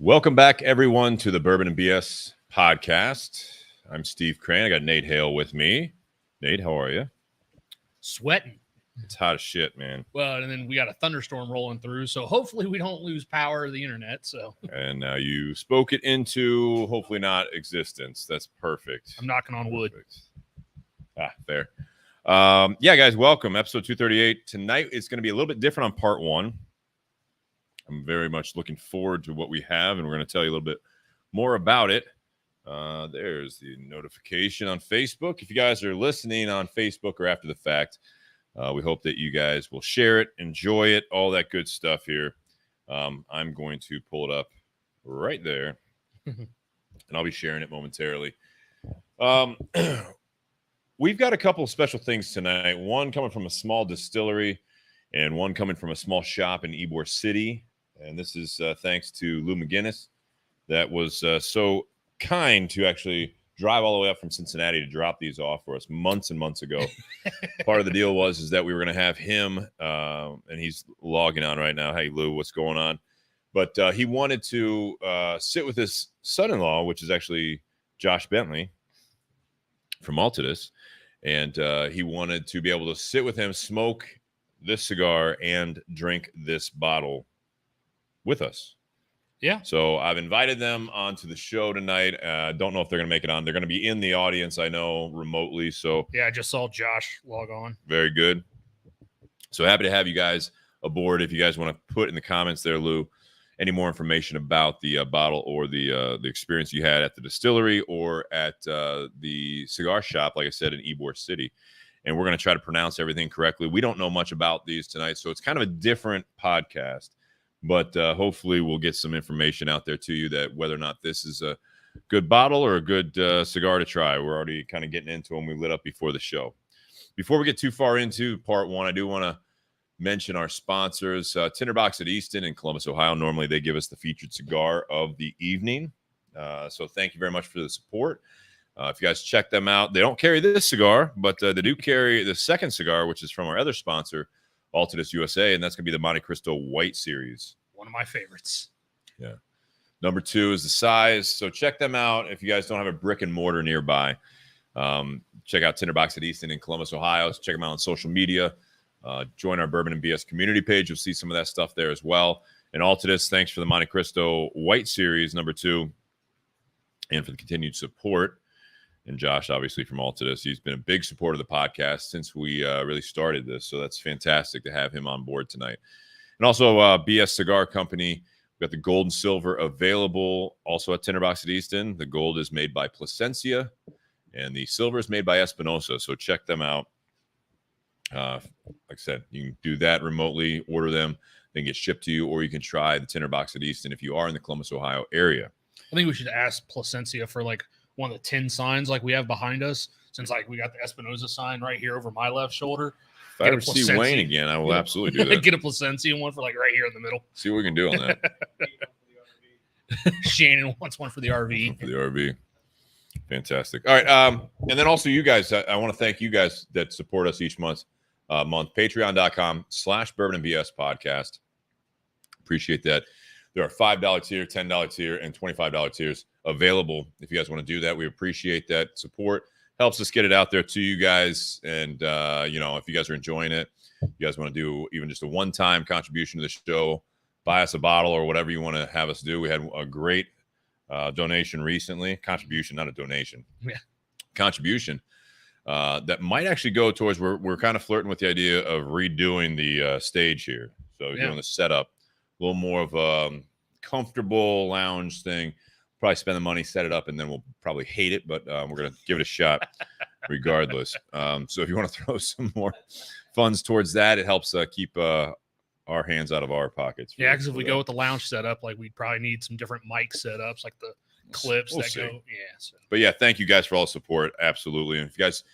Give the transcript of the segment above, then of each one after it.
Welcome back, everyone, to the Bourbon and BS podcast. I'm Steve Crane. I got Nate Hale with me. Nate, how are you? Sweating. It's hot as shit, man. Well, and then we got a thunderstorm rolling through, so hopefully we don't lose power of the internet. So, and now you spoke it into hopefully not existence. That's perfect. I'm knocking on wood. Fair. Yeah, guys, welcome. Episode 238. Tonight it's going to be a little bit different on part one. I'm very much looking forward to what we have, and we're going to tell you a little bit more about it. There's the notification on Facebook. If you guys are listening on Facebook or after the fact, we hope that you guys will share it, enjoy it, all that good stuff here. I'm going to pull it up right there, and I'll be sharing it momentarily. We've got a couple of special things tonight, one coming from a small distillery and one coming from a small shop in Ybor City. And this is thanks to Lou McGinnis that was so kind to actually drive all the way up from Cincinnati to drop these off for us months and months ago. Part of the deal was that we were going to have him, and he's logging on right now. Hey, Lou, what's going on? But he wanted to sit with his son-in-law, which is actually Josh Bentley from Altadis. And he wanted to be able to sit with him, smoke this cigar, and drink this bottle with us. Yeah. So I've invited them onto the show tonight. Don't know if they're going to make it on. They're going to be in the audience, I know, remotely. So yeah, I just saw Josh log on. Very good. So happy to have you guys aboard. If you guys want to put in the comments there, Lou, any more information about the bottle or the experience you had at the distillery or at the cigar shop, like I said, in Ybor City. And we're going to try to pronounce everything correctly. We don't know much about these tonight, so it's kind of a different podcast. But hopefully we'll get some information out there to you that whether or not this is a good bottle or a good cigar to try. We're already kind of getting into them. We lit up before the show. Before we get too far into part one, I do want to mention our sponsors, Tinderbox at Easton in Columbus, Ohio. Normally they give us the featured cigar of the evening. So thank you very much for the support. If you guys check them out, they don't carry this cigar, but they do carry the second cigar, which is from our other sponsor, Altadis USA, and that's going to be the Monte Cristo White Series. One of my favorites. Yeah. Number 2 is the size. So check them out. If you guys don't have a brick and mortar nearby, check out Tinderbox at Easton in Columbus, Ohio. So check them out on social media. Join our Bourbon and BS community page. You'll see some of that stuff there as well. And Altadis, thanks for the Monte Cristo White Series, number 2, and for the continued support. And Josh, obviously, from Altadis, he's been a big supporter of the podcast since we really started this. So that's fantastic to have him on board tonight. And also BS Cigar Company. We've got the gold and silver available also at Tinderbox at Easton. The gold is made by Plasencia, and the silver is made by Espinosa. So check them out. Like I said, you can do that remotely, order them, then get shipped to you, or you can try the Tinderbox at Easton if you are in the Columbus, Ohio area. I think we should ask Plasencia for like one of the 10 signs like we have behind us, since like we got the Espinosa sign right here over my left shoulder. If I ever see Wayne again, I will absolutely do that. Get a Plasencia one for like right here in the middle. See what we can do on that. Shannon wants one for the RV. For the RV. Fantastic. All right. And then also you guys, I want to thank you guys that support us each month. Patreon.com/Bourbon and BS podcast. Appreciate that. There are $5 tier, $10 tier, and $25 tiers available. If you guys want to do that, we appreciate that support. Helps us get it out there to you guys. And, if you guys are enjoying it, you guys want to do even just a one-time contribution to the show, buy us a bottle or whatever you want to have us do. We had a great donation recently. Contribution, not a donation. Yeah. Contribution. That might actually go towards, we're kind of flirting with the idea of redoing the stage here. So doing the setup, a little more of a comfortable lounge thing. Probably spend the money, set it up, and then we'll probably hate it, but we're going to give it a shot regardless. So if you want to throw some more funds towards that, it helps keep our hands out of our pockets. Yeah, because if we go with the lounge setup, like we'd probably need some different mic setups, like the clips go. Yeah. So. But yeah, thank you guys for all the support. Absolutely. And if you guys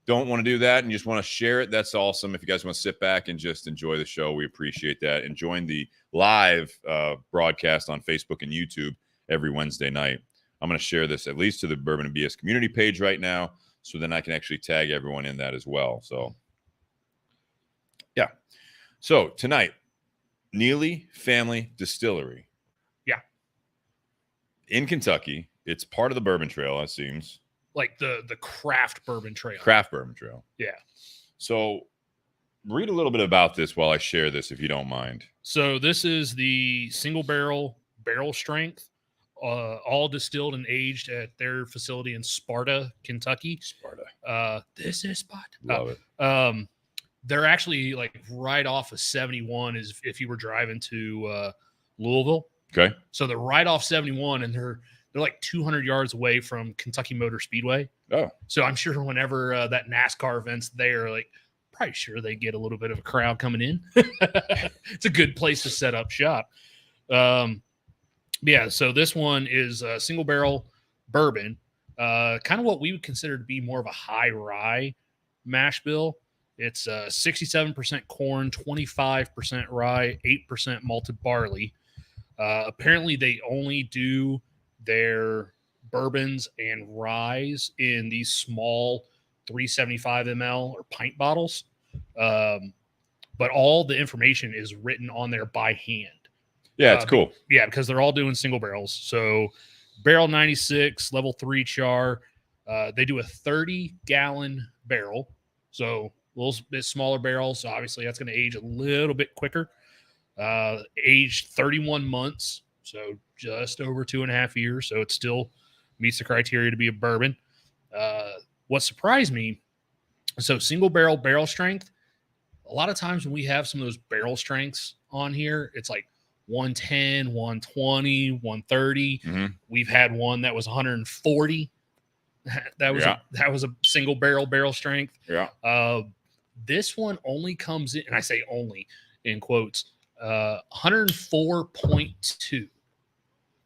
don't want to do that and you just want to share it, that's awesome. If you guys want to sit back and just enjoy the show, we appreciate that. And join the live broadcast on Facebook and YouTube every Wednesday night. I'm going to share this at least to the Bourbon and BS community page right now, so then I can actually tag everyone in that as well. So, yeah. So tonight, Neeley Family Distillery. Yeah. in Kentucky. It's part of the Bourbon Trail, it seems. Like the craft bourbon trail. Craft Bourbon Trail. Yeah. So read a little bit about this while I share this, if you don't mind. So this is the single barrel strength, all distilled and aged at their facility in Sparta, Kentucky. Sparta. This is Sparta. Love it. They're actually like right off of 71 is if you were driving to Louisville. Okay. So they're right off 71 and they're like 200 yards away from Kentucky Motor Speedway. Oh. So I'm sure whenever that NASCAR event's there, like probably sure they get a little bit of a crowd coming in. It's a good place to set up shop. Yeah, so this one is a single barrel bourbon, kind of what we would consider to be more of a high rye mash bill. It's 67% corn, 25% rye, 8% malted barley. Apparently, they only do their bourbons and ryes in these small 375 ml or pint bottles. But all the information is written on there by hand. Yeah, it's cool. Yeah, because they're all doing single barrels. So barrel 96, level 3 char. They do a 30-gallon barrel. So a little bit smaller barrel. So obviously that's going to age a little bit quicker. Aged 31 months. So just over 2.5 years. So it still meets the criteria to be a bourbon. What surprised me, so single barrel strength, a lot of times when we have some of those barrel strengths on here, it's like 110, 120, 130. Mm-hmm. We've had one that was 140. That was a single barrel strength. Yeah. This one only comes in, and I say only in quotes, 104.2.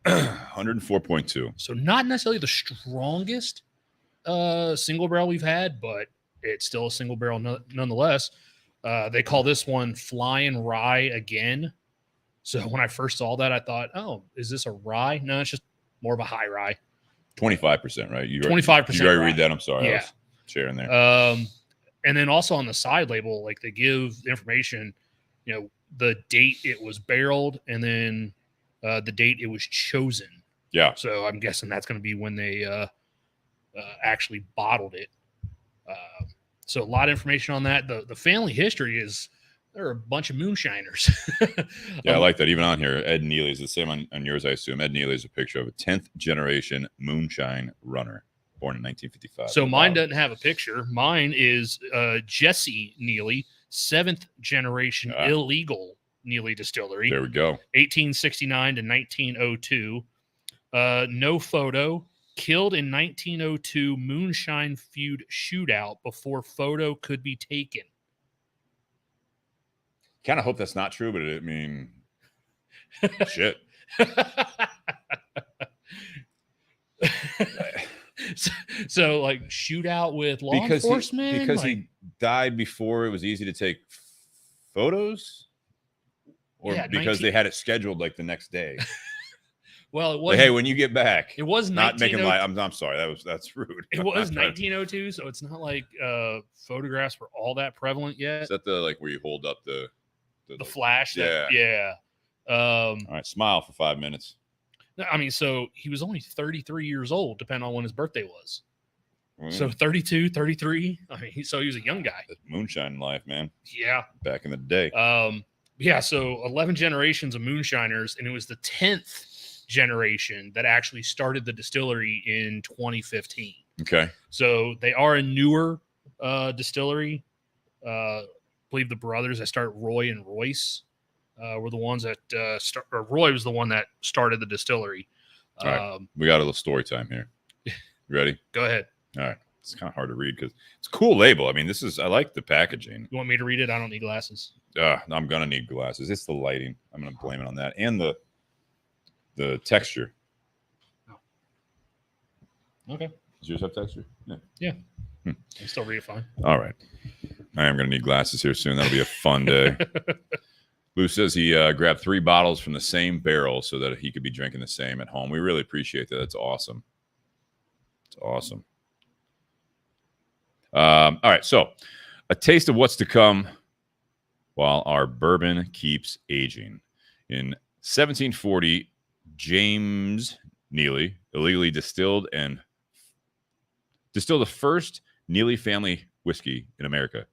104.2. So not necessarily the strongest single barrel we've had, but it's still a single barrel nonetheless. They call this one Flyin Rye again. So when I first saw that, I thought, oh, is this a rye? No, it's just more of a high rye. 25%, right? 25%. You already read that. I'm sorry. Yeah. I was sharing there. And then also on the side label, like they give information, the date it was barreled and then the date it was chosen. Yeah. So I'm guessing that's going to be when they actually bottled it. So a lot of information on that. The family history is there are a bunch of moonshiners. Yeah, I like that. Even on here, Ed Neeley is the same on yours, I assume. Ed Neeley is a picture of a 10th generation moonshine runner, born in 1955. So mine doesn't have a picture. Mine is Jesse Neeley, 7th generation illegal Neeley Distillery. There we go. 1869 to 1902. No photo. Killed in 1902 moonshine feud shootout before photo could be taken. Kind of hope that's not true, but I mean, shit. So like shootout with law enforcement? Because he died before it was easy to take photos? Or because they had it scheduled like the next day? Well, it was. Like, hey, when you get back, it was not making light. I'm sorry, that's rude. It was 1902, so it's not like photographs were all that prevalent yet. Is that the like where you hold up the flash? Yeah. All right, smile for 5 minutes. I mean, so he was only 33 years old, depending on when his birthday was. So 32, 33. I mean, so he was a young guy. That's moonshine life, man. Yeah. Back in the day. Yeah, so 11 generations of moonshiners, and it was the 10th generation that actually started the distillery in 2015. Okay. So they are a newer distillery. I believe the brothers that start Roy and Royce were the ones that Roy was the one that started the distillery. All right. We got a little story time here. You ready? Go ahead. All right. It's kind of hard to read because it's a cool label. I mean, I like the packaging. You want me to read it? I don't need glasses. I'm going to need glasses. It's the lighting. I'm going to blame it on that. And the texture. Oh. Okay. Does yours have texture? Yeah. I still read it fine. All right. I am going to need glasses here soon. That'll be a fun day. Lou says he grabbed 3 bottles from the same barrel so that he could be drinking the same at home. We really appreciate that. That's awesome. It's awesome. All right. So a taste of what's to come while our bourbon keeps aging. In 1740, James Neeley illegally distilled the first Neeley family whiskey in America,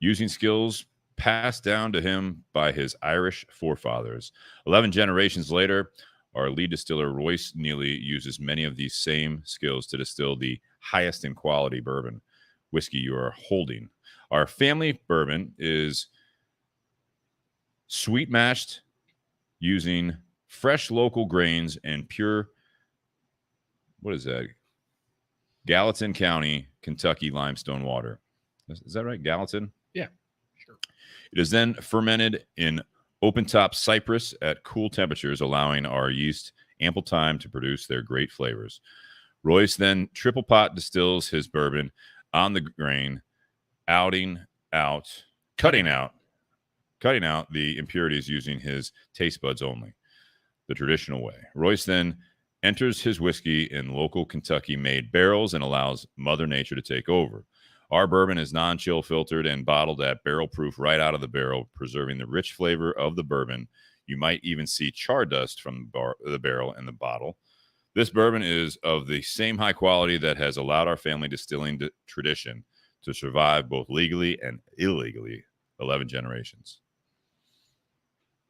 using skills passed down to him by his Irish forefathers. 11 generations later, our lead distiller, Royce Neeley, uses many of these same skills to distill the highest in quality bourbon whiskey you are holding. Our family bourbon is sweet mashed using fresh local grains and pure, what is that? Gallatin County, Kentucky limestone water. Is that right? Gallatin? Yeah, sure. It is then fermented in open-top cypress at cool temperatures, allowing our yeast ample time to produce their great flavors. Royce then triple pot distills his bourbon on the grain, cutting out the impurities using his taste buds only, the traditional way. Royce then enters his whiskey in local Kentucky-made barrels and allows Mother Nature to take over. Our bourbon is non-chill filtered and bottled at barrel proof right out of the barrel, preserving the rich flavor of the bourbon. You might even see char dust from the barrel in the bottle. This bourbon is of the same high quality that has allowed our family distilling tradition to survive both legally and illegally 11 generations.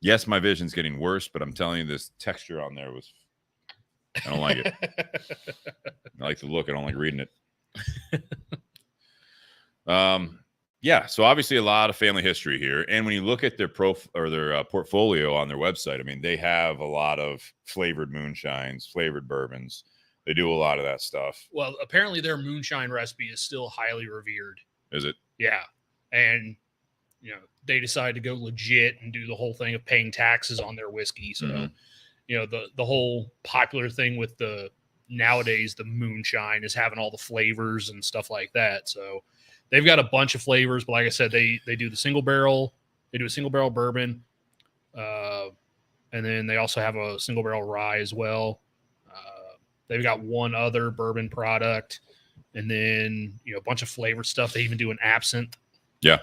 Yes, my vision's getting worse, but I'm telling you, this texture on there was, I don't like it. I like the look. I don't like reading it. Yeah, so obviously a lot of family history here, and when you look at their portfolio on their website, I mean, they have a lot of flavored moonshines, flavored bourbons. They do a lot of that stuff. Well, apparently their moonshine recipe is still highly revered. Is it? Yeah, and they decided to go legit and do the whole thing of paying taxes on their whiskey. So, the whole popular thing with nowadays the moonshine is having all the flavors and stuff like that. So they've got a bunch of flavors, but like I said, they do the single barrel. They do a single barrel bourbon, and then they also have a single barrel rye as well. They've got one other bourbon product, and then a bunch of flavored stuff. They even do an absinthe. Yeah.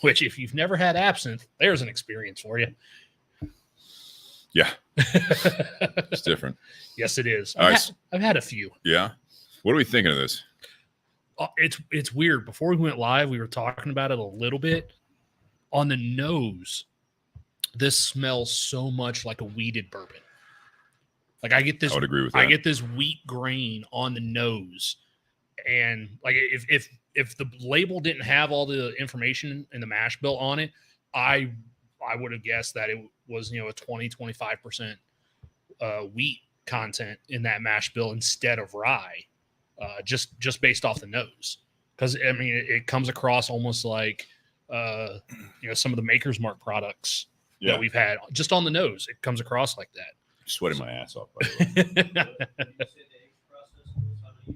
Which, if you've never had absinthe, there's an experience for you. Yeah. It's different. Yes, it is. I've had a few. Yeah. What are we thinking of this? It's weird. Before we went live, we were talking about it a little bit. On the nose, this smells so much like a wheated bourbon. Like I would agree with that. I get this wheat grain on the nose, and like if the label didn't have all the information in the mash bill on it, I would have guessed that it was a 20-25% wheat content in that mash bill instead of rye, just based off the nose. Because I mean, it comes across almost like some of the Maker's Mark products that we've had just on the nose. It comes across like that. Sweating my ass off, by the way.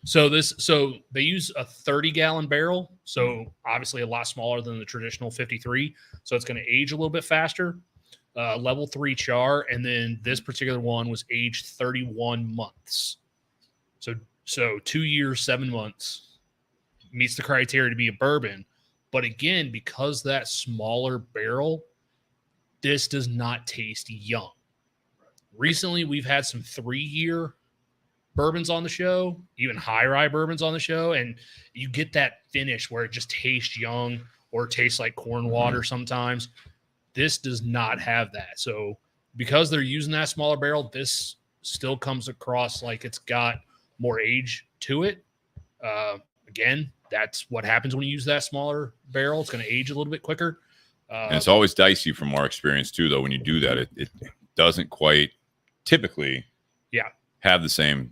So they use a 30-gallon barrel. So obviously a lot smaller than the traditional 53. So it's going to age a little bit faster. Level 3 char, and then this particular one was aged 31 months. So 2 years, 7 months meets the criteria to be a bourbon. But again, because that smaller barrel, this does not taste young. Recently, we've had some 3-year bourbons on the show, even high rye bourbons on the show, and you get that finish where it just tastes young or tastes like corn water sometimes. This does not have that. So because they're using that smaller barrel, this still comes across like it's got more age to it. Again, that's what happens when you use that smaller barrel. It's going to age a little bit quicker. And it's always dicey from our experience too, though. When you do that, it doesn't quite typically have the same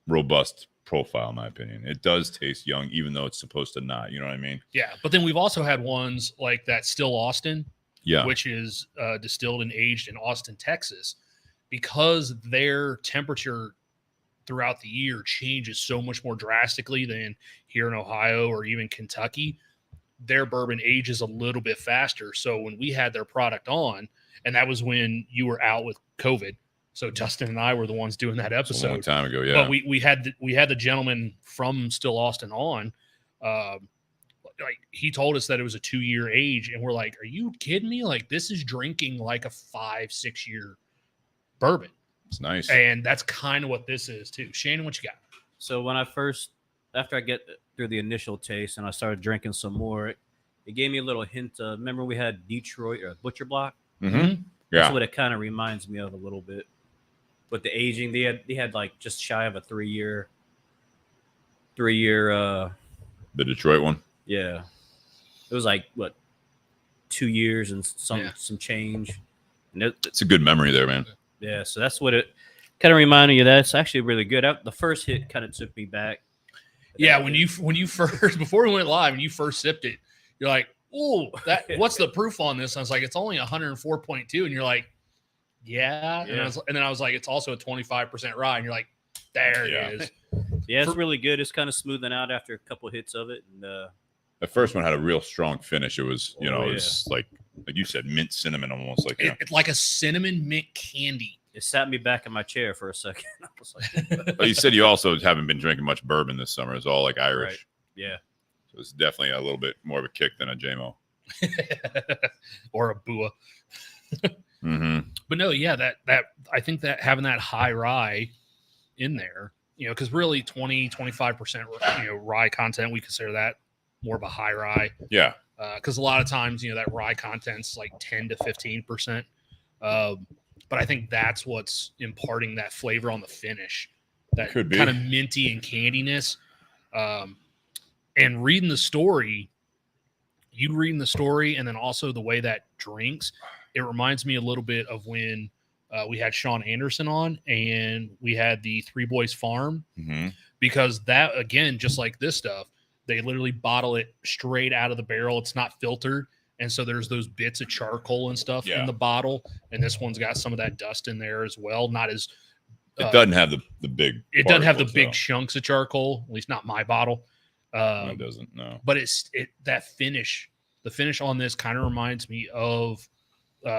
robust profile, in my opinion. It does taste young, even though it's supposed to not. You know what I mean? Yeah. But then we've also had ones like that Still Austin, which is distilled and aged in Austin, Texas, because their temperature throughout the year changes so much more drastically than here in Ohio or even Kentucky. Their bourbon ages a little bit faster. So when we had their product on, and that was when you were out with COVID. So Justin and I were the ones doing that episode. A long time ago, yeah. But we had the gentleman from Still Austin on. Like he told us that it was a 2-year age, and we're like, "Are you kidding me? Like this is drinking like a 5-6 year bourbon. It's nice. And that's kind of what this is too. Shannon, what you got? So after I get through the initial taste and I started drinking some more, it gave me a little hint of, remember we had Detroit or Butcher Block? Mm-hmm. That's what it kind of reminds me of a little bit. But the aging, they had like just shy of a 3-year. The Detroit one. Yeah, it was like what 2 years and some change. And it's a good memory there, man. Yeah, so that's what it kind of reminded me of. That it's actually really good. The first hit kind of took me back. Yeah, when you first before we went live and you first sipped it, you're like, "Oh, what's the proof on this?" And I was like, "It's only 104.2," and you're like, "Yeah." And then I was like, "It's also a 25% rye," and you're like, "There it is." Yeah, it's really good. It's kind of smoothing out after a couple hits of it. And the first one had a real strong finish. It was, it was like you said, mint cinnamon, almost like it's like a cinnamon mint candy. It sat me back in my chair for a second. I was like, well, you said you also haven't been drinking much bourbon this summer. It's all like Irish. Right. Yeah. So it's definitely a little bit more of a kick than a JMO. Or a Bua. Mm-hmm. But no, yeah, that I think that having that high rye in there, because really 20-25% rye content, we consider that more of a high rye. Yeah. Because a lot of times that rye content's like 10 to 15%. But I think that's what's imparting that flavor on the finish, that kind of minty and candiness. And reading the story, and then also the way that drinks, it reminds me a little bit of when we had Sean Anderson on and we had the Three Boys Farm, because that, again, just like this stuff, they literally bottle it straight out of the barrel. It's not filtered. And so there's those bits of charcoal and stuff in the bottle. And this one's got some of that dust in there as well. Not as it doesn't have the big. It doesn't have the big chunks of charcoal, at least not my bottle. No, it doesn't. No. But that finish. The finish on this kind of reminds me of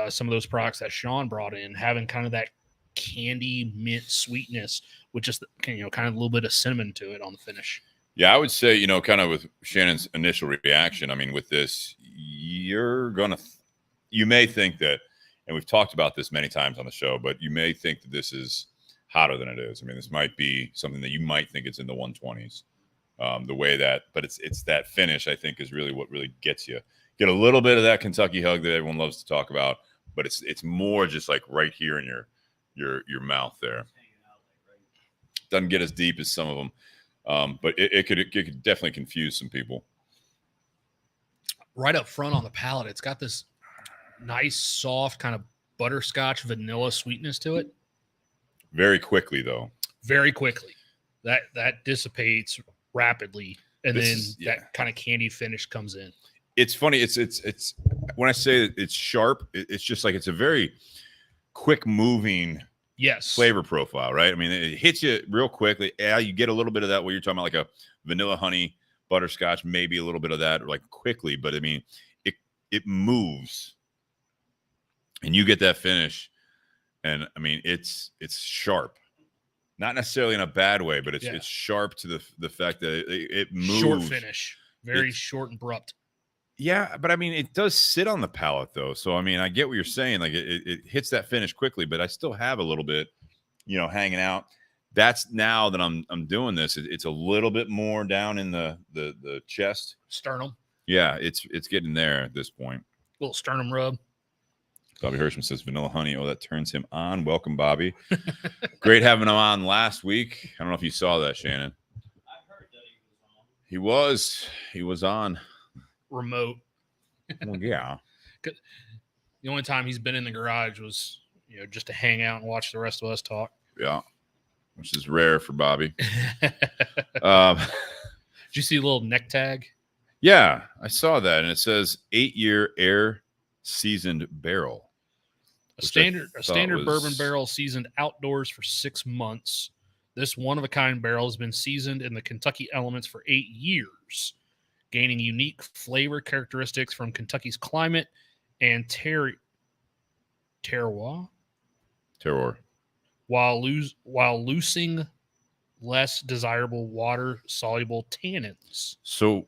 some of those products that Sean brought in, having kind of that candy mint sweetness with just kind of a little bit of cinnamon to it on the finish. Yeah, I would say, kind of with Shannon's initial reaction, I mean, with this, you may think that, and we've talked about this many times on the show, but you may think that this is hotter than it is. I mean, this might be something that you might think it's in the 120s, the way that, but it's that finish, I think, is really what really gets you. Get a little bit of that Kentucky hug that everyone loves to talk about, but it's more just like right here in your mouth there. Doesn't get as deep as some of them. But it could definitely confuse some people. Right up front on the palate, it's got this nice, soft kind of butterscotch vanilla sweetness to it. Very quickly, though. Very quickly. That dissipates rapidly, and then that kind of candy finish comes in. It's funny. It's when I say that it's sharp, it's just like it's a very quick moving. Yes. Flavor profile, right? I mean, it hits you real quickly. Yeah, you get a little bit of that what you're talking about, like a vanilla honey butterscotch, maybe a little bit of that, like quickly. But I mean, it moves, and you get that finish, and I mean, it's sharp, not necessarily in a bad way, but it's sharp to the fact that it moves. Short finish, very short and abrupt. Yeah, but I mean, it does sit on the palate, though. So, I mean, I get what you're saying. Like, it hits that finish quickly, but I still have a little bit, hanging out. That's now that I'm doing this. It's a little bit more down in the chest. Sternum. Yeah, it's getting there at this point. Little sternum rub. Bobby Hirschman says vanilla honey. Oh, that turns him on. Welcome, Bobby. Great having him on last week. I don't know if you saw that, Shannon. I heard that he was on. He was on. Remote. Well, yeah. The only time he's been in the garage was, just to hang out and watch the rest of us talk. Yeah, which is rare for Bobby. Did you see a little neck tag? Yeah, I saw that, and it says 8-year air seasoned barrel. A standard bourbon barrel seasoned outdoors for 6 months. This one-of-a-kind barrel has been seasoned in the Kentucky elements for 8 years, gaining unique flavor characteristics from Kentucky's climate and terroir, while losing less desirable water-soluble tannins. So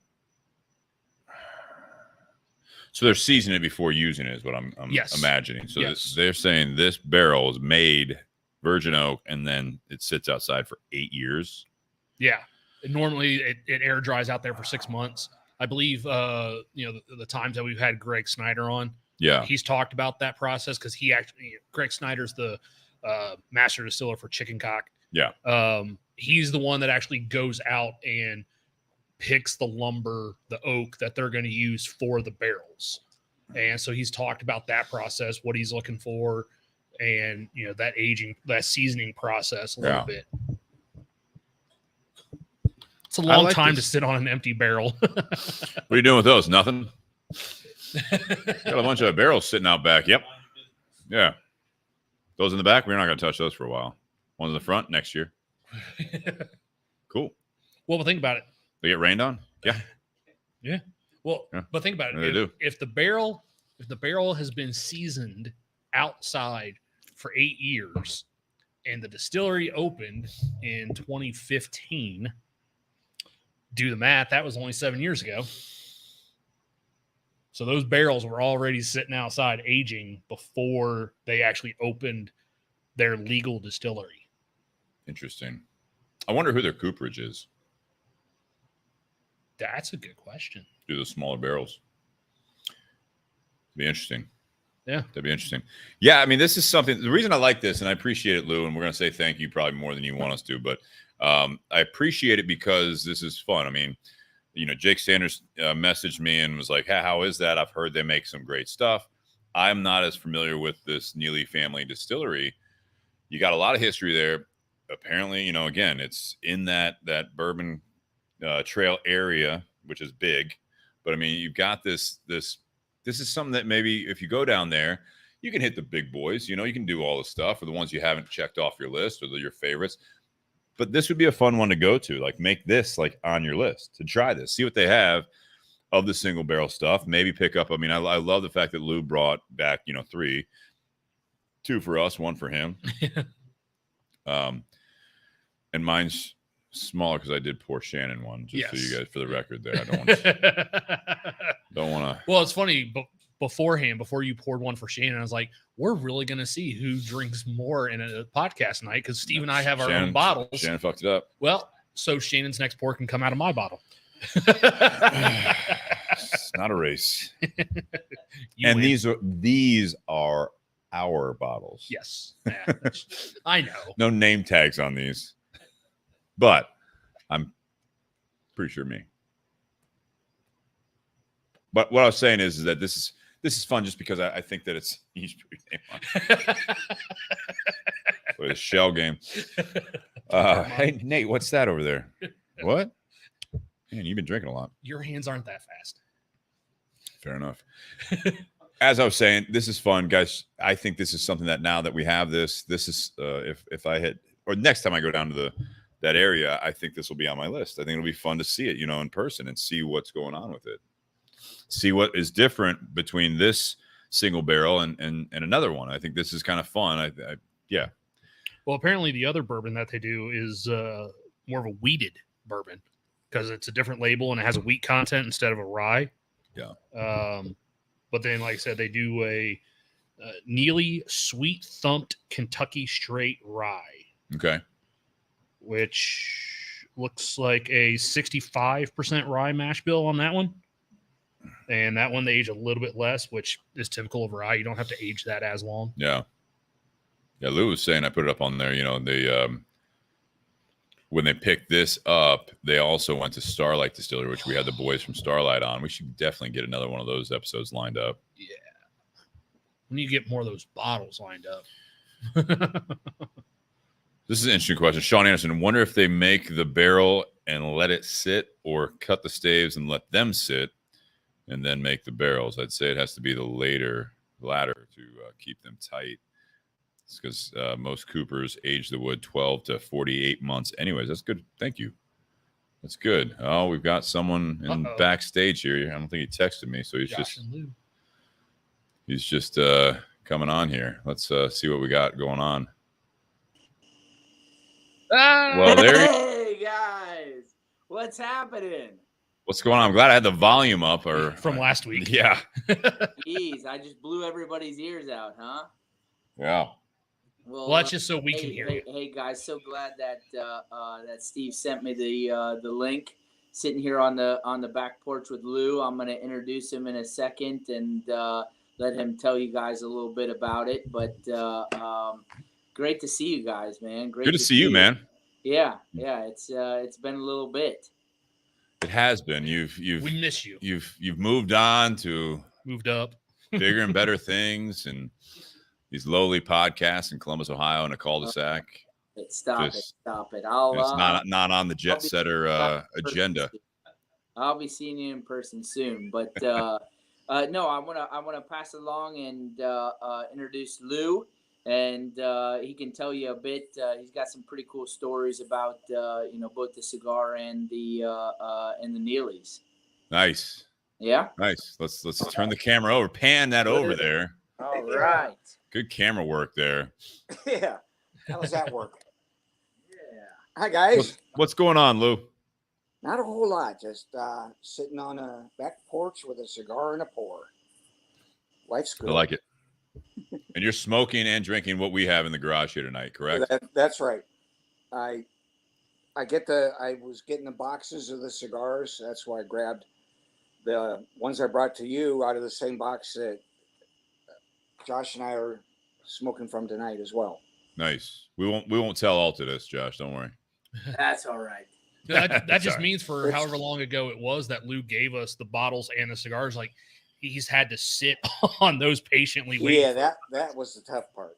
So they're seasoning it before using it is what I'm Yes. imagining. So Yes. they're saying this barrel is made virgin oak and then it sits outside for 8 years. Yeah. Normally it air dries out there for 6 months. I believe, the times that we've had Greg Snyder on, Yeah. he's talked about that process because Greg Snyder's the master distiller for Chicken Cock. Yeah. He's the one that actually goes out and picks the lumber, the oak that they're going to use for the barrels. And so he's talked about that process, what he's looking for, and that aging, that seasoning process a little bit. It's a long time to sit on an empty barrel. What are you doing with those? Nothing. Got a bunch of barrels sitting out back. Yep. Yeah. Those in the back, we're not going to touch those for a while. One in the front next year. Cool. Well, but think about it. They get rained on? Yeah. Yeah. Well, Yeah. but think about it. They do. If the barrel has been seasoned outside for 8 years and the distillery opened in 2015, do the math, that was only 7 years ago. So those barrels were already sitting outside aging before they actually opened their legal distillery. Interesting. I wonder who their cooperage is. That's a good question. Do the smaller barrels. Be interesting. Yeah. That'd be interesting. Yeah, I mean, this is something. The reason I like this, and I appreciate it, Lou, and we're going to say thank you probably more than you want us to, but I appreciate it because this is fun. I mean, Jake Sanders messaged me and was like, hey, how is that? I've heard they make some great stuff. I'm not as familiar with this Neeley Family Distillery. You got a lot of history there. Apparently, again, it's in that bourbon trail area, which is big. But I mean, you've got this is something that maybe if you go down there, you can hit the big boys. You can do all the stuff, or the ones you haven't checked off your list, or your favorites. But this would be a fun one to go to. Like, make this like on your list to try this, see what they have of the single barrel stuff. Maybe pick up. I mean, I love the fact that Lou brought back 3, 2 for us, 1 for him. And mine's smaller because I did pour Shannon one, just so you guys, for the record, there. I don't want to. Well, it's funny, but beforehand, before you poured one for Shannon, I was like, we're really going to see who drinks more in a podcast night because Steve and I have our own bottles. Shannon fucked it up. Well, so Shannon's next pour can come out of my bottle. It's not a race. And win. These are our bottles. Yes. Yeah, I know. No name tags on these. But I'm pretty sure me. But what I was saying is that this is fun just because I think that it's Easter game. So a shell game. Hey, Nate, what's that over there? What? Man, you've been drinking a lot. Your hands aren't that fast. Fair enough. As I was saying, this is fun, guys. I think this is something that now that we have this is if I hit, or next time I go down to that area, I think this will be on my list. I think it'll be fun to see it, in person and see what's going on with it. See what is different between this single barrel and another one. I think this is kind of fun. Yeah. Well, apparently the other bourbon that they do is more of a wheated bourbon because it's a different label and it has a wheat content instead of a rye. Yeah. But then, like I said, they do a Neeley Sweet Thumped Kentucky Straight Rye. Okay. Which looks like a 65% rye mash bill on that one. And that one, they age a little bit less, which is typical of rye. You don't have to age that as long. Yeah. Yeah, Lou was saying, I put it up on there, they when they picked this up, they also went to Starlight Distillery, which we had the boys from Starlight on. We should definitely get another one of those episodes lined up. Yeah. We need to get more of those bottles lined up. This is an interesting question. Sean Anderson, wonder if they make the barrel and let it sit or cut the staves and let them sit and then make the barrels. I'd say it has to be the latter to keep them tight. It's because most coopers age the wood 12 to 48 months. Anyways, that's good. Thank you. That's good. Oh, we've got someone in backstage here. I don't think he texted me, so he's just coming on here. Let's see what we got going on. Ah! Well, there. Hey guys, what's happening? What's going on? I'm glad I had the volume up. Or from last week. Yeah. Jeez, I just blew everybody's ears out, huh? Yeah. Well, Well, that's just so we can hey, hear hey, you. hey, guys, so glad that that Steve sent me the link. Sitting here on the back porch with Lou, I'm going to introduce him in a second and let him tell you guys a little bit about it. But great to see you guys, man. Great Good to see you, man. Yeah, it's been a little bit. It has been. We miss you. You've moved on to Moved up. bigger and better things, and these lowly podcasts in Columbus, Ohio, in a cul-de-sac. Stop it. I'll It's not on the jet setter agenda. I'll be seeing you in person soon, but no, I want to pass along and introduce Lou, and he can tell you a bit. He's got some pretty cool stories about both the cigar and the Neeley's. Nice. Yeah. Nice. Let's turn the camera over. Pan that over there. All right. Good camera work there. Yeah. How does that work? Yeah. Hi, guys. What's going on, Lou? Not a whole lot. Just sitting on a back porch with a cigar and a pour. Life's good. I like it. And you're smoking and drinking what we have in the garage here tonight, correct? That's right. I was getting the boxes of the cigars. That's why I grabbed the ones I brought to you out of the same box that Josh and I are smoking from tonight as well. Nice. We won't tell all to this, Josh. Don't worry. That's all right. That just means for however long ago it was that Lou gave us the bottles and the cigars, like he's had to sit on those patiently. Yeah, that was the tough part.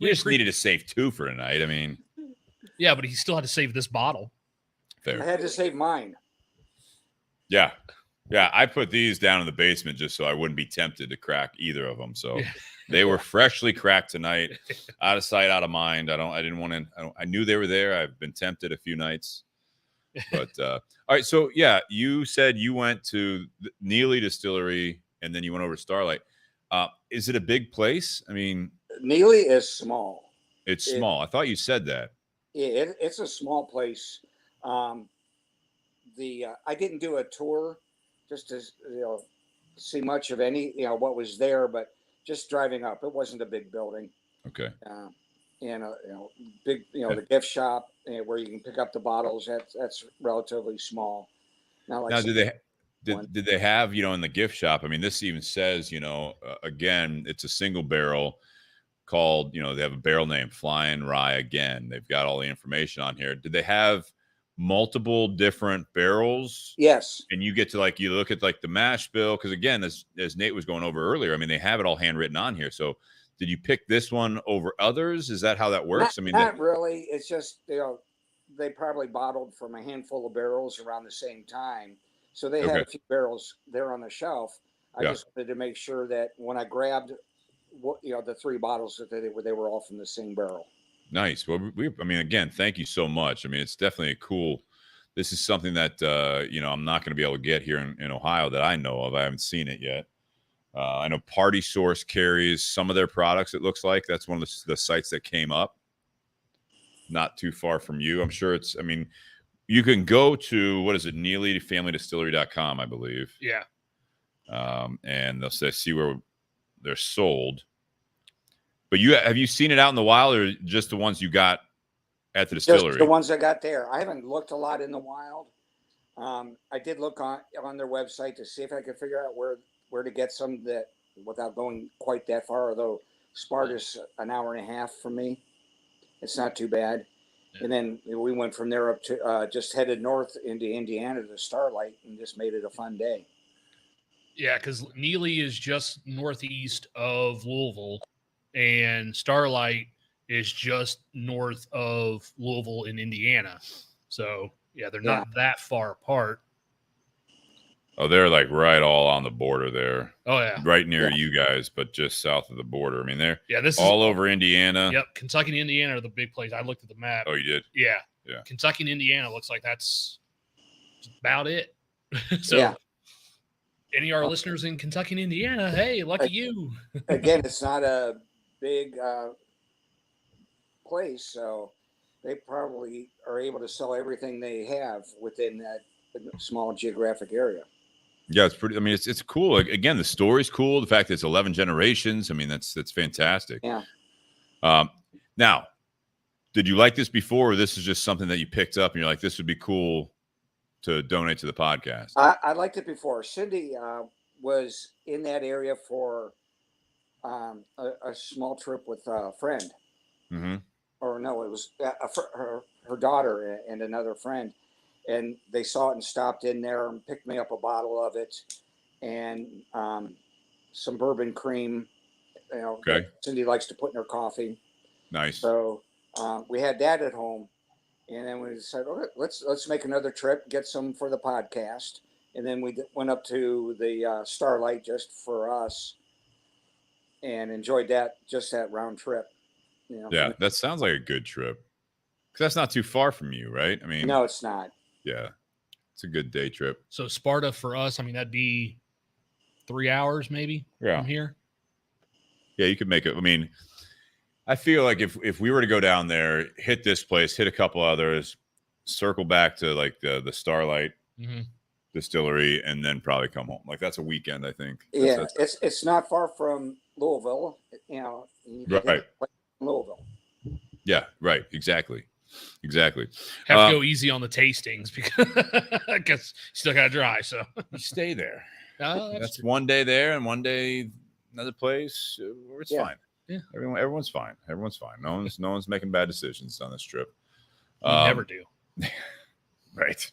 We just needed to save 2 for tonight. I mean, yeah, but he still had to save this bottle. fair. I had to save mine. Yeah. Yeah. I put these down in the basement just so I wouldn't be tempted to crack either of them. So they were freshly cracked tonight, out of sight, out of mind. I knew they were there. I've been tempted a few nights, but all right. So yeah, you said you went to the Neeley Distillery and then you went over to Starlight. Is it a big place? I mean, Neeley is small. it's small. I thought you said that. Yeah, it's a small place. I didn't do a tour just to see much of any what was there, but just driving up, it wasn't a big building. Okay. And big the gift shop where you can pick up the bottles. That's relatively small. Now did they have in the gift shop? I mean, this even says again, it's a single barrel called they have a barrel name Flyin Rye. Again, they've got all the information on here. Did they have multiple different barrels? Yes. And you get to you look at the mash bill, because again, as Nate was going over earlier, I mean, they have it all handwritten on here. So did you pick this one over others? Is that how that works? Not really. It's just they probably bottled from a handful of barrels around the same time, so they had a few barrels there on the shelf. I just wanted to make sure that when I grabbed the 3 bottles that they were all from the same barrel. Nice. Well, again, thank you so much. I mean, it's definitely this is something that, I'm not going to be able to get here in Ohio that I know of. I haven't seen it yet. I know Party Source carries some of their products. It looks like that's one of the sites that came up not too far from you. I'm sure you can go to, what is it? NeeleyFamilyDistillery.com, I believe. Yeah. And they'll see where they're sold. But have you seen it out in the wild, or just the ones you got at the distillery? Just the ones I got there. I haven't looked a lot in the wild. I did look on their website to see if I could figure out where to get some that without going quite that far. Although Sparta's an hour and a half from me, it's not too bad. Yeah. And then we went from there up to just headed north into Indiana to Starlight, and just made it a fun day. Yeah, because Neeley is just northeast of Louisville, and Starlight is just north of Louisville in Indiana. So, yeah, they're not that far apart. Oh, they're right all on the border there. Oh, yeah. Right near you guys, but just south of the border. I mean, they're this all over Indiana. Yep. Kentucky and Indiana are the big places. I looked at the map. Oh, you did? Yeah. Yeah. Kentucky and Indiana looks like that's about it. So, any of our listeners in Kentucky and Indiana, hey, lucky you. Again, it's not a big place, so they probably are able to sell everything they have within that small geographic area. Yeah, it's pretty. I mean, it's cool. Like, again, the story's cool. The fact that it's 11 generations. I mean, that's fantastic. Yeah. Now, did you like this before, or this is just something that you picked up and you're like, this would be cool to donate to the podcast? I liked it before. Cindy was in that area for a small trip with a friend. Mm-hmm. Or no, it was her daughter and another friend. And they saw it and stopped in there and picked me up a bottle of it and some bourbon cream, Okay. that Cindy likes to put in her coffee. Nice. So we had that at home. And then we decided, okay, let's make another trip, get some for the podcast. And then we went up to the Starlight just for us and enjoyed that round trip. Yeah, that sounds like a good trip. Because that's not too far from you, right? I mean, no, it's not. Yeah, it's a good day trip. So Sparta for us, I mean, that'd be 3 hours maybe from here. Yeah, you could make it. I mean, I feel like if we were to go down there, hit this place, hit a couple others, circle back to like the Starlight Distillery, and then probably come home. Like that's a weekend, I think. It's not far from Louisville. You right. Louisville. Yeah, right. Exactly. Have to go easy on the tastings because you still got to drive. So you stay there. That's true. one day there and one day another place. It's fine. Yeah, everyone's fine. Everyone's fine. No one's making bad decisions on this trip. You never do. Right.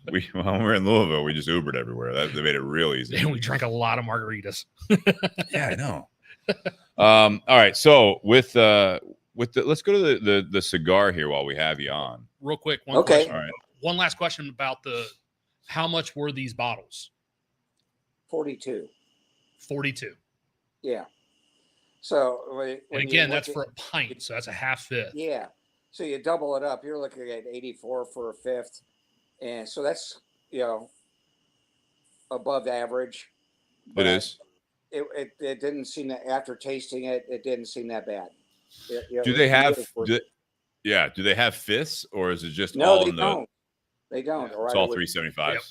When we're in Louisville, we just Ubered everywhere. They made it real easy. And we drank a lot of margaritas. Yeah, I know. All right. So with let's go to the cigar here while we have you on. Real quick. Question. All right. One last question about how much were these bottles? 42. 42. Yeah. So and again, that's for a pint, so that's a half fifth. Yeah. So you double it up, you're looking at 84 for a fifth. And so that's, above average. It is. It didn't seem that after tasting it, it didn't seem that bad. Do they have do they have fifths, or is it just all they in don't. They don't. It's all 375s. Yep.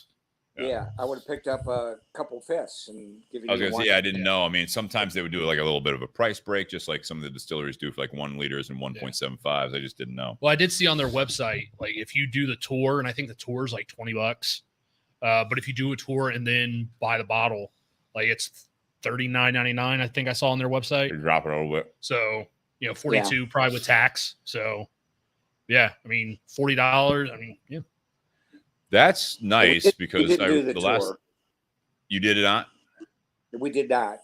Yeah, I would have picked up a couple fifths and given you. I was gonna say, I didn't know. I mean, sometimes they would do like a little bit of a price break, just like some of the distilleries do for like 1 liters and 1.75s. I just didn't know. Well, I did see on their website, like if you do the tour, and I think the tour is like $20. But if you do a tour and then buy the bottle, like it's $39.99. I think I saw on their website. They drop it a little bit. So 42 probably with tax. So yeah, I mean $40. I mean, yeah. That's nice because the last you did it not. We did not.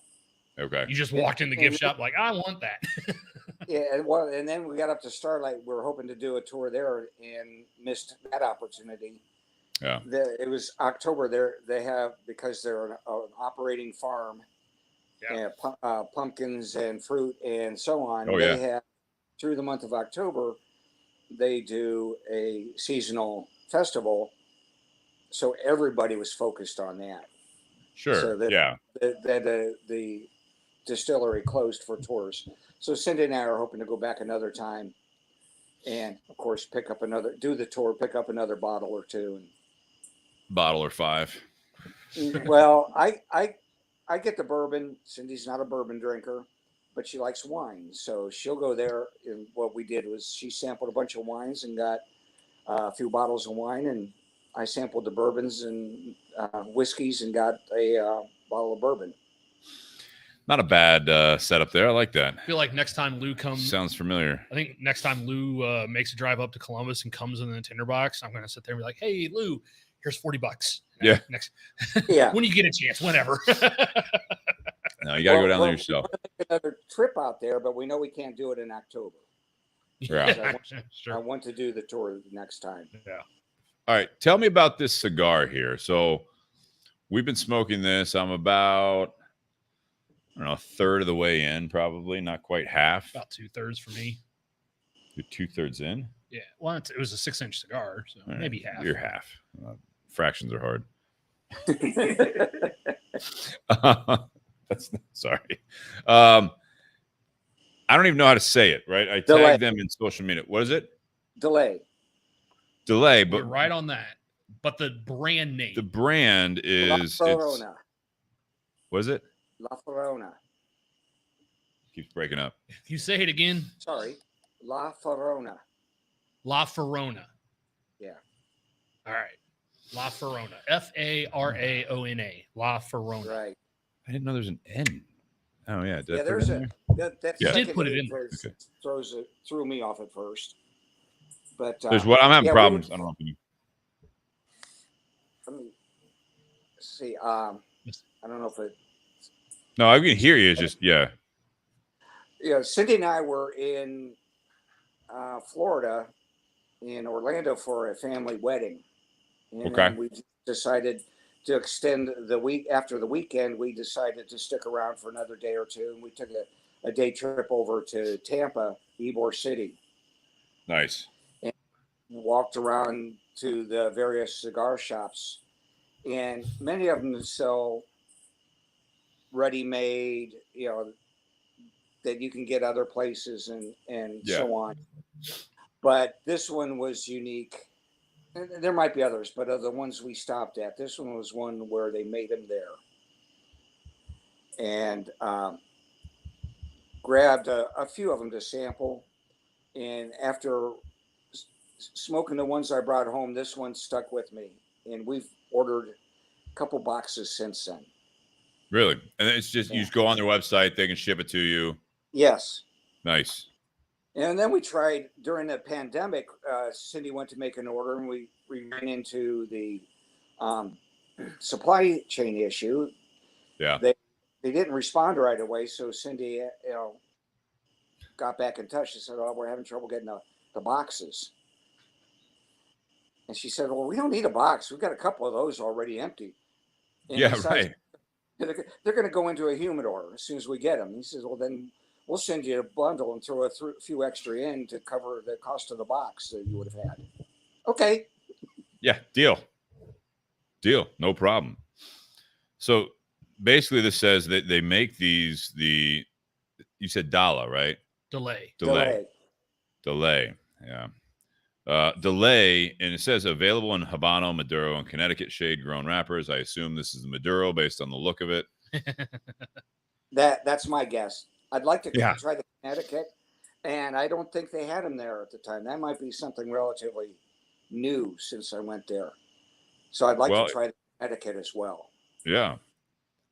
Okay. You just walked in the gift shop like, I want that. And then we got up to Starlight. We were hoping to do a tour there and missed that opportunity. Yeah. It was October there. They have, because they're an operating farm, pumpkins and fruit and so on. Oh, they have, through the month of October, they do a seasonal festival. So everybody was focused on that. Sure. So the distillery closed for tours. So Cindy and I are hoping to go back another time, and of course do the tour, pick up another bottle or two. Bottle or 5. Well, I get the bourbon. Cindy's not a bourbon drinker, but she likes wine, so she'll go there. And what we did was she sampled a bunch of wines and got a few bottles of wine, and I sampled the bourbons and whiskeys and got a bottle of bourbon. Not a bad setup there. I like that. I feel like next time Lou comes, sounds familiar. I think next time Lou makes a drive up to Columbus and comes in the tinderbox, I'm going to sit there and be like, "Hey, Lou, here's $40." Yeah. Next. Yeah. When you get a chance, whenever. No, you got to go down there yourself. We're going to make another trip out there, but we know we can't do it in October. Yeah. I want to do the tour next time. Yeah. All right. Tell me about this cigar here. So we've been smoking this. I'm about, I don't know, a third of the way in, probably not quite half. About 2/3 for me. You're 2/3 in? Yeah. Well, it was a 6-inch cigar, so right. Maybe half. You're half. Fractions are hard. That's sorry. I don't even know how to say it, right? I Delay. tagged them in social media. What is it? Delay. Delay, You're but right on that. But the brand name. the brand La is Faraona. what is it? La Faraona. Keeps breaking up. You say it again. Sorry. La Faraona. La Faraona. Yeah. All right. La Faraona. Faraona. La Faraona. Right. I didn't know there's an N. Oh yeah, did I Yeah, put there's it in a there? that Yeah. Did second put it name in there. Okay. threw me off at first. But There's what I'm having yeah, problems. I don't know if you. Let me see. I don't know if it. No, I can hear you. It's just yeah. Yeah, Cindy and I were in Florida, in Orlando for a family wedding, and Okay. then we decided to extend the week after the weekend. We decided to stick around for another day or two, and we took a day trip over to Tampa, Ybor City, Nice. and walked around to the various cigar shops, and many of them sell ready-made, that you can get other places and Yeah. so on. But this one was unique. And there might be others, but of the ones we stopped at, this one was one where they made them there. And grabbed a few of them to sample. And after smoking the ones I brought home, this one stuck with me. And we've ordered a couple boxes since then. Really? And it's just you just go on their website, they can ship it to you. Yes. Nice. And then we tried during the pandemic. Cindy went to make an order, and we ran into the supply chain issue. Yeah. They didn't respond right away, so Cindy, got back in touch. She said, "Oh, we're having trouble getting the boxes." And she said, "Well, we don't need a box. We've got a couple of those already empty." And Yeah, besides, right. they're going to go into a humidor as soon as we get them. He says, "Well, then we'll send you a bundle and throw a few extra in to cover the cost of the box that you would have had." Okay. Yeah, deal. No problem. So basically this says that they make you said Dalá, right? Delay. Delay. Yeah. Delay, and it says available in Habano, Maduro, and Connecticut shade grown wrappers. I assume this is the Maduro based on the look of it. That's my guess. I'd like to Yeah. try the Connecticut, and I don't think they had them there at the time. That might be something relatively new since I went there. So I'd like to try the Connecticut as well. Yeah.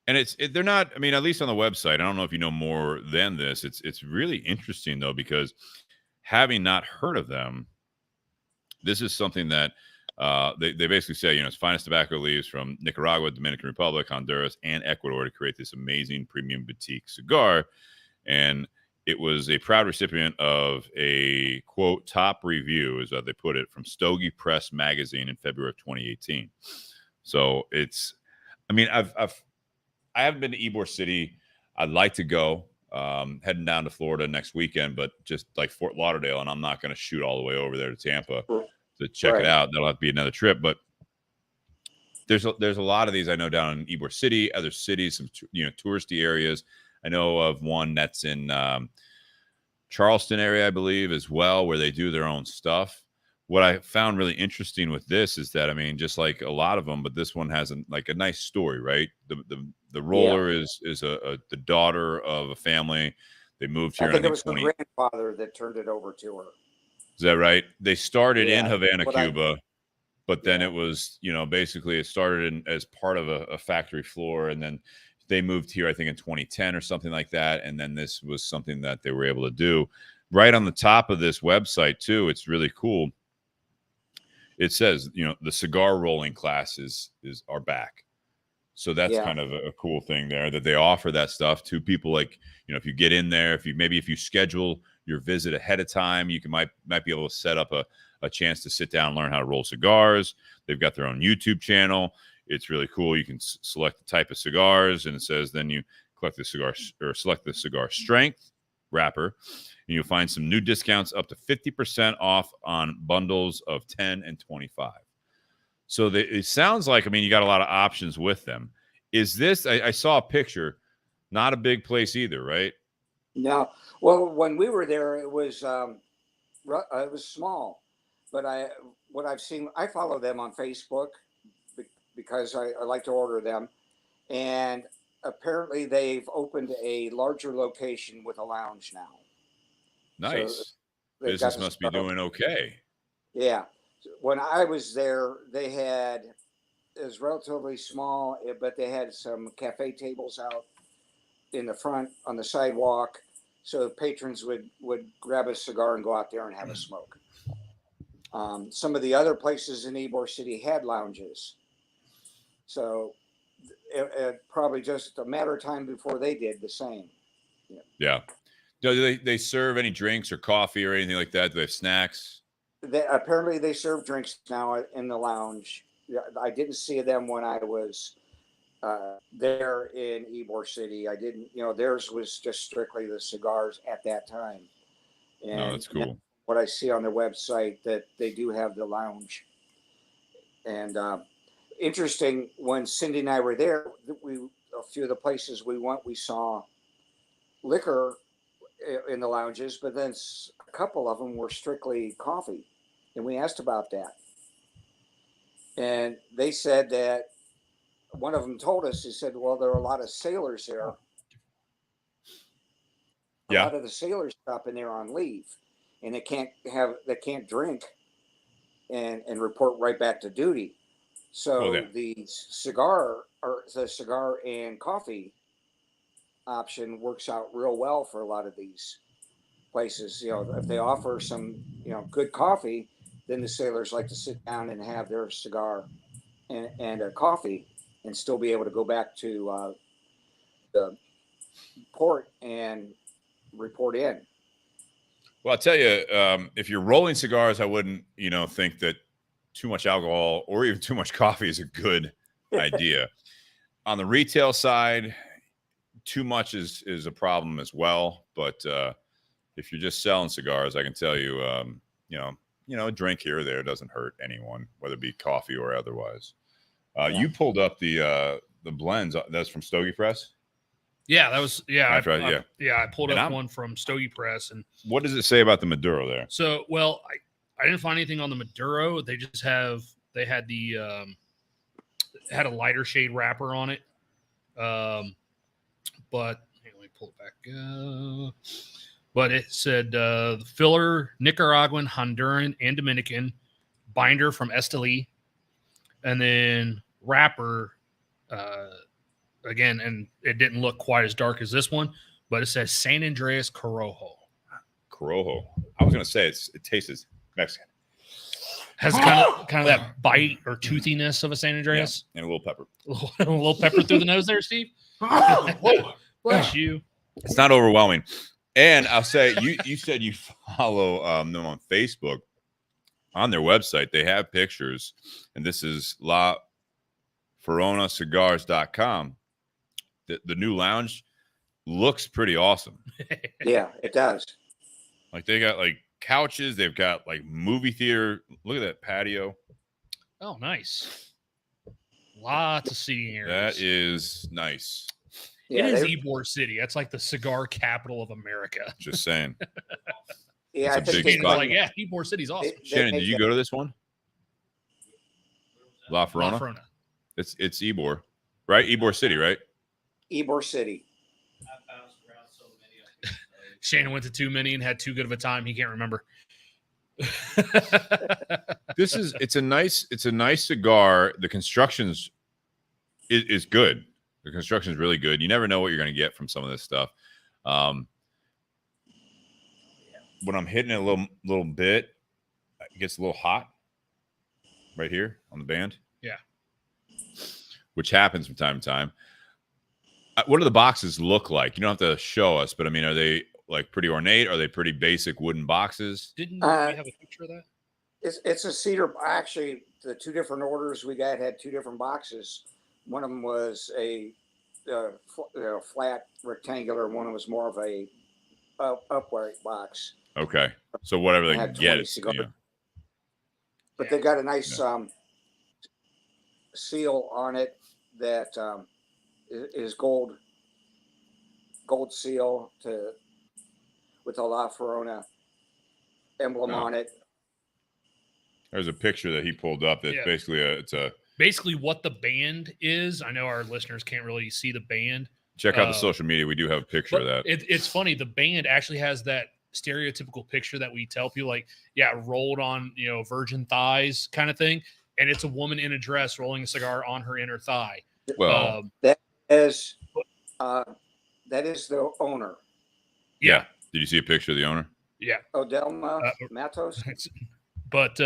And they're not, I mean, at least on the website, I don't know if you know more than this. It's really interesting though, because having not heard of them, this is something that they basically say, it's finest tobacco leaves from Nicaragua, Dominican Republic, Honduras, and Ecuador to create this amazing premium boutique cigar. And it was a proud recipient of a, quote, top review, is what they put it, from Stogie Press magazine in February of 2018. So I haven't been to Ybor City. I'd like to go. Heading down to Florida next weekend, but just like Fort Lauderdale, and I'm not going to shoot all the way over there to Tampa to check it out. That'll have to be another trip. But there's a lot of these I know down in Ybor City, other cities, some touristy areas. I know of one that's in Charleston area, I believe, as well, where they do their own stuff. What I found really interesting with this is that, I mean, just like a lot of them, but this one has a nice story, right? The roller is the daughter of a family. They moved here. I think it was the grandfather that turned it over to her. Is that right? They started in Havana, Cuba, but then it was, basically it started as part of a factory floor, and then they moved here, I think, in 2010 or something like that. And then this was something that they were able to do. Right on the top of this website too, it's really cool. It says, the cigar rolling classes are back. So that's kind of a cool thing there, that they offer that stuff to people. Like, if you get in there, if you schedule your visit ahead of time, you might be able to set up a chance to sit down and learn how to roll cigars. They've got their own YouTube channel. It's really cool. You can select the type of cigars, and it says then you select the cigar strength, wrapper, and you'll find some new discounts up to 50% off on bundles of 10 and 25. So it sounds like, you got a lot of options with them. Is this, I saw a picture, not a big place either, right? No, well, when we were there, it was small, but what I've seen, I follow them on Facebook because I like to order them, and apparently they've opened a larger location with a lounge now. So Nice. they've got Business must be doing okay. Yeah, when I was there, it was relatively small, but they had some cafe tables out in the front on the sidewalk, so patrons would grab a cigar and go out there and have a smoke. Some of the other places in Ybor City had lounges, so it probably just a matter of time before they did the same. Yeah. Do they serve any drinks or coffee or anything like that? Do they have snacks? Apparently they serve drinks now in the lounge. I didn't see them when I was there in Ybor City. I didn't, theirs was just strictly the cigars at that time. And No, that's cool. What I see on their website that they do have the lounge. And interesting, when Cindy and I were there, a few of the places we went, we saw liquor in the lounges, but then a couple of them were strictly coffee. And we asked about that. And they said that one of them told us, he said, well, there are a lot of sailors there. A lot of the sailors stop in there on leave, and they can't drink and report right back to duty. So the cigar and coffee option works out real well for a lot of these places. If they offer some, good coffee, then the sailors like to sit down and have their cigar and a coffee and still be able to go back to the port and report in. Well, I'll tell you, if you're rolling cigars, I wouldn't, think that too much alcohol or even too much coffee is a good idea. On the retail side, too much is a problem as well. But if you're just selling cigars, I can tell you, a drink here or there doesn't hurt anyone, whether it be coffee or otherwise. You pulled up the blends. That's from Stogie Press. Yeah, that was I pulled And up one from Stogie Press. And what does it say about the Maduro there? So, well, I didn't find anything on the Maduro. They just had the had a lighter shade wrapper on it. But let me pull it back. But it said filler Nicaraguan, Honduran, and Dominican, binder from Esteli, and then wrapper again, and it didn't look quite as dark as this one, but it says San Andreas Corojo. Corojo. I was going to say it tastes Mexican. Has kind of that bite or toothiness of a San Andreas. Yeah, and a little pepper. A little pepper through the nose there, Steve. Bless you. It's not overwhelming. And I'll say, you said you follow them on Facebook. On their website, they have pictures, and this is FaraonaCigars.com. The new lounge looks pretty awesome. Yeah, it does. Like they got like couches, they've got like movie theater. Look at that patio. Oh, nice. Lots of seating areas. That is nice. Yeah, it is Ybor City. That's like the cigar capital of America. Just saying. Yeah, it's a big spot. Like, yeah, Ybor City's awesome. Shannon, did you go to this one? La Faraona? La Faraona. It's Ybor, right? Ybor City, right? Ybor City. Shannon went to too many and had too good of a time. He can't remember. It's a nice cigar. The construction's is good. The construction is really good. You never know what you're going to get from some of this stuff. When I'm hitting it a little bit, it gets a little hot right here on the band. Yeah. Which happens from time to time. What do the boxes look like? You don't have to show us, but I mean, are they like pretty ornate? Are they pretty basic wooden boxes? Didn't we have a picture of that? It's a cedar. Actually, the two different orders we got had two different boxes. One of them was a flat rectangular. One was more of a upright box. Okay, so whatever they can get, but they got a nice seal on it that is gold seal to with the La Faraona emblem on it. There's a picture that he pulled up that's basically basically what the band is. I know our listeners can't really see the band. Check out the social media. We do have a picture of that. It's funny. The band actually has that stereotypical picture that we tell people, like, rolled on, virgin thighs kind of thing. And it's a woman in a dress rolling a cigar on her inner thigh. Well, that is the owner. Yeah. Did you see a picture of the owner? Yeah. Odelma Matos. But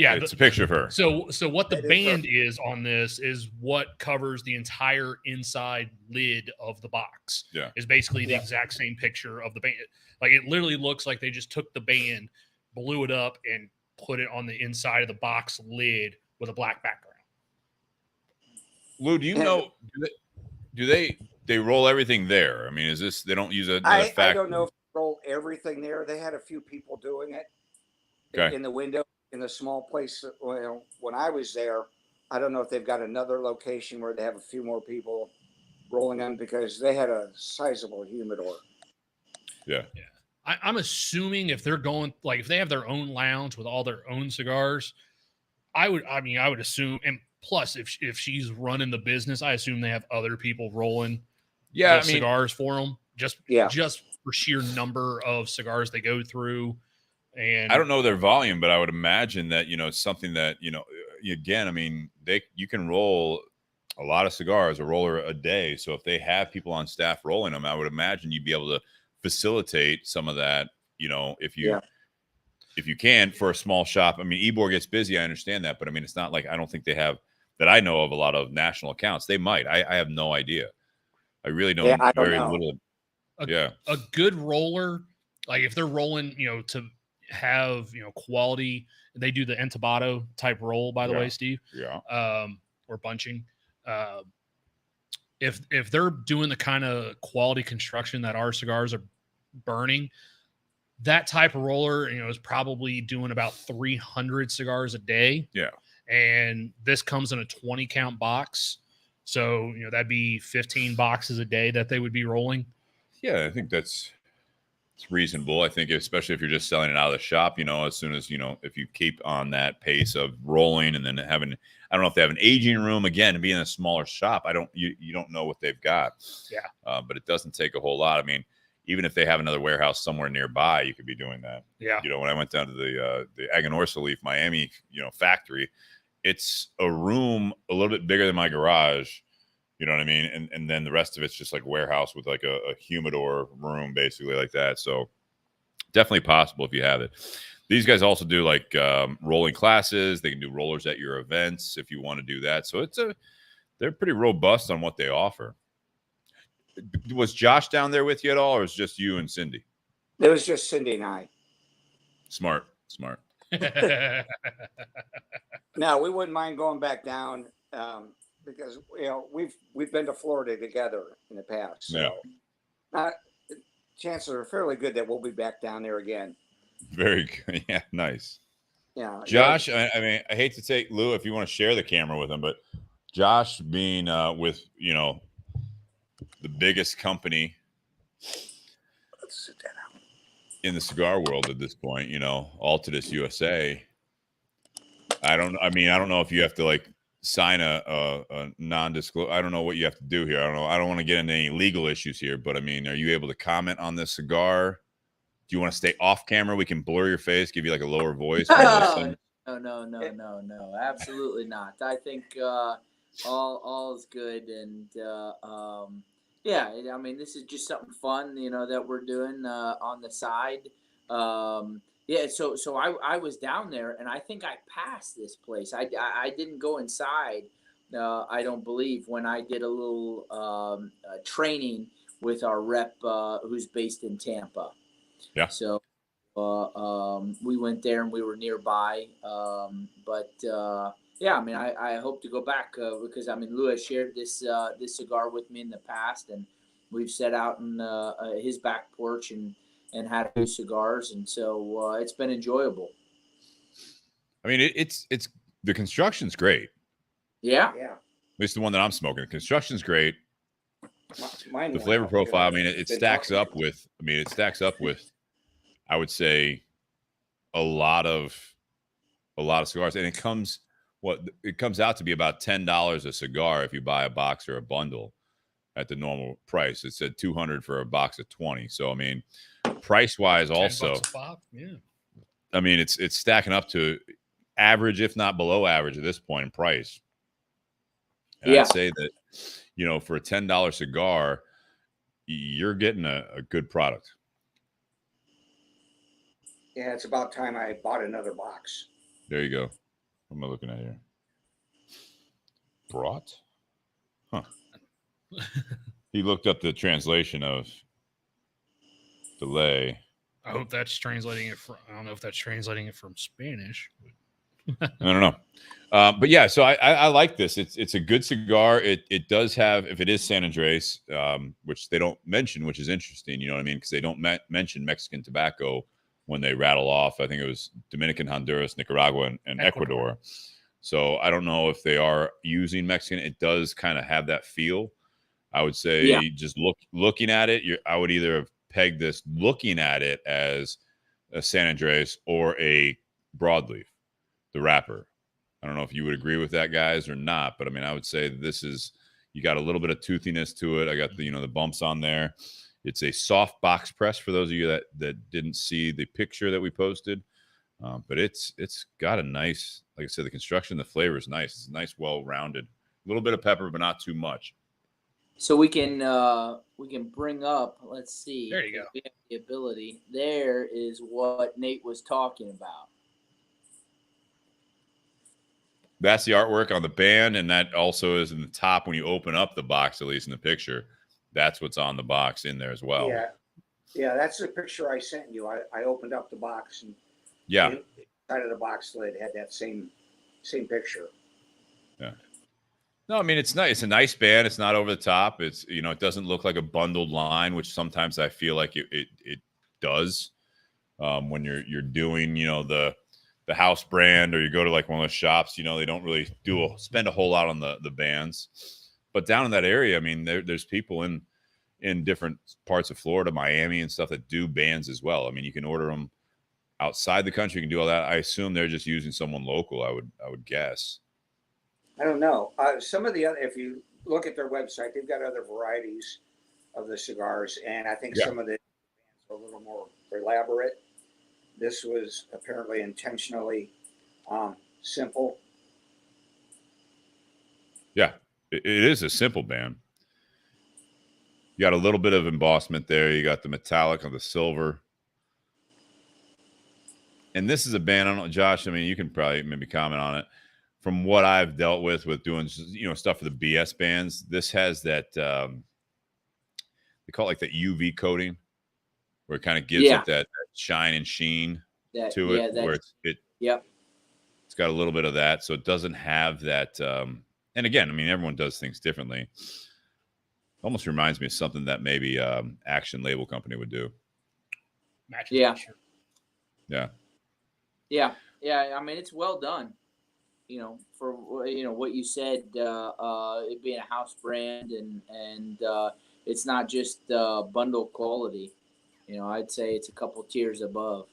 yeah, it's a picture of her. So what the band is on this is what covers the entire inside lid of the box. Yeah. Is basically the exact same picture of the band. Like, it literally looks like they just took the band, blew it up, and put it on the inside of the box lid with a black background. Lou, do you know, do they roll everything there? I mean, is this, they don't use a I don't know if they roll everything there. They had a few people doing it in the window in a small place. Well, when I was there, I don't know if they've got another location where they have a few more people rolling them, because they had a sizable humidor. Yeah. I'm assuming if they're going, like, if they have their own lounge with all their own cigars, I would assume, and plus if she's running the business, I assume they have other people rolling cigars for them, just for sheer number of cigars they go through. And I don't know their volume, but I would imagine that, it's something that, again, I mean, you can roll a lot of cigars, a roller a day. So if they have people on staff rolling them, I would imagine you'd be able to facilitate some of that, if you can, for a small shop. I mean, Ybor gets busy, I understand that, but I mean, it's not like, I don't think they have, that I know of, a lot of national accounts. They might. I have no idea. I really know very little. A good roller, like if they're rolling, to have, quality, they do the Entabado type roll, by the way, Steve. Or bunching. If they're doing the kind of quality construction that our cigars are burning, that type of roller, is probably doing about 300 cigars a day. Yeah. And this comes in a 20 count box. So, that'd be 15 boxes a day that they would be rolling. Yeah. I think it's reasonable. I think, especially if you're just selling it out of the shop, as soon as, if you keep on that pace of rolling and then having, I don't know if they have an aging room, again, and being in a smaller shop, you don't know what they've got. Yeah. But it doesn't take a whole lot. I mean, even if they have another warehouse somewhere nearby, you could be doing that. Yeah. When I went down to the Aganorsa Leaf Miami, factory, it's a room a little bit bigger than my garage. You know what I mean? And then the rest of it's just like warehouse with like a humidor room, basically, like that. So definitely possible if you have it. These guys also do like rolling classes. They can do rollers at your events if you want to do that. So they're pretty robust on what they offer. Was Josh down there with you at all, or was it just you and Cindy? It was just Cindy and I. Smart. No, we wouldn't mind going back down. Because we've been to Florida together in the past. So chances are fairly good that we'll be back down there again. Very good. Yeah, nice. Yeah. Josh, I mean, I hate to take Lou if you want to share the camera with him, but Josh being with, the biggest company in the cigar world at this point, Altadis USA. I don't know if you have to like sign a non-disclosure. I don't know what you have to do here. I don't know. I don't want to get into any legal issues here, but I mean, are you able to comment on this cigar? Do you want to stay off camera? We can blur your face, give you like a lower voice. No, absolutely not. I think all is good, and I mean, this is just something fun, that we're doing on the side. So I was down there, and I think I passed this place. I didn't go inside, I don't believe, when I did a little training with our rep who's based in Tampa. Yeah. So we went there, and we were nearby. I mean, I hope to go back because, I mean, Lou has shared this cigar with me in the past, and we've set out in his back porch and had a few cigars, and so it's been enjoyable. I mean, it's the construction's great. Yeah. At least the one that I'm smoking. The construction's great. Mine the went flavor up, profile. I too. mean, it Been stacks talking up with. I mean, it stacks up with. I would say a lot of cigars, and it comes out to be about $10 a cigar if you buy a box or a bundle at the normal price. It said 200 for a box of 20. So I mean, price wise, also, $10 a pop. Yeah. I mean, it's stacking up to average, if not below average, at this point in price. And Yeah. I'd say that, for a $10 cigar, you're getting a good product. Yeah, it's about time I bought another box. There you go. What am I looking at here? Brought? Huh. He looked up the translation of delay. I hope that's translating it from. I don't know if that's translating it from Spanish. I don't know. But yeah, so I like this. It's a good cigar. It does have, if it is San Andres, which they don't mention, which is interesting, you know what I mean? Because they don't mention Mexican tobacco when they rattle off. I think it was Dominican, Honduras, Nicaragua, and Ecuador. So I don't know if they are using Mexican. It does kind of have that feel. I would say just looking at it, I would either have pegged this looking at it as a San Andres or a broadleaf, the wrapper. I don't know if you would agree with that, guys, or not, but I mean, I would say you got a little bit of toothiness to it. I got the bumps on there. It's a soft box press for those of you that didn't see the picture that we posted. But it's got a nice, like I said, the construction, the flavor is nice. It's nice, well-rounded. A little bit of pepper, but not too much. So we can bring up. Let's see. There you go. We have the ability. There is what Nate was talking about. That's the artwork on the band, and that also is in the top when you open up the box, at least in the picture. That's what's on the box in there as well. Yeah, that's the picture I sent you. I opened up the box and inside of the box lid had that same picture. Yeah. No, I mean, it's nice. It's a nice band. It's not over the top. It's, it doesn't look like a bundled line, which sometimes I feel like it does when you're doing, the house brand, or you go to like one of those shops, they don't really spend a whole lot on the bands. But down in that area, I mean, there's people in different parts of Florida, Miami and stuff that do bands as well. I mean, you can order them outside the country. You can do all that. I assume they're just using someone local. I would guess. I don't know. Some of the other, if you look at their website, they've got other varieties of the cigars, and I think some of the bands are a little more elaborate. This was apparently intentionally simple. Yeah, it is a simple band. You got a little bit of embossment there. You got the metallic on the silver. And this is a band, I don't know, Josh, I mean, you can probably maybe comment on it. From what I've dealt with doing, stuff for the BS bands, this has that, they call it like the UV coating, where it kind of gives it that shine and sheen to it, where it's got a little bit of that. So it doesn't have that. And again, I mean, everyone does things differently. Almost reminds me of something that maybe Action Label Company would do. Yeah. I mean, it's well done. For what you said, it being a house brand and it's not just bundle quality. I'd say it's a couple tiers above.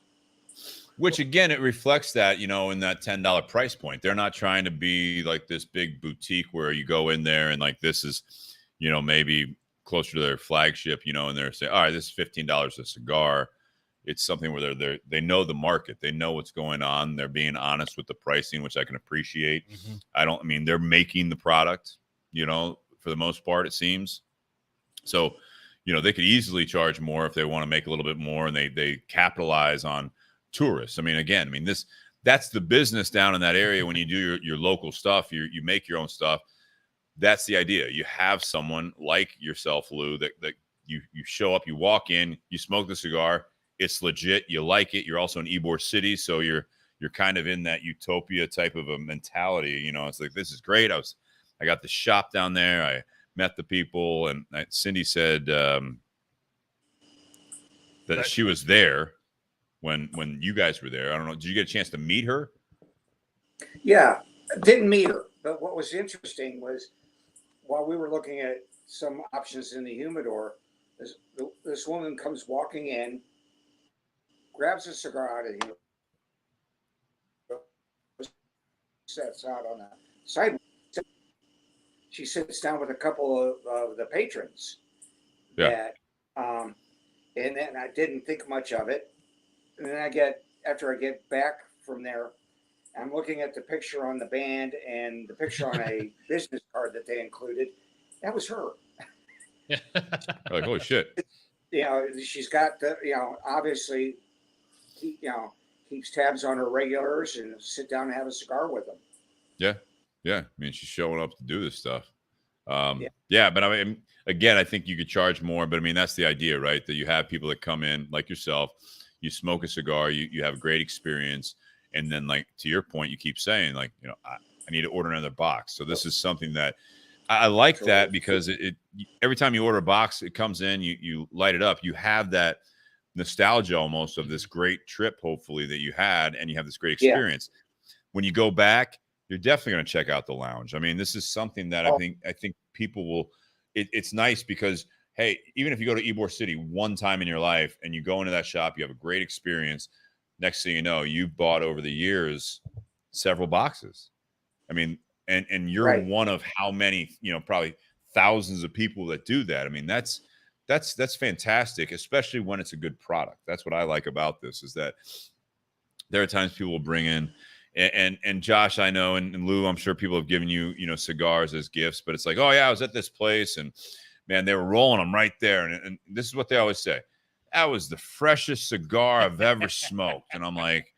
Which again, it reflects that, in that $10 price point. They're not trying to be like this big boutique where you go in there and like this is, maybe closer to their flagship, and they're saying, all right, this is $15 a cigar. It's something where they know the market. They know what's going on. They're being honest with the pricing, which I can appreciate. Mm-hmm. They're making the product, for the most part, it seems. So, they could easily charge more if they want to make a little bit more, and they capitalize on tourists. That's the business down in that area. When you do your local stuff, you make your own stuff. That's the idea. You have someone like yourself, Lou, that you show up, you walk in, you smoke the cigar. It's legit. You like it. You're also in Ybor City, so you're kind of in that utopia type of a mentality. It's like, this is great. I got the shop down there. I met the people, and Cindy said that she was there when you guys were there. I don't know. Did you get a chance to meet her? Yeah, didn't meet her. But what was interesting was while we were looking at some options in the humidor. This woman comes walking in, grabs a cigar out of the humidor, sets out on the sidewalk. She sits down with a couple of the patrons. Yeah. And then I didn't think much of it. And then after I get back from there, I'm looking at the picture on the band and the picture on a business card that they included. That was her. Like, holy shit. She's got the, obviously, keeps tabs on her regulars and sit down and have a cigar with them. Yeah. I mean, she's showing up to do this stuff. Yeah. But I mean, again, I think you could charge more, but I mean, that's the idea, right? That you have people that come in like yourself, you smoke a cigar, you have a great experience. And then, like, to your point, you keep saying, like, I need to order another box. So this is something that I like that, because it every time you order a box, it comes in, you light it up. You have that nostalgia almost of this great trip, hopefully, that you had, and you have this great experience. Yeah. When you go back, you're definitely going to check out the lounge. I mean, this is something that I think people will. It's nice because, hey, even if you go to Ybor City one time in your life and you go into that shop, you have a great experience. Next thing you know, you bought over the years several boxes. I mean, and you're right. one of how many, probably thousands of people that do that. I mean, that's fantastic, especially when it's a good product. That's what I like about this, is that there are times people will bring in, and Josh, I know, and Lou, I'm sure people have given you, cigars as gifts, but it's like, oh yeah, I was at this place and man, they were rolling them right there. And this is what they always say. That was the freshest cigar I've ever smoked. And I'm like,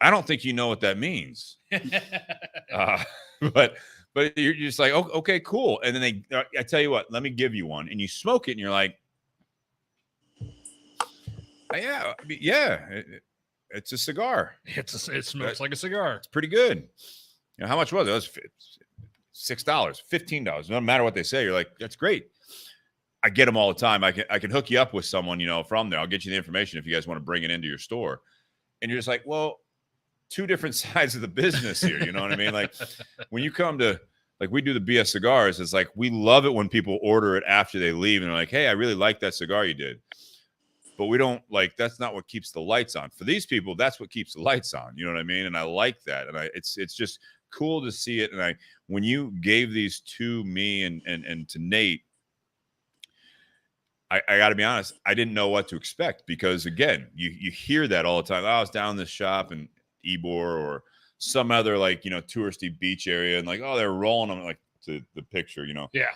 I don't think you know what that means. But you're just like, oh, okay, cool. And then I tell you what, let me give you one. And you smoke it and you're like, it's a cigar. It smokes like a cigar. It's pretty good. How much was it? It was $6, $15. No matter what they say, you're like, that's great. I get them all the time. I can hook you up with someone, from there. I'll get you the information if you guys want to bring it into your store. And you're just like, well, two different sides of the business here. You know what I mean? Like, when you come to, like, we do the BS cigars, it's like, we love it when people order it after they leave and they're like, hey, I really like that cigar you did. But we don't, like, that's not what keeps the lights on. For these people, that's what keeps the lights on. You know what I mean? And I like that. And it's just cool to see it. And when you gave these to me and to Nate, I got to be honest, I didn't know what to expect, because, again, you hear that all the time. I was down in this shop in Ybor or some other, like, touristy beach area, and like, oh, they're rolling them, like, to the picture, Yeah.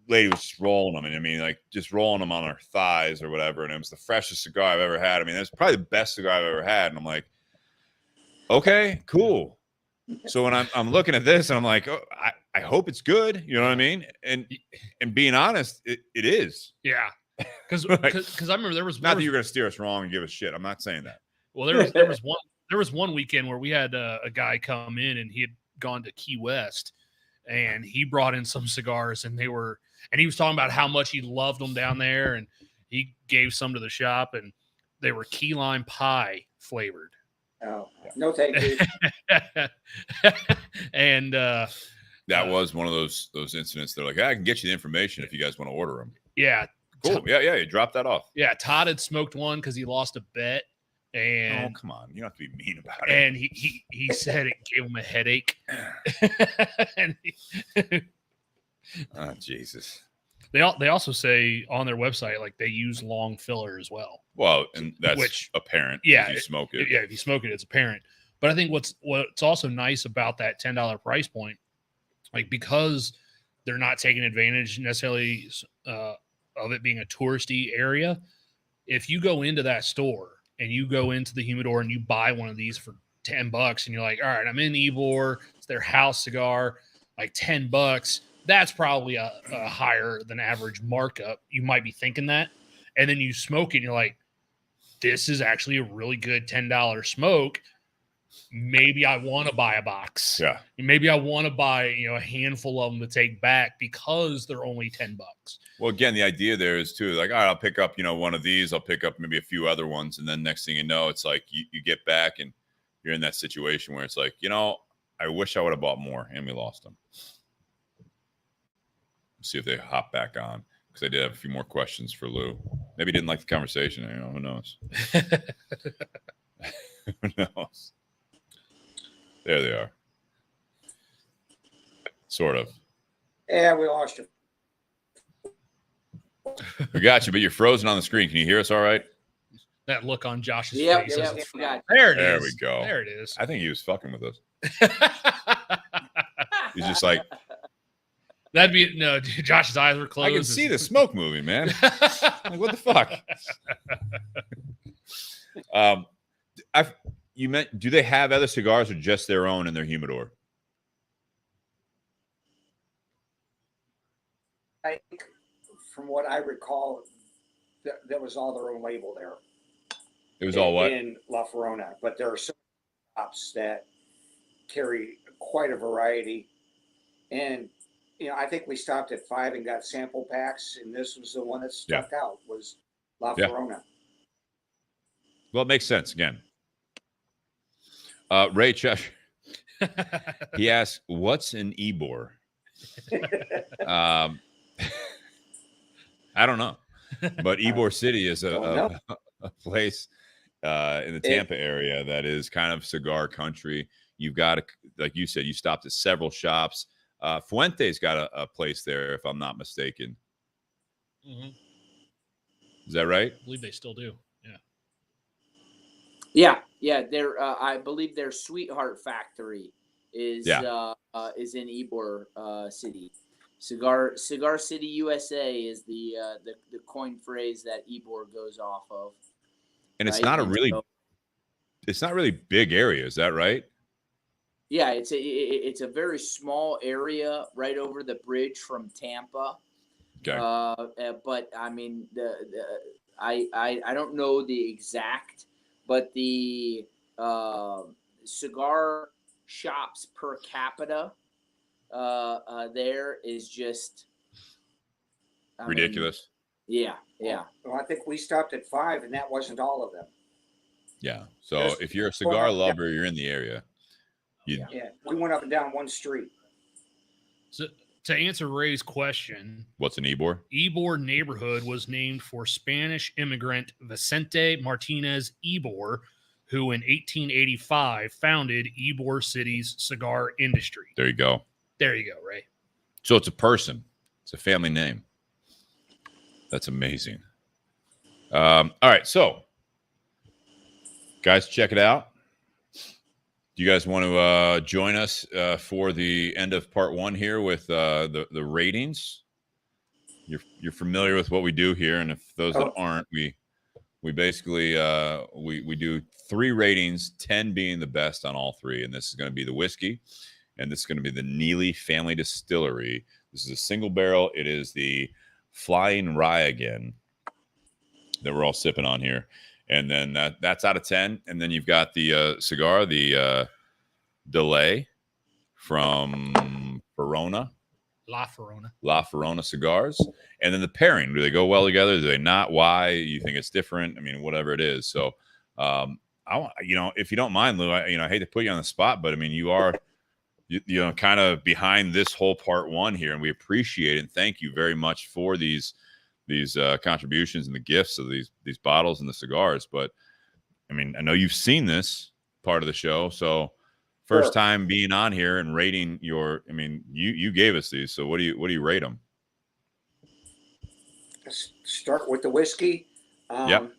Lady was just rolling them. And I mean, like, just rolling them on her thighs or whatever. And it was the freshest cigar I've ever had. I mean, it's probably the best cigar I've ever had. And I'm like, okay, cool. So when I'm looking at this and I'm like, oh, I hope it's good. You know what I mean? And being honest, it is. Yeah. Because I remember there was not that you're going to steer us wrong and give us shit. I'm not saying that. Well, there was one weekend where we had a guy come in, and he had gone to Key West, and he brought in some cigars, and he was talking about how much he loved them down there, and he gave some to the shop, and they were key lime pie flavored. Oh, no, thank you. And that was one of those incidents. They're like, I can get you the information if you guys want to order them. Yeah. Cool. Yeah. You drop that off. Yeah. Todd had smoked one because he lost a bet. And come on, you don't have to be mean about it. And he said it gave him a headache. Oh, Jesus. They also say on their website, like, they use long filler as well. Well, and that's apparent. Yeah, if you smoke it. If you smoke it, it's apparent. But I think what's also nice about that $10 price point, like, because they're not taking advantage necessarily of it being a touristy area. If you go into that store and you go into the humidor and you buy one of these for $10 and you're like, all right, I'm in Ybor, it's their house cigar, like $10, that's probably a higher than average markup. You might be thinking that. And then you smoke it and you're like, this is actually a really good $10 smoke. Maybe I want to buy a box. Yeah. Maybe I want to buy, a handful of them to take back because they're only $10. Well, again, the idea there is too, like, all right, I'll pick up, one of these, I'll pick up maybe a few other ones. And then next thing you know, it's like you get back and you're in that situation where it's like, I wish I would have bought more, and we lost them. see if they hop back on, because I did have a few more questions for Lou. Maybe he didn't like the conversation. You know, who knows? Who knows? There they are. Sort of. Yeah, we lost you. We got you, but you're frozen on the screen. Can you hear us all right? That look on Josh's Yep, face. yep, is- we got There it is. There we go. There it is. I think he was fucking with us. He's just like, That'd be no. Josh's eyes were closed. I can see the smoke moving, man. Like, what the fuck? You meant, do they have other cigars or just their own in their humidor? I think, from what I recall, that was all their own label there. It was all what? In La Faraona, but there are some shops that carry quite a variety. And I think we stopped at 5 and got sample packs, and this was the one that stuck out, was La Faraona. Well, it makes sense again. Ray Cheshire, he asked, "What's an Ybor?" I don't know, but Ybor City is a place in the Tampa area that is kind of cigar country. You've got, like you said, you stopped at several shops. Fuente's got a place there, if I'm not mistaken. Mm-hmm. Is that right? I believe they still do. Yeah. They're I believe their Sweetheart Factory is in Ybor City. Cigar City, USA is the coin phrase that Ybor goes off of. And it's not it's not really big area. Is that right? Yeah, it's a very small area right over the bridge from Tampa. Okay. But I mean, I don't know the exact, but the cigar shops per capita there is just ridiculous. Yeah. Well, I think we stopped at 5, and that wasn't all of them. Yeah. So if you're a cigar lover, you're in the area. Yeah, we went up and down one street. So to answer Ray's question, what's an Ybor? Ybor neighborhood was named for Spanish immigrant Vicente Martinez Ybor, who in 1885 founded Ybor City's cigar industry. There you go. There you go, Ray. So it's a person. It's a family name. That's amazing. All right, so guys, check it out. Do you guys want to join us for the end of part 1 here with the ratings? You're familiar with what we do here, and if those that aren't, we basically we do 3 ratings, 10 being the best on all 3, and this is going to be the whiskey, and this is going to be the Neeley Family Distillery. This is a single barrel. It is the Flyin Rye again that we're all sipping on here. And then that's out of 10. And then you've got the cigar, the Delay from Faraona. La Faraona. La Faraona Cigars. And then the pairing. Do they go well together? Do they not? Why? You think it's different? I mean, whatever it is. So, if you don't mind, Lou, I hate to put you on the spot, but I mean, you are, kind of behind this whole part 1 here, and we appreciate it. And thank you very much for these contributions and the gifts of these bottles and the cigars. But I mean, I know you've seen this part of the show, so first time being on here and rating you gave us these, so what do you rate them? Let's start with the whiskey. Yep.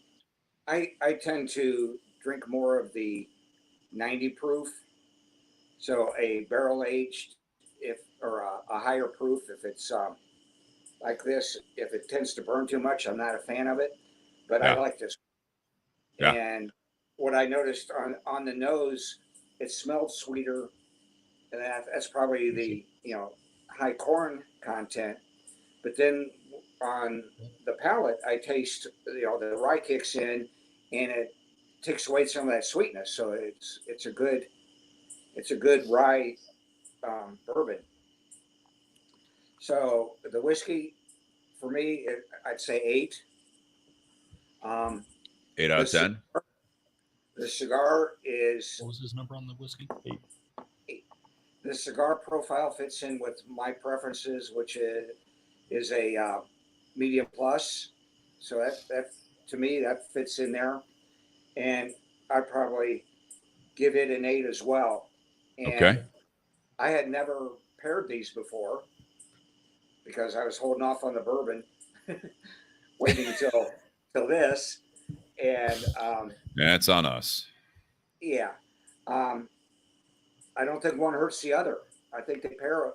I tend to drink more of the 90 proof, so a barrel aged or a higher proof if it's like this. If it tends to burn too much, I'm not a fan of it, but I like this. Yeah. And what I noticed on the nose, it smelled sweeter, and that's probably the high corn content. But then on the palate, I taste the rye kicks in, and it takes away some of that sweetness. So it's a good rye bourbon. So the whiskey, for me, I'd say 8. 8 out of 10. The cigar is. What was his number on the whiskey? 8. The cigar profile fits in with my preferences, which is a medium plus. So that to me, that fits in there. And I'd probably give it an 8 as well. And Okay. I had never paired these before because I was holding off on the bourbon, waiting till this. And That's on us. yeah, I don't think one hurts the other. I think they pair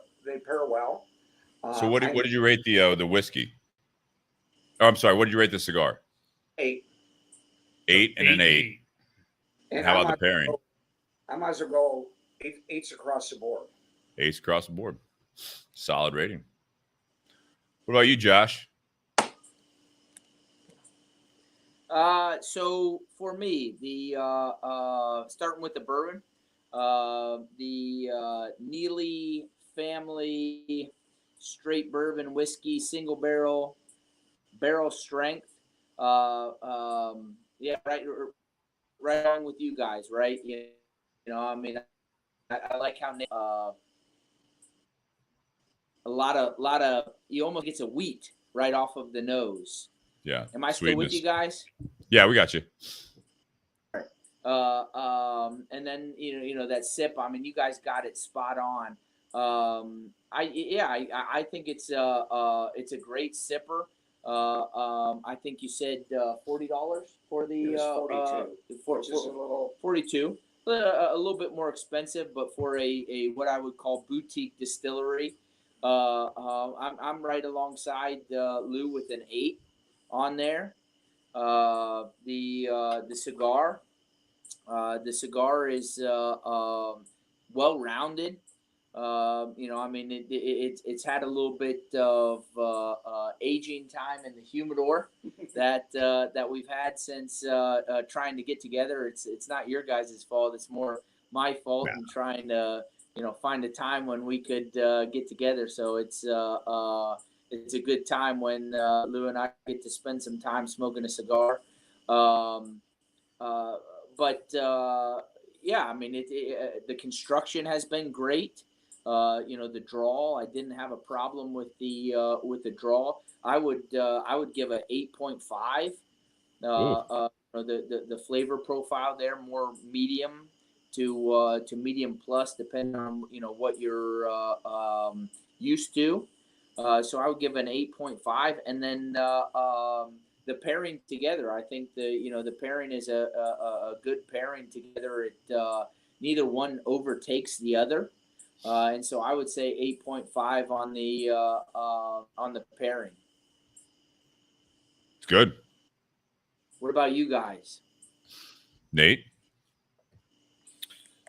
well. So what did you rate the whiskey? Oh, I'm sorry. What did you rate the cigar? 8. 8 and an 8. And how about the pairing? I might as well go 8s across the board. 8s across the board. Solid rating. What about you, Josh? So for me, the starting with the bourbon, the Neeley Family Straight Bourbon Whiskey, single barrel strength. Yeah, right along with you guys, right? You know, I mean, I like how a lot of you almost gets a wheat right off of the nose. Yeah. Am I still with you guys? Yeah, we got you. And then you know that sip. I mean, you guys got it spot on. I think it's a great sipper. I think you said $40 for the 42. A little bit more expensive, but for a what I would call boutique distillery, I'm right alongside Lou with an 8 on there. The cigar. The cigar is well rounded. You know, I mean, it's had a little bit of aging time in the humidor that we've had since trying to get together. It's not your guys' fault. It's more my fault in trying to find a time when we could get together. So it's a good time when Lou and I get to spend some time smoking a cigar. Yeah, I mean, the construction has been great. The draw, I didn't have a problem with the draw. I would give a 8.5. The flavor profile there, more medium to medium plus, depending on what you're used to. So I would give an 8.5, and then the pairing together. I think the pairing is a good pairing together. Neither one overtakes the other. And so I would say 8.5 on the pairing. It's good. What about you guys? Nate?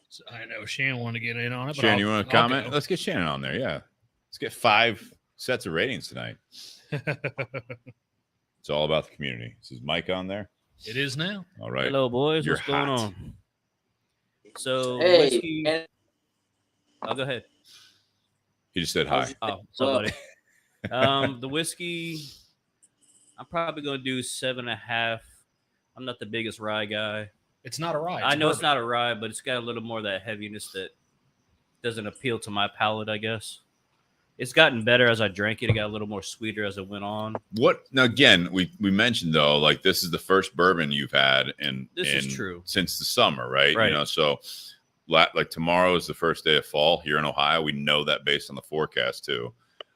So I know Shannon wanted to get in on it. But Shannon, you want to comment? Go. Let's get Shannon on there. Yeah. Let's get 5 sets of ratings tonight. It's all about the community. Is his mic on there? It is now. All right. Hello, boys. You're What's going hot. on? So, Hey, whiskey. Oh, go ahead. He just said hi. Oh, somebody. The whiskey, I'm probably going to do 7.5. I'm not the biggest rye guy. It's not a rye. I know it's not a rye, but it's got a little more of that heaviness that doesn't appeal to my palate, I guess. It's gotten better as I drank it. It got a little more sweeter as it went on. What now? Again, we mentioned though, like this is the first bourbon you've had, is true since the summer, right? Right. You know, so like tomorrow is the first day of fall here in Ohio. We know that based on the forecast too.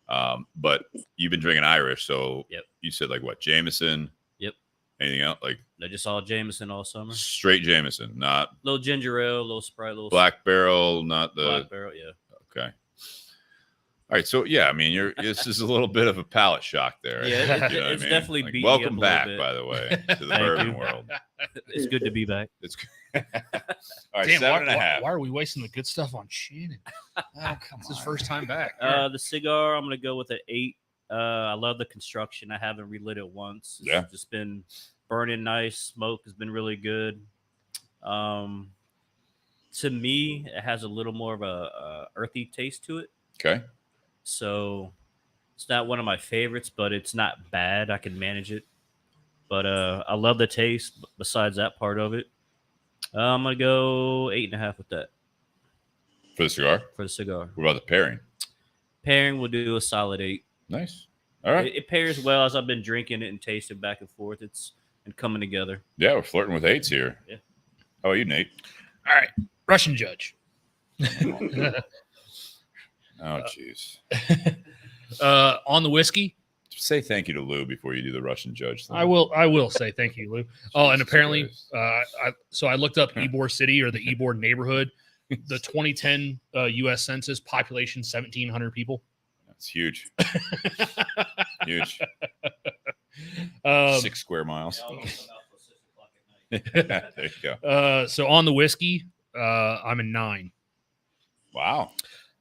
But you've been drinking Irish, so Yep. You said like what? Jameson. Yep. Anything else? Like I just saw Jameson all summer. straight Jameson, not Little ginger ale, little Sprite, little Black Barrel, not the Black Barrel. Yeah. Okay. All right, so yeah, I mean, this is a little bit of a palate shock there. Yeah, You know what it's I mean? definitely like, beating you up welcome a back, little bit. by the way, to the Thank bourbon you. world. It's good to be back. It's all right, Damn, 7.5. why are we wasting the good stuff on Shannon? Oh, come It's his first time back. The cigar, I'm gonna go with an 8. I love the construction. I haven't relit it once. It's just been burning nice. Smoke has been really good. To me, it has a little more of a earthy taste to it. Okay. So it's not one of my favorites, but it's not bad. I can manage it. But I love the taste. Besides that part of it, I'm gonna go 8.5 with that For the cigar. for the cigar. What about the pairing? Pairing will do a solid 8. Nice. All right. It pairs well as I've been drinking it and tasting back and forth. It's and coming together. Yeah, we're flirting with 8s here. Yeah. How about you, Nate? All right, Russian Judge. Oh, jeez. On the whiskey, Say thank you to Lou before you do the Russian Judge thing. I will say thank you, Lou. Oh, and Jesus apparently, Christ. I looked up Ybor City or the Ybor neighborhood. The 2010 U.S. Census population 1,700 people. That's huge. Huge. 6 square miles. There you go. So on the whiskey, I'm a 9. Wow.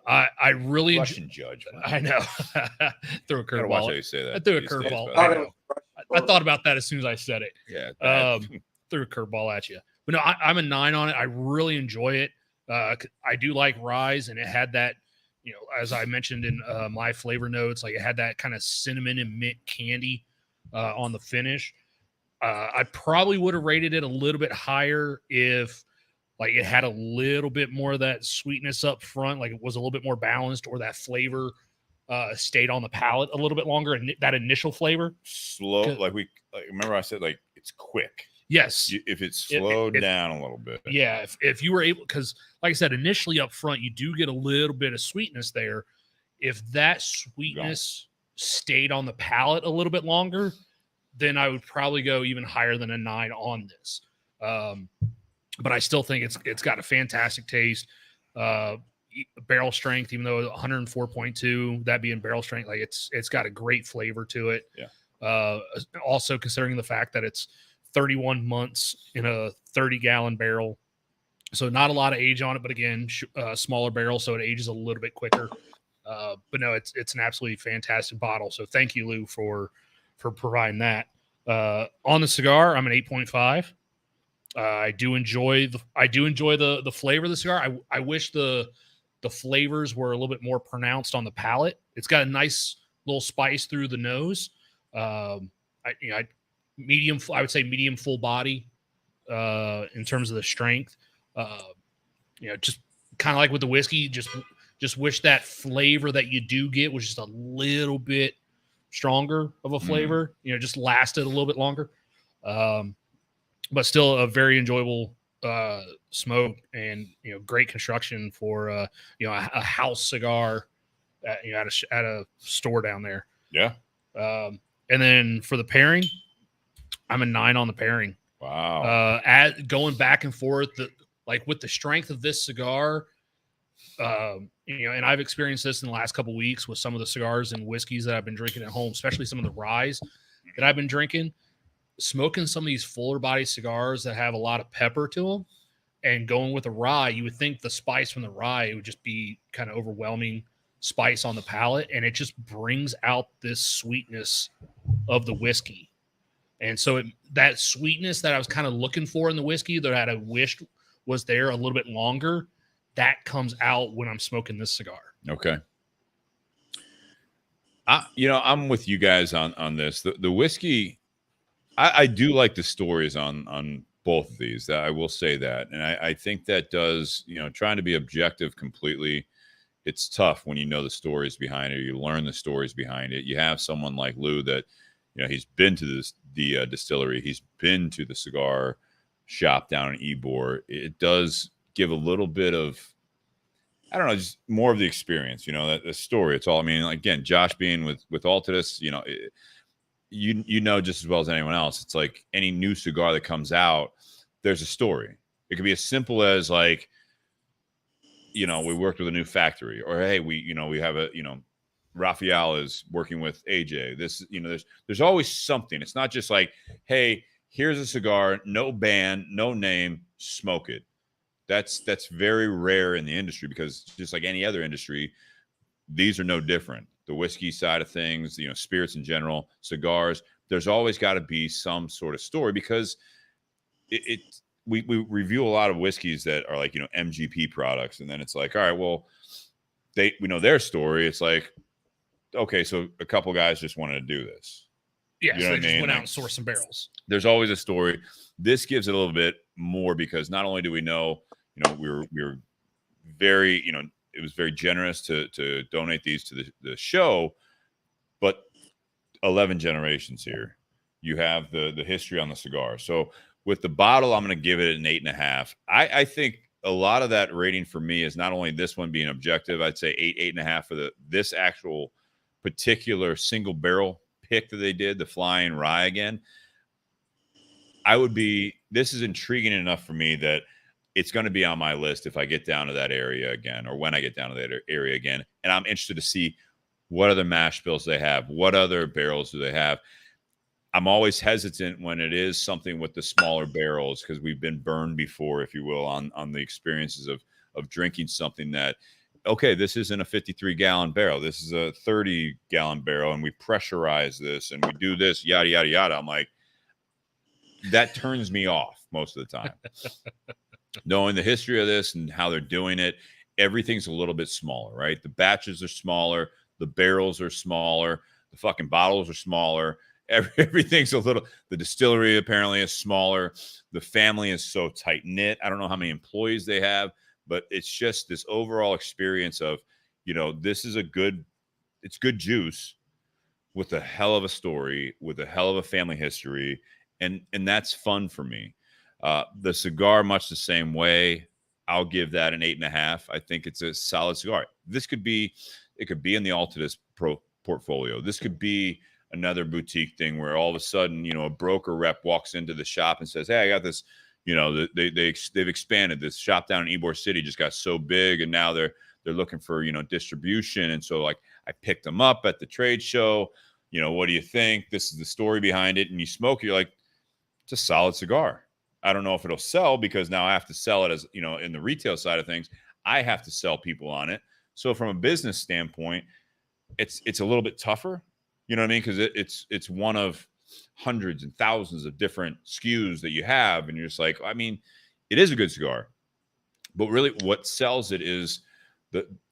I really Russian Judge. I know. Threw a Gotta watch how curveball. you say that. I threw a these days, curveball. but- I know. I thought about that as soon as I said it. Yeah. Threw a curveball at you. But no, I'm a 9 on it. I really enjoy it. I do like rye, and it had that, as I mentioned in my flavor notes, like it had that kind of cinnamon and mint candy on the finish. I probably would have rated it a little bit higher if like it had a little bit more of that sweetness up front, like it was a little bit more balanced, or that flavor stayed on the palate a little bit longer, and that initial flavor. Slow. Remember I said, like, it's quick. Yes. If it's slowed down a little bit. Yeah. If you were able, because like I said, initially up front, you do get a little bit of sweetness there. If that sweetness stayed on the palate a little bit longer, then I would probably go even higher than a 9 on this. But I still think it's got a fantastic taste. Barrel strength, even though 104.2, that being barrel strength, like it's got a great flavor to it. Yeah. Also considering the fact that it's 31 months in a 30-gallon barrel, so not a lot of age on it. But again, smaller barrel, so it ages a little bit quicker. But no, it's an absolutely fantastic bottle. So thank you, Lou, for providing that. On the cigar, I'm an 8.5. I do enjoy the flavor of the cigar. I wish the flavors were a little bit more pronounced on the palate. It's got a nice little spice through the nose. I would say medium full body in terms of the strength. Just kind of like with the whiskey, just wish that flavor that you do get was just a little bit stronger of a flavor. Just lasted a little bit longer. But still a very enjoyable smoke, and great construction for a house cigar at a store down there. Yeah. And then for the pairing, I'm a 9 on the pairing. Wow. Going back and forth, with the strength of this cigar, and I've experienced this in the last couple of weeks with some of the cigars and whiskeys that I've been drinking at home, especially some of the ryes that I've been drinking. Smoking some of these fuller body cigars that have a lot of pepper to them and going with a rye, you would think the spice from the rye would just be kind of overwhelming spice on the palate, and it just brings out this sweetness of the whiskey. And so that sweetness that I was kind of looking for in the whiskey that I wished was there a little bit longer, that comes out when I'm smoking this cigar. Okay. I'm with you guys on this. The whiskey, I do like the stories on both of these. I will say that. And I think that does, trying to be objective completely, it's tough when you know the stories behind it. You learn the stories behind it. You have someone like Lou that, he's been to the distillery. He's been to the cigar shop down in Ybor. It does give a little bit of, I don't know, just more of the experience, that the story. It's all, again, Josh being with Altadis, you know just as well as anyone else. It's like any new cigar that comes out, there's a story. It could be as simple as like, we worked with a new factory, or hey, we have a Raphael is working with AJ. This there's always something. It's not just like, hey, here's a cigar, no band, no name, smoke it. That's very rare in the industry, because just like any other industry, these are no different. The whiskey side of things, spirits in general, cigars, there's always got to be some sort of story, because we review a lot of whiskeys that are like, MGP products. And then it's like, all right, well, we know their story. It's like, okay, so a couple guys just wanted to do this. Yeah, You know so what they I just mean? went out Like, and sourced some barrels. There's always a story. This gives it a little bit more, because not only do we know, we were very, it was very generous to donate these to the show, but 11 generations here. You have the history on the cigar. So with the bottle, I'm going to give it an 8.5. I think a lot of that rating for me is not only this one being objective. I'd say 8.5 for this actual particular single barrel pick that they did, the Flyin rye again. This is intriguing enough for me that it's going to be on my list if I get down to that area again, or when I get down to that area again. And I'm interested to see what other mash bills they have. What other barrels do they have? I'm always hesitant when it is something with the smaller barrels, because we've been burned before, if you will, on the experiences of drinking something that, okay, this isn't a 53-gallon barrel. This is a 30-gallon barrel, and we pressurize this, and we do this, yada, yada, yada. I'm like, that turns me off most of the time. Knowing the history of this and how they're doing it, everything's a little bit smaller, right? The batches are smaller. The barrels are smaller. The fucking bottles are smaller. Everything's a little, the distillery apparently is smaller. The family is so tight knit. I don't know how many employees they have, but it's just this overall experience of, this is it's good juice with a hell of a story, with a hell of a family history. And that's fun for me. The cigar, much the same way. I'll give that an 8.5. I think it's a solid cigar. It could be in the Altadis portfolio. This could be another boutique thing where all of a sudden, a broker rep walks into the shop and says, "Hey, I got this." They've expanded. This shop down in Ybor City just got so big, and now they're looking for distribution. And so, like, I picked them up at the trade show. What do you think? This is the story behind it. And you smoke it, you're like, it's a solid cigar. I don't know if it'll sell, because now I have to sell it as, in the retail side of things. I have to sell people on it. So from a business standpoint, it's a little bit tougher. You know what I mean? Because it's one of hundreds and thousands of different SKUs that you have, and you're just like, it is a good cigar, but really, what sells it is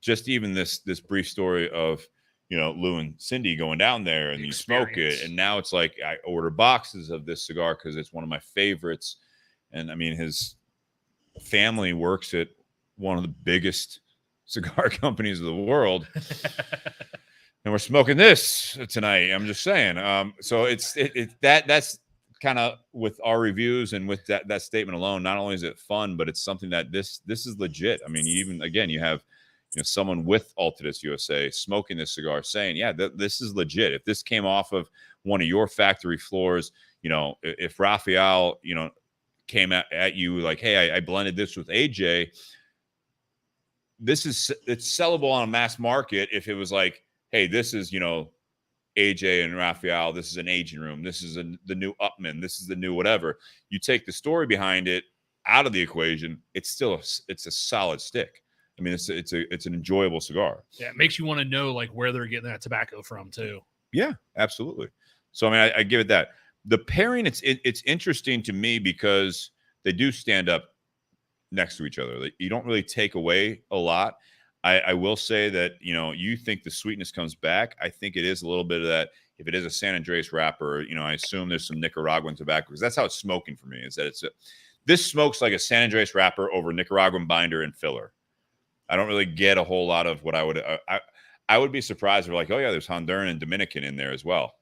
just even this brief story of Lou and Cindy going down there, and you smoke it, and now it's like I order boxes of this cigar because it's one of my favorites, and his family works at one of the biggest cigar companies of the world. And we're smoking this tonight. I'm just saying. So that's kind of with our reviews and with that statement alone. Not only is it fun, but it's something that this is legit. You have someone with Altadis USA smoking this cigar, saying, "Yeah, this is legit." If this came off of one of your factory floors, if Raphael, came at you like, "Hey, I blended this with AJ," it's sellable on a mass market. If it was like, "Hey, this is, AJ and Raphael, this is an aging room. This is the new Upman. This is the new whatever." You take the story behind it out of the equation, it's a solid stick. It's an enjoyable cigar. Yeah, it makes you want to know like where they're getting that tobacco from too. Yeah, absolutely. So I give it that. The pairing, it's interesting to me because they do stand up next to each other. Like, you don't really take away a lot. I will say that, you think the sweetness comes back. I think it is a little bit of that. If it is a San Andres wrapper, I assume there's some Nicaraguan tobacco, because that's how it's smoking for me, is that this smokes like a San Andres wrapper over Nicaraguan binder and filler. I don't really get a whole lot of what I would be surprised if we're like, "Oh yeah, there's Honduran and Dominican in there as well."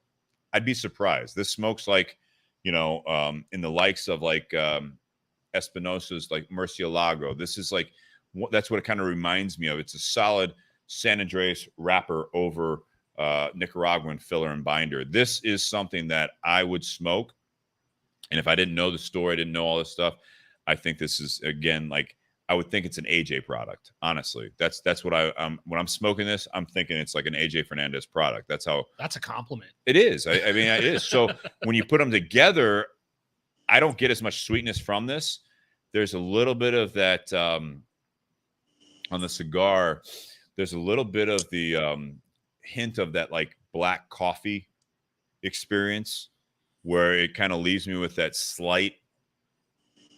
I'd be surprised. This smokes like, in the likes of like Espinosa's, like Murcielago. This is like, that's what it kind of reminds me of. It's a solid San Andres wrapper over Nicaraguan filler and binder. This is something that I would smoke. And if I didn't know the story, I didn't know all this stuff, I think this is, again, like, I would think it's an AJ product. Honestly, that's what when I'm smoking this, I'm thinking it's like an AJ Fernandez product. That's a compliment. It is. It is. So when you put them together, I don't get as much sweetness from this. There's a little bit of that on the cigar. There's a little bit of the hint of that like black coffee experience, where it kind of leaves me with that slight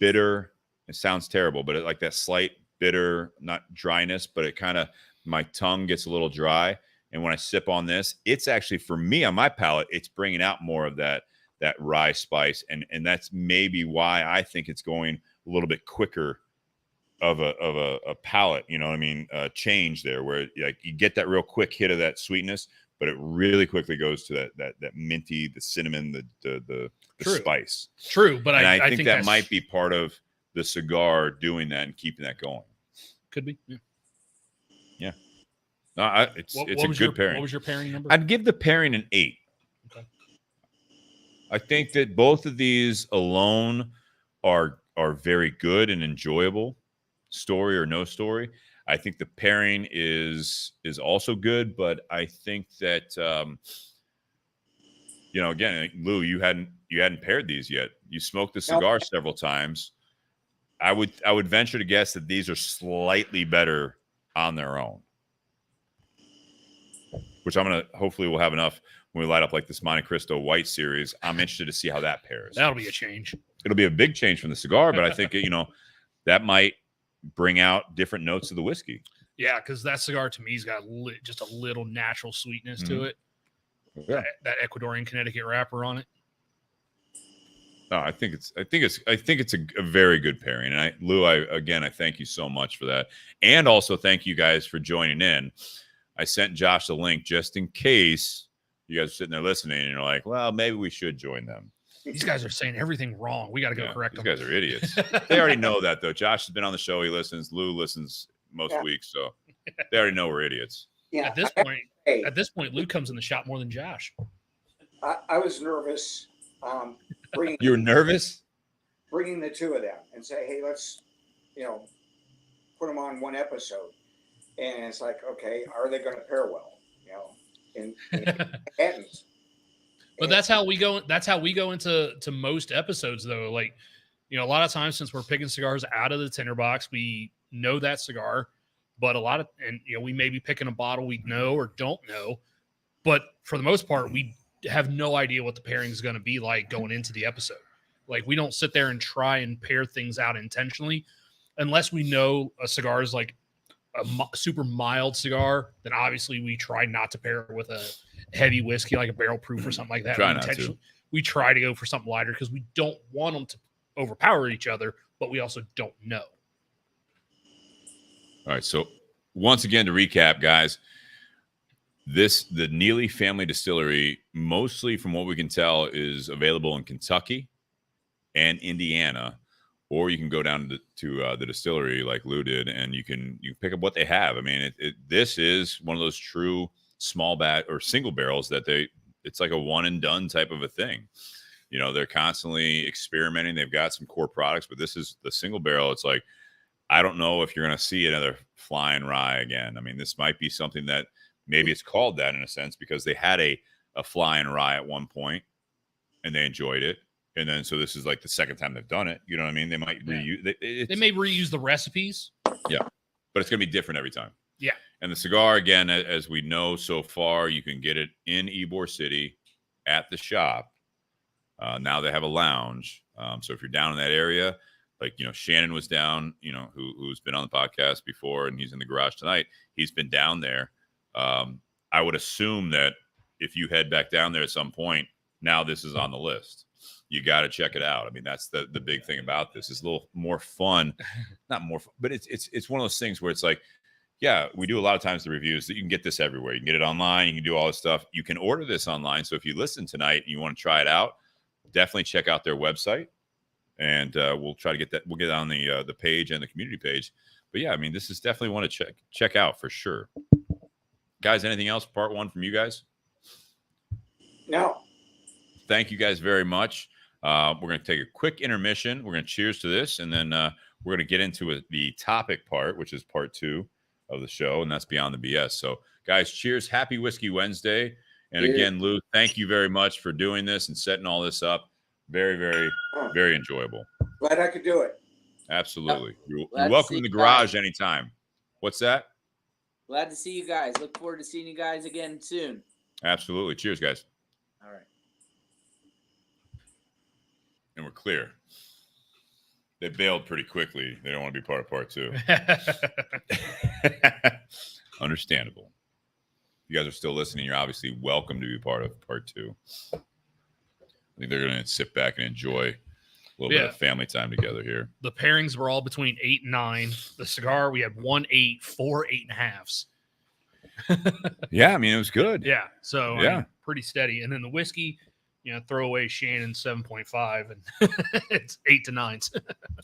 bitter. It sounds terrible, but like that slight bitter, not dryness, but it kind of, my tongue gets a little dry. And when I sip on this, it's actually, for me on my palate, it's bringing out more of that rye spice. And that's maybe why I think it's going a little bit quicker of a palate, change there, where like you get that real quick hit of that sweetness, but it really quickly goes to that minty, the cinnamon, the spice. True, but and I think that that's- might be part of the cigar doing that and keeping that going. could be. Yeah. No, it's a good pairing. What was your pairing number? I'd give the pairing an 8. Okay. I think that both of these alone are very good and enjoyable, story or no story. I think the pairing is also good, but I think that again, Lou, you hadn't paired these yet. You smoked the cigar several times. I would venture to guess that these are slightly better on their own, which hopefully we'll have enough when we light up like this Monte Cristo White series. I'm interested to see how that pairs. That'll be a change. It'll be a big change from the cigar, but I think that might bring out different notes of the whiskey. Yeah, because that cigar to me's got just a little natural sweetness to it. Yeah. That Ecuadorian Connecticut wrapper on it. No, I think it's a very good pairing. And Lou, I thank you so much for that. And also thank you guys for joining in. I sent Josh the link just in case you guys are sitting there listening and you're like, well, maybe we should join them. These guys are saying everything wrong. We got to go correct these them. These guys are idiots. They already know that, though. Josh has been on the show. He listens. Lou listens most weeks, so they already know we're idiots. Yeah. At this point, Lou comes in the shop more than Josh. I was nervous. You were nervous? Bringing the two of them and say, hey, let's, put them on one episode. And it's like, okay, are they going to pair well? And hadn't. But that's how we go. That's how we go into most episodes, though. Like, a lot of times since we're picking cigars out of the tinderbox, we know that cigar, but we may be picking a bottle we know or don't know. But for the most part, we have no idea what the pairing is going to be like going into the episode. Like, we don't sit there and try and pair things out intentionally unless we know a cigar is like a super mild cigar. Then obviously we try not to pair it with a heavy whiskey like a barrel proof or something like that. We try to go for something lighter because we don't want them to overpower each other, but we also don't know. All right. So once again, to recap, guys, the Neeley Family Distillery, mostly from what we can tell, is available in Kentucky and Indiana, or you can go down to the distillery like Lou did, and you can pick up what they have. I mean, this is one of those true small batch or single barrels that it's like a one and done type of a thing. They're constantly experimenting. They've got some core products, but this is the single barrel. It's like, I don't know if you're going to see another Flyin rye again. I mean, this might be something that maybe it's called that in a sense because they had a Flyin rye at one point and they enjoyed it. And then, so this is like the second time they've done it. You know what I mean? They might reuse. They may reuse the recipes. Yeah, but it's going to be different every time. Yeah. And the cigar, again, as we know so far, you can get it in Ybor City at the shop. Now they have a lounge. So if you're down in that area, like, Shannon was down, who's been on the podcast before, and he's in the garage tonight. He's been down there. I would assume that if you head back down there at some point, now this is on the list. You got to check it out. I mean, that's the big thing about this. It's a little more fun, not more fun, but it's one of those things where it's like, yeah, we do a lot of times the reviews that you can get this everywhere. You can get it online. You can do all this stuff. You can order this online. So if you listen tonight and you want to try it out, definitely check out their website, and we'll try to get that. We'll get it on the page and the community page. But yeah, I mean, this is definitely one to check out for sure. Guys, anything else? Part one from you guys? No. Thank you guys very much. We're going to take a quick intermission. We're going to cheers to this, and then we're going to get into the topic part, which is part 2 of the show, and that's Beyond the BS. So, guys, cheers. Happy Whiskey Wednesday. And again, Lou, thank you very much for doing this and setting all this up. Very, very, very enjoyable. Glad I could do it. Absolutely. You're welcome in the garage anytime. What's that? Glad to see you guys. Look forward to seeing you guys again soon. Absolutely. Cheers, guys. All right. And we're clear. They bailed pretty quickly. They don't want to be part of part 2. Understandable. If you guys are still listening, you're obviously welcome to be part of part 2. I think they're going to sit back and enjoy a little bit of family time together here. The pairings were all between 8 and 9. The cigar, we had 1 8, 4 8.5s. Yeah, I mean, it was good. Yeah. So I Yeah. mean, pretty steady. And then the whiskey, throw away Shannon 7.5 and it's 8 to 9s.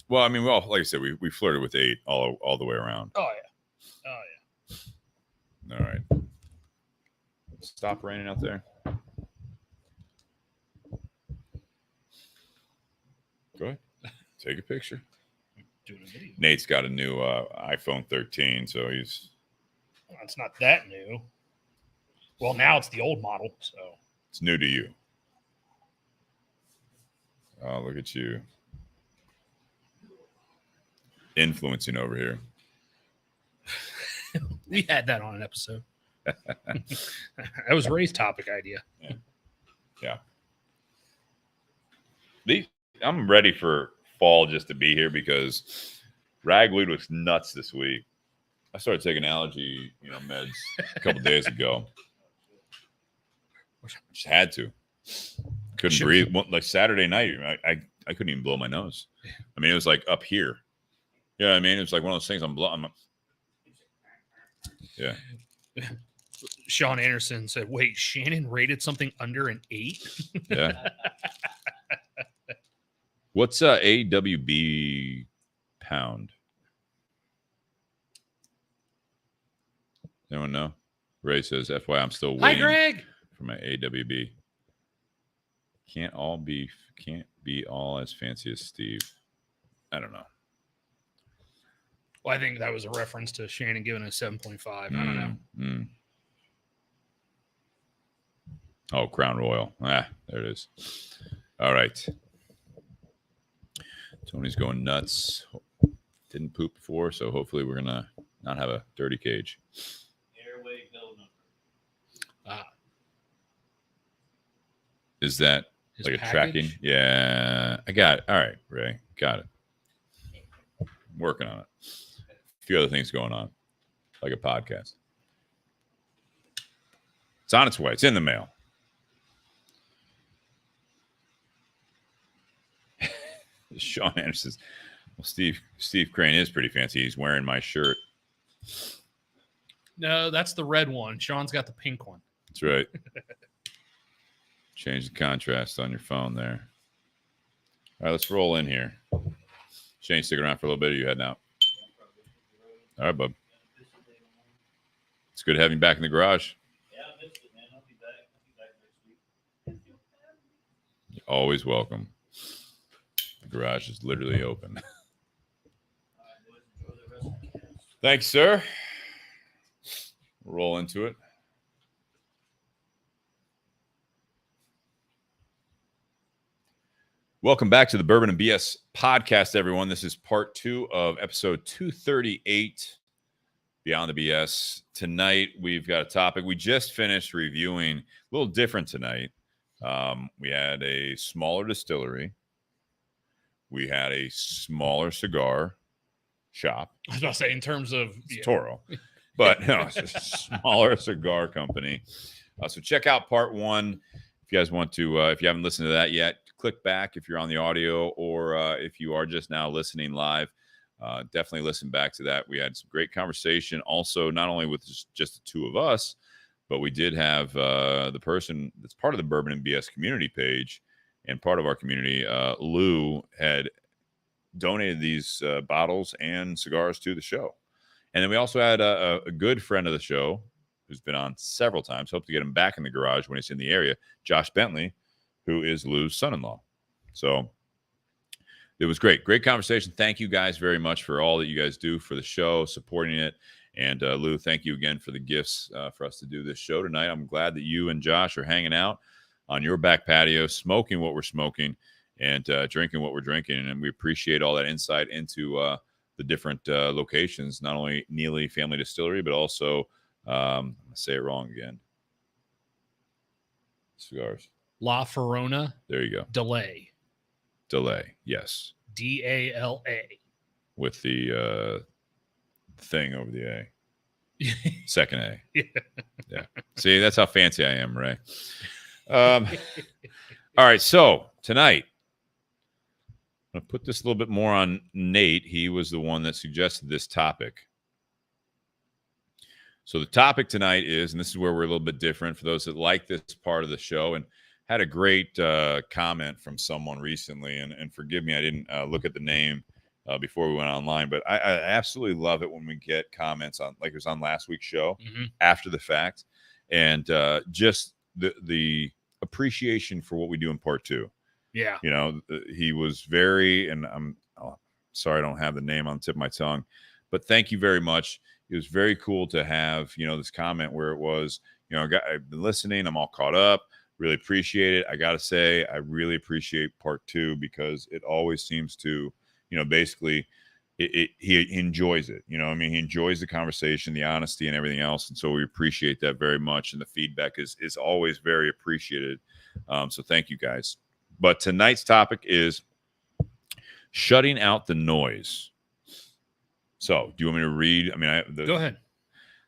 Well, I mean, like I said, we flirted with 8 all the way around. Oh yeah. Oh yeah. All right. Stop raining out there. Go ahead. Take a picture. Doing a video. Nate's got a new iPhone 13, so he's Well, it's not that new. Well, now it's the old model, so it's new to you. Oh, look at you. Influencing over here. we had that on an episode. That was Ray's topic idea. Yeah. I'm ready for fall just to be here because ragweed was nuts this week. I started taking allergy, meds a couple days ago. Just had to. Couldn't breathe. Like Saturday night, I couldn't even blow my nose. I mean, it was like up here. Yeah, I mean, it was like one of those things I'm blowing. Yeah. Sean Anderson said, "Wait, Shannon rated something under an 8?" Yeah. What's AWB pound? Anyone know? Ray says, FYI, I'm still Hi, waiting Greg. for my AWB. Can't be all as fancy as Steve. I don't know. Well, I think that was a reference to Shannon giving a 7.5. I don't know. Oh, Crown Royal. There it is. All right. Tony's going nuts. Didn't poop before, so hopefully we're gonna not have a dirty cage. Airway bill number. Is that His like a package? tracking? Yeah, I got it. All right, Ray, got it. I'm working on it. A few other things going on, like a podcast. It's on its way. It's in the mail. Sean Anderson says, well, Steve Crane is pretty fancy. He's wearing my shirt. No, that's the red one. Sean's got the pink one. That's right. Change the contrast on your phone there. All right, let's roll in here. Shane, stick around for a little bit. Or you heading out? All right, bub. It's good having you back in the garage. Yeah, I missed it, man. I'll be back next week. You're always welcome. The garage is literally open. Thanks, sir. We'll roll into it. Welcome back to the Bourbon and BS podcast, everyone. This is part 2 of episode 238, Beyond the BS. Tonight, we've got a topic. We just finished reviewing, a little different tonight. We had a smaller distillery. We had a smaller cigar shop. I was about to say, in terms of It's Toro, but no, it's a smaller cigar company. So check out part 1 if you guys want to. If you haven't listened to that yet, click back if you're on the audio, or if you are just now listening live. Definitely listen back to that. We had some great conversation. Also, not only with just the two of us, but we did have the person that's part of the Bourbon and BS community page and part of our community, Lou, had donated these bottles and cigars to the show. And then we also had a good friend of the show who's been on several times. Hope to get him back in the garage when he's in the area, Josh Bentley, who is Lou's son-in-law. So it was great. Great conversation. Thank you guys very much for all that you guys do for the show, supporting it. And Lou, thank you again for the gifts for us to do this show tonight. I'm glad that you and Josh are hanging out on your back patio, smoking what we're smoking and drinking what we're drinking. And we appreciate all that insight into the different locations, not only Neeley Family Distillery, but also, I'm going to say it wrong again. Cigars. La Faraona There you go. Delay. Delay. Yes. DALA. With the thing over the A. Second A. Yeah. See, that's how fancy I am, Ray. All right. So tonight, I'm going to put this a little bit more on Nate. He was the one that suggested this topic. So the topic tonight is, and this is where we're a little bit different for those that like this part of the show, and had a great comment from someone recently, and forgive me, I didn't look at the name before we went online, but I absolutely love it when we get comments on, like it was on last week's show, after the fact, and just the appreciation for what we do in part 2. Yeah. You know, he was very, and I'm sorry I don't have the name on the tip of my tongue, but thank you very much. It was very cool to have, you know, this comment where it was, you know, I've been listening, I'm all caught up, really appreciate it. I got to say, I really appreciate part 2 because it always seems to, you know, basically he enjoys it. You know, I mean, he enjoys the conversation, the honesty and everything else. And so we appreciate that very much. And the feedback is always very appreciated. So thank you guys. But tonight's topic is shutting out the noise. So do you want me to read? I mean, Go ahead.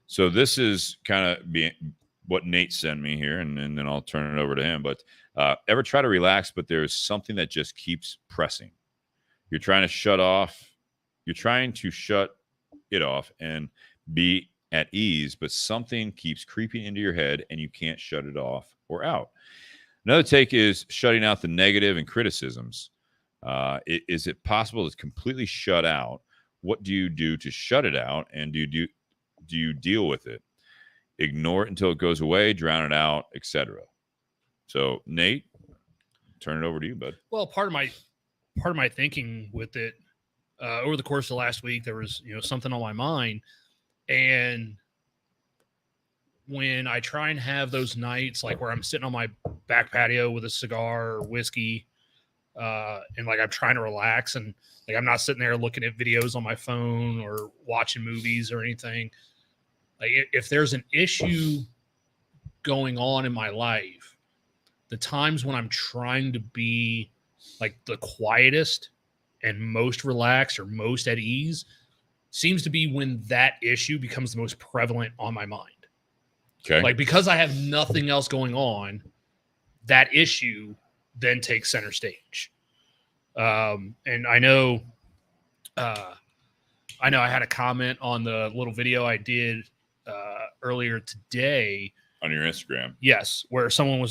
So this is kind of being what Nate sent me here, and then I'll turn it over to him. But ever try to relax, but there's something that just keeps pressing. You're trying to shut it off and be at ease, but something keeps creeping into your head and you can't shut it off or out. Another take is shutting out the negative and criticisms. Is it possible to completely shut out? What do you do to shut it out? And do you deal with it? Ignore it until it goes away, drown it out, etc. So Nate, turn it over to you, bud. Well, part of my thinking with it over the course of last week, there was, you know, something on my mind, and when I try and have those nights like where I'm sitting on my back patio with a cigar or whiskey, and like I'm trying to relax, and like I'm not sitting there looking at videos on my phone or watching movies or anything. Like if there's an issue going on in my life, the times when I'm trying to be like the quietest and most relaxed or most at ease seems to be when that issue becomes the most prevalent on my mind. Okay. Like because I have nothing else going on, that issue then takes center stage. And I know I had a comment on the little video I did earlier today On your Instagram. Yes, where someone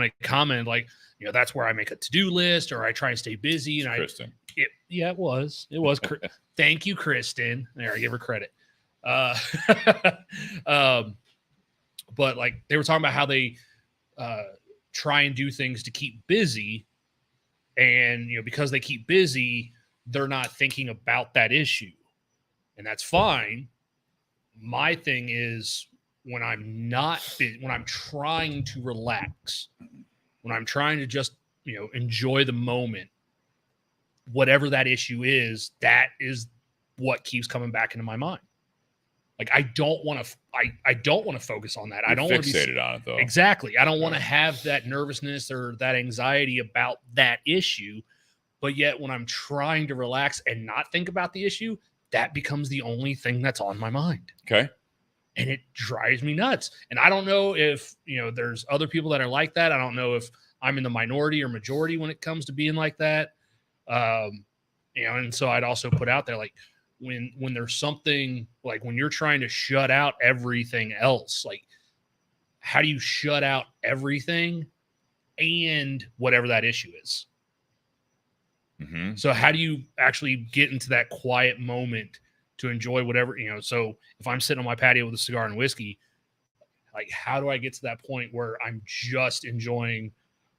had commented like, you know, that's where I make a to-do list or I try and stay busy. And Kristen. It was. Thank you, Kristen. There, I give her credit. But like they were talking about how they try and do things to keep busy, and you know, because they keep busy, they're not thinking about that issue, and that's fine. My thing is when I'm trying to relax, when I'm trying to just, you know, enjoy the moment, whatever that issue is, that is what keeps coming back into my mind. Like I don't want to focus on that. I don't want to be fixated on it though. Exactly. I don't want to have that nervousness or that anxiety about that issue. But yet when I'm trying to relax and not think about the issue, that becomes the only thing that's on my mind. Okay. And it drives me nuts. And I don't know if, you know, there's other people that are like that. I don't know if I'm in the minority or majority when it comes to being like that. You know, and so I'd also put out there, like when there's something like when you're trying to shut out everything else, like how do you shut out everything and whatever that issue is? Mm-hmm. So how do you actually get into that quiet moment to enjoy whatever, you know? So if I'm sitting on my patio with a cigar and whiskey, like how do I get to that point where I'm just enjoying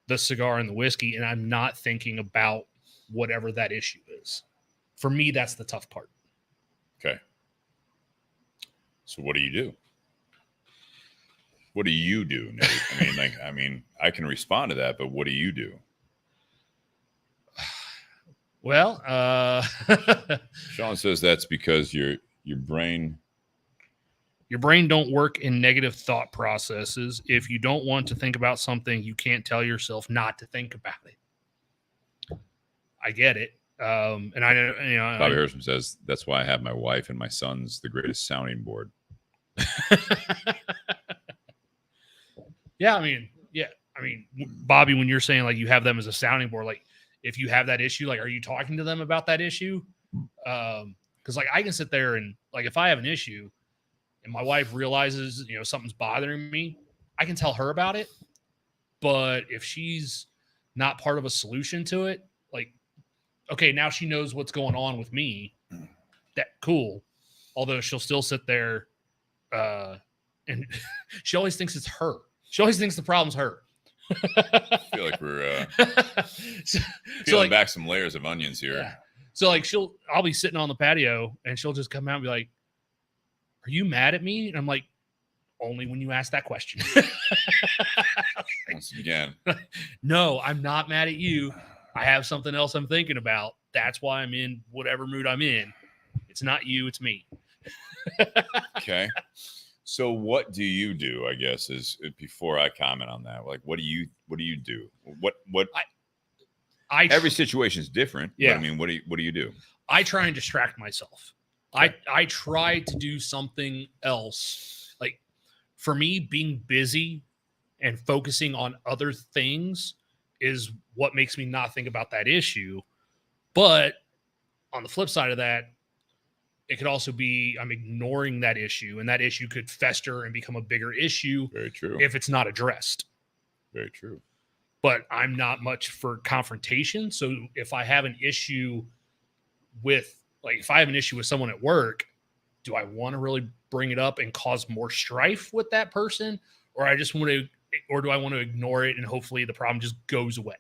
the cigar and the whiskey and I'm not thinking about whatever that issue is? For me, that's the tough part. Okay. So what do you do? What do you do, Nate? I mean, I can respond to that, but what do you do? Well, Sean says that's because your brain don't work in negative thought processes. If you don't want to think about something, you can't tell yourself not to think about it. I get it. And I know, you know, Bobby Hersham says that's why I have my wife and my son's the greatest sounding board. Yeah, I mean, Bobby, when you're saying like you have them as a sounding board, like if you have that issue, like, are you talking to them about that issue? Because like I can sit there and like if I have an issue and my wife realizes, something's bothering me, I can tell her about it. But if she's not part of a solution to it, like, okay, now she knows what's going on with me. That cool. Although she'll still sit there and she always thinks it's her. She always thinks the problem's her. I feel like we're peeling back some layers of onions here. Yeah. So like I'll be sitting on the patio and she'll just come out and be like, "Are you mad at me?" And I'm like, "Only when you ask that question." Once again. No, I'm not mad at you. I have something else I'm thinking about. That's why I'm in whatever mood I'm in. It's not you, it's me. Okay. So what do you do, I guess, is before I comment on that? Like, what do you do? What every situation is different. Yeah. But, I mean, what do you do? I try and distract myself. Okay. I try to do something else. Like, for me, being busy and focusing on other things is what makes me not think about that issue. But on the flip side of that, it could also be I'm ignoring that issue, and that issue could fester and become a bigger issue. Very true. If it's not addressed. Very true. But I'm not much for confrontation. So if I have an issue with, like, if I have an issue with someone at work, do I want to really bring it up and cause more strife with that person? Or do I want to ignore it and hopefully the problem just goes away?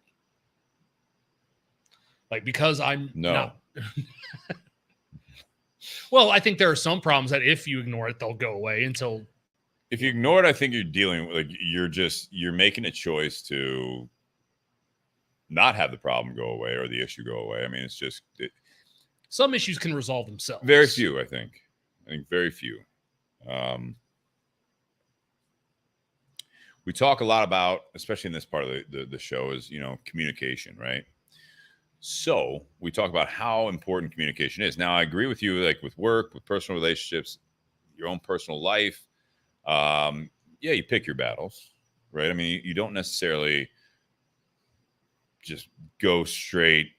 Like, because I'm not. Well, I think there are some problems that if you ignore it, they'll go away until. If you ignore it, I think you're dealing with, like, you're making a choice to not have the problem go away or the issue go away. I mean, it's just some issues can resolve themselves. Very few, I think very few. We talk a lot about, especially in this part of the show, is, communication, right? So we talk about how important communication is. Now, I agree with you, like with work, with personal relationships, your own personal life. You pick your battles, right? I mean, you don't necessarily just go straight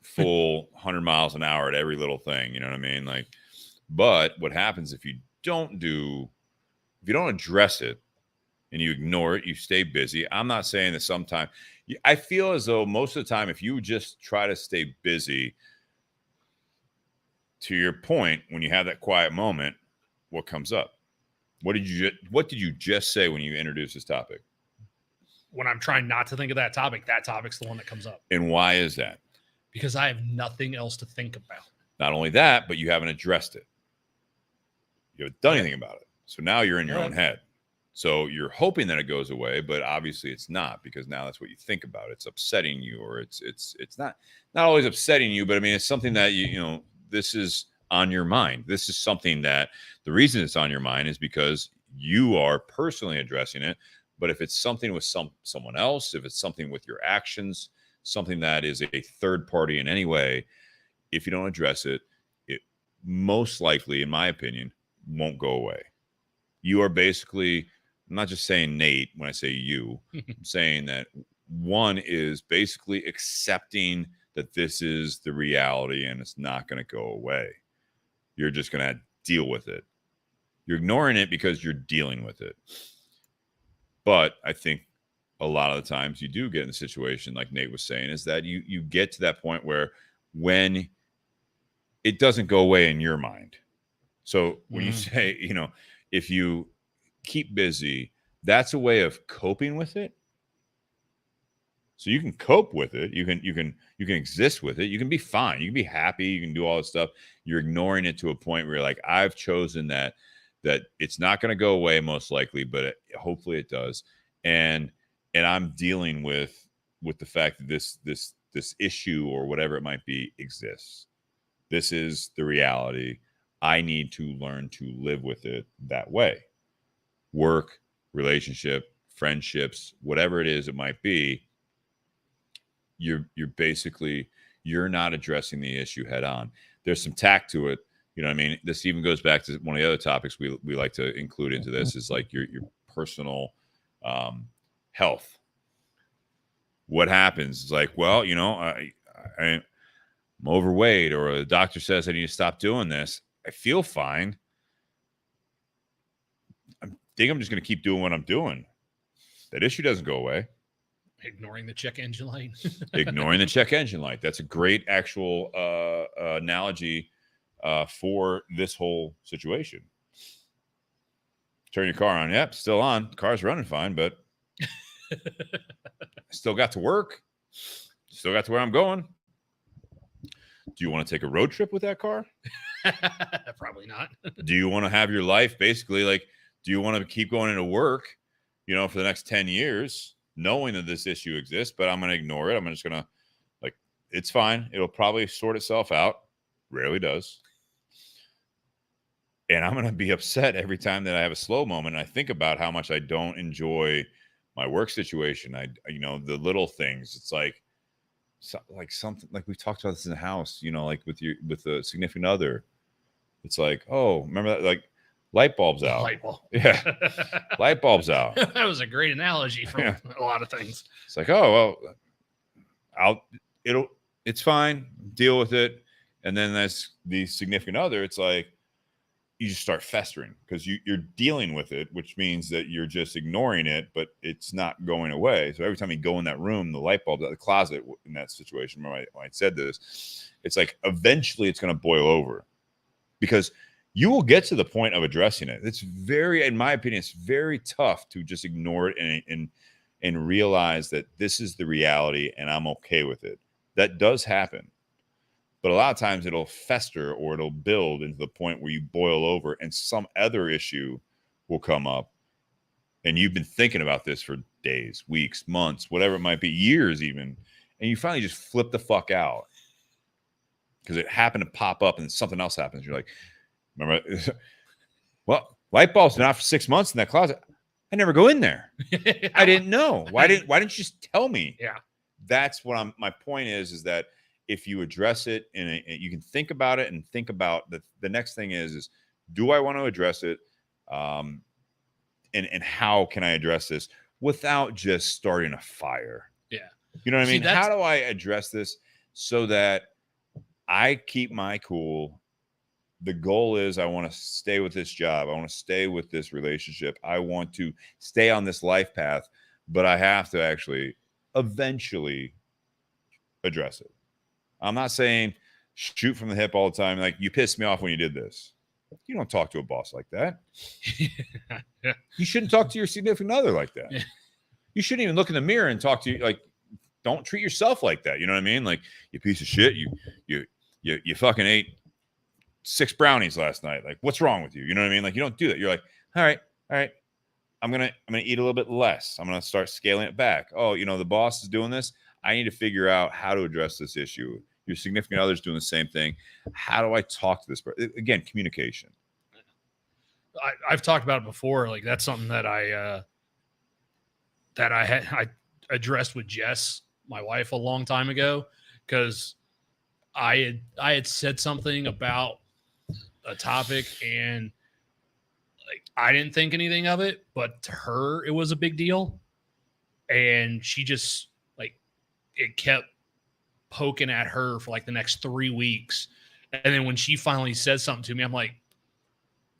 full 100 miles an hour at every little thing. You know what I mean? Like, but what happens if you don't address it and you ignore it, you stay busy. I'm not saying that sometimes. I feel as though most of the time, if you just try to stay busy, to your point, when you have that quiet moment, what comes up? What did you just say when you introduced this topic? When I'm trying not to think of that topic's the one that comes up. And why is that? Because I have nothing else to think about. Not only that, but you haven't addressed it. You haven't done anything about it. So now you're in your own head. So you're hoping that it goes away, but obviously it's not, because now that's what you think about. It's upsetting you, or it's not always upsetting you, but I mean, it's something that this is on your mind. This is something that the reason it's on your mind is because you are personally addressing it. But if it's something with someone else, if it's something with your actions, something that is a third party in any way, if you don't address it, it most likely, in my opinion, won't go away. You are basically, I'm not just saying Nate when I say you, I'm saying that one is basically accepting that this is the reality and it's not going to go away. You're just going to deal with it. You're ignoring it because you're dealing with it. But I think a lot of the times you do get in a situation, like Nate was saying, is that you get to that point where when it doesn't go away in your mind. So when you say, if you keep busy, that's a way of coping with it. So you can cope with it. You can exist with it. You can be fine. You can be happy. You can do all this stuff. You're ignoring it to a point where you're like, I've chosen that it's not going to go away most likely, but hopefully it does. And I'm dealing with the fact that this issue or whatever it might be exists. This is the reality. I need to learn to live with it that way. Work, relationship, friendships, whatever it is it might be, you're basically, you're not addressing the issue head on. There's some tact to it. You know what I mean? This even goes back to one of the other topics we like to include into this, is like your personal health. What happens is like, well, I'm overweight, or the doctor says I need to stop doing this. I feel fine. think I'm just going to keep doing what I'm doing. That issue doesn't go away. Ignoring the check engine light. Ignoring the check engine light. That's a great actual analogy for this whole situation. Turn your car on. Yep, still on. Car's running fine, but still got to work. Still got to where I'm going. Do you want to take a road trip with that car? Probably not. Do you want to have your life basically like, do you want to keep going into work, for the next 10 years, knowing that this issue exists, but I'm going to ignore it. I'm just going to it's fine. It'll probably sort itself out. Rarely does. And I'm going to be upset every time that I have a slow moment. And I think about how much I don't enjoy my work situation. The little things. It's like something like we've talked about this in the house, like with the significant other. It's like, oh, remember that? Like light bulbs out. Light bulb. Yeah. Light bulbs out. That was a great analogy for a lot of things. It's like, oh, well, it's fine. Deal with it. And then that's the significant other. It's like, you just start festering because you're dealing with it, which means that you're just ignoring it, but it's not going away. So every time you go in that room, the light bulb, the closet in that situation, when I said this, it's like eventually it's going to boil over because you will get to the point of addressing it. It's in my opinion, it's very tough to just ignore it and realize that this is the reality and I'm okay with it. That does happen. But a lot of times it'll fester or it'll build into the point where you boil over and some other issue will come up. And you've been thinking about this for days, weeks, months, whatever it might be, years even. And you finally just flip the fuck out because it happened to pop up and something else happens. You're like, remember, well, light bulb's been out for 6 months in that closet. I never go in there. I didn't know. Why didn't you just tell me? Yeah. That's what my point is that if you address it and you can think about it and think about the next thing is do I want to address it? And how can I address this without just starting a fire? Yeah. You know what I mean? How do I address this so that I keep my cool? The goal is I want to stay with this job. I want to stay with this relationship. I want to stay on this life path, but I have to actually eventually address it. I'm not saying shoot from the hip all the time. Like, you pissed me off when you did this. You don't talk to a boss like that. Yeah. You shouldn't talk to your significant other like that. Yeah. You shouldn't even look in the mirror and talk to you like, don't treat yourself like that. You know what I mean? Like, you piece of shit. You fucking ate 6 brownies last night. Like, what's wrong with you? You know what I mean? Like, you don't do that. You're like, all right. I'm gonna eat a little bit less. I'm gonna start scaling it back. Oh, the boss is doing this. I need to figure out how to address this issue. Your significant other's doing the same thing. How do I talk to this person? Again, communication. I've talked about it before. Like, that's something that I addressed with Jess, my wife, a long time ago, because I had said something about a topic and I didn't think anything of it, but to her it was a big deal, and she just it kept poking at her for the next 3 weeks. And then when she finally says something to me, I'm like,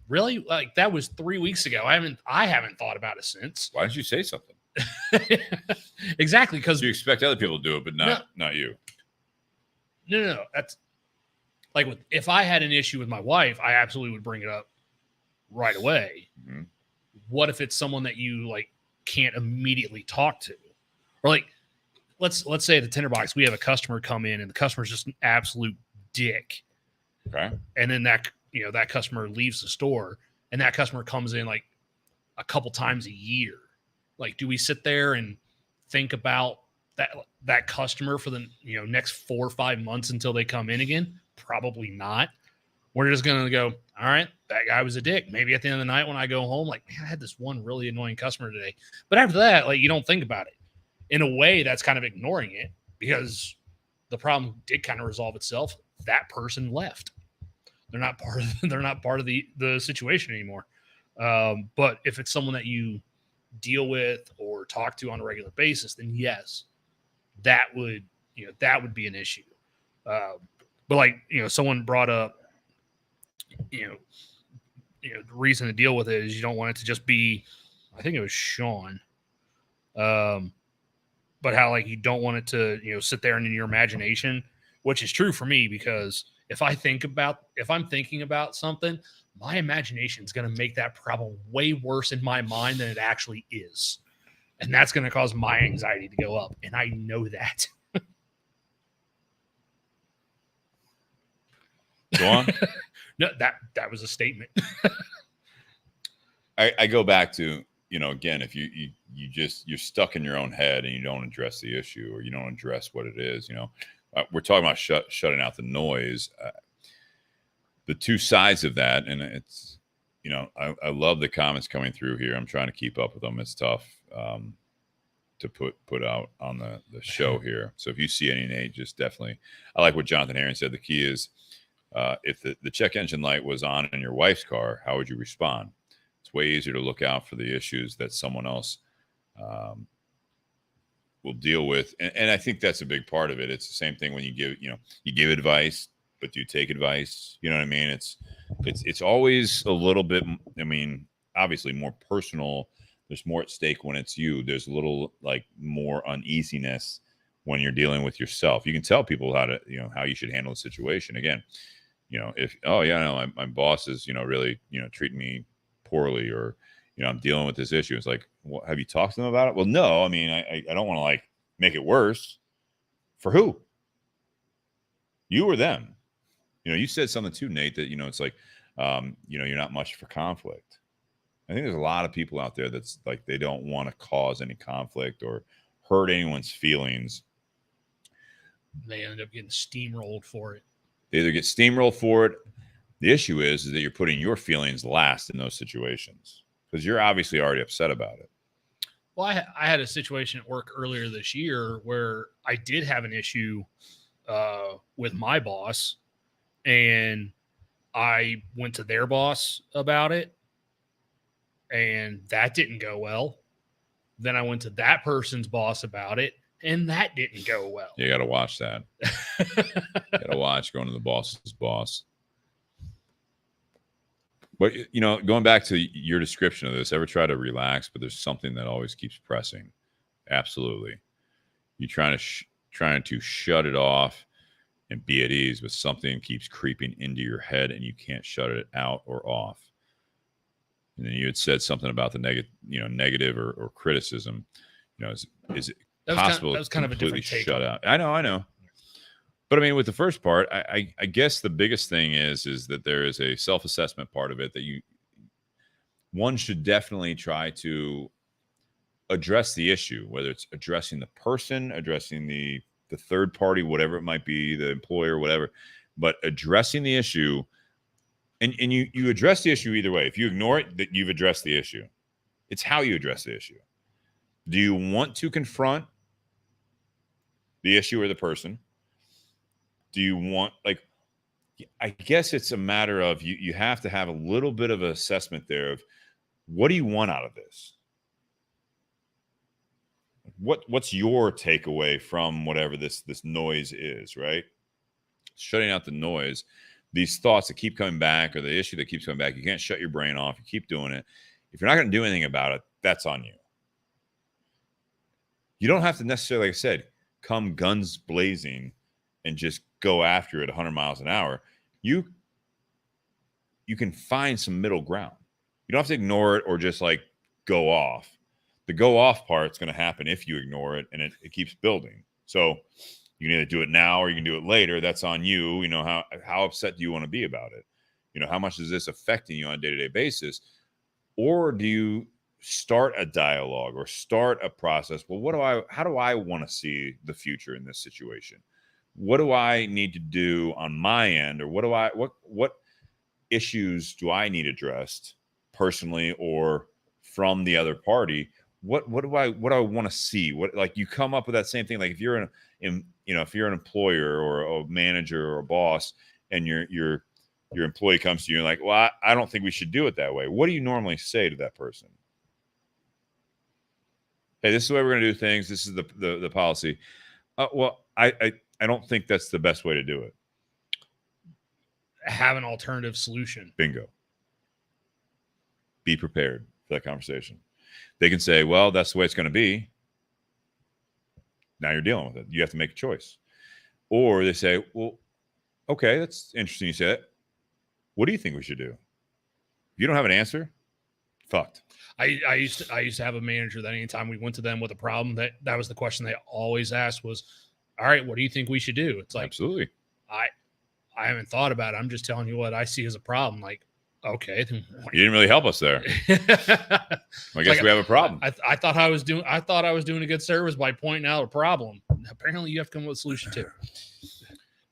really? That was 3 weeks ago. I haven't thought about it since. Why didn't you say something? Exactly. Because you expect other people to do it, but not you. No. That's if I had an issue with my wife, I absolutely would bring it up right away. Mm-hmm. What if it's someone that you can't immediately talk to? Or let's say at the Tinderbox, we have a customer come in and the customer's just an absolute dick. Okay. And then that customer leaves the store and that customer comes in a couple times a year. Do we sit there and think about that customer for the next 4 or 5 months until they come in again? Probably not. We're just going to go, all right, that guy was a dick. Maybe at the end of the night when I go home, man, I had this one really annoying customer today. But after that, you don't think about it. In a way, that's kind of ignoring it because the problem did kind of resolve itself. That person left. They're not part of the situation anymore. But if it's someone that you deal with or talk to on a regular basis, then yes, that would be an issue. But someone brought up, reason to deal with it is you don't want it to just be, I think it was Sean. But how like you don't want it to, sit there and in your imagination, which is true for me, because if I'm thinking about something, my imagination is going to make that problem way worse in my mind than it actually is. And that's going to cause my anxiety to go up. And I know that. Go on. No, that was a statement. I go back to, again, if you're stuck in your own head and you don't address the issue, or you don't address what it is, we're talking about shutting out the noise. The two sides of that, and it's, I love the comments coming through here. I'm trying to keep up with them. It's tough to put out on the show here. So if you see any, Nate, just definitely. I like what Jonathan Herring said. The key is, if the check engine light was on in your wife's car, how would you respond? It's way easier to look out for the issues that someone else will deal with. And I think that's a big part of it. It's the same thing when you give advice, but do you take advice? You know what I mean? It's always a little bit, obviously more personal. There's more at stake when it's you. There's a little like more uneasiness when you're dealing with yourself. You can tell people how you should handle the situation. Again, if, my boss is, really, treating me poorly, or, I'm dealing with this issue. It's like, well, have you talked to them about it? Well, no, I don't want to like make it worse. For who? You or them? You said something too, Nate, that, it's like, you're not much for conflict. I think there's a lot of people out there that's like, they don't want to cause any conflict or hurt anyone's feelings. They end up getting steamrolled for it. They either get steamrolled for it. The issue is that you're putting your feelings last in those situations, because you're obviously already upset about it. Well, I had a situation at work earlier this year where I did have an issue with my boss, and I went to their boss about it, and that didn't go well. Then I went to that person's boss about it, and that didn't go well. You got to watch that. You got to watch going to the boss's boss. But, going back to your description of this, ever try to relax, but there's something that always keeps pressing. Absolutely. You're trying to shut it off and be at ease, but something keeps creeping into your head and you can't shut it out or off. And then you had said something about the negative or criticism. Is it possible that was kind of a different take. Shut out? I know. But with the first part, I guess the biggest thing is that there is a self-assessment part of it that one should definitely try to address the issue, whether it's addressing the person, addressing the third party, whatever it might be, the employer, whatever, but addressing the issue. And you address the issue either way. If you ignore it, that you've addressed the issue. It's how you address the issue. Do you want to confront the issue or the person? Do you want, I guess it's a matter of you have to have a little bit of an assessment there of, what do you want out of this? What's your takeaway from whatever this noise is, right? Shutting out the noise, these thoughts that keep coming back, or the issue that keeps coming back. You can't shut your brain off. You keep doing it. If you're not going to do anything about it, that's on you. You don't have to necessarily, like I said, come guns blazing and just go after it 100 miles an hour. You can find some middle ground. You don't have to ignore it or just like go off. The go off part's going to happen if you ignore it, and it keeps building. So you can either do it now or you can do it later. That's on you. How upset do you want to be about it? How much is this affecting you on a day-to-day basis? Or do you start a dialogue or start a process? Well, how do I want to see the future in this situation? What do I need to do on my end? Or what issues do I need addressed personally or from the other party? What do I want to see? You come up with that same thing. Like if you're if you're an employer or a manager or a boss, and your employee comes to you and like, well, I don't think we should do it that way. What do you normally say to that person? Hey, this is the way we're going to do things. This is the policy. Well, I don't think that's the best way to do it. Have an alternative solution. Bingo. Be prepared for that conversation. They can say, well, that's the way it's going to be. Now you're dealing with it. You have to make a choice. Or they say, well, okay, that's interesting you say that. What do you think we should do? If you don't have an answer, fucked. I used to have a manager that anytime we went to them with a problem, that was the question they always asked was, all right, what do you think we should do? It's like, absolutely. I haven't thought about it. I'm just telling you what I see as a problem. Like, okay. Then you didn't really help us there. I guess we have a problem. I thought I was doing a good service by pointing out a problem. Apparently you have to come up with a solution too.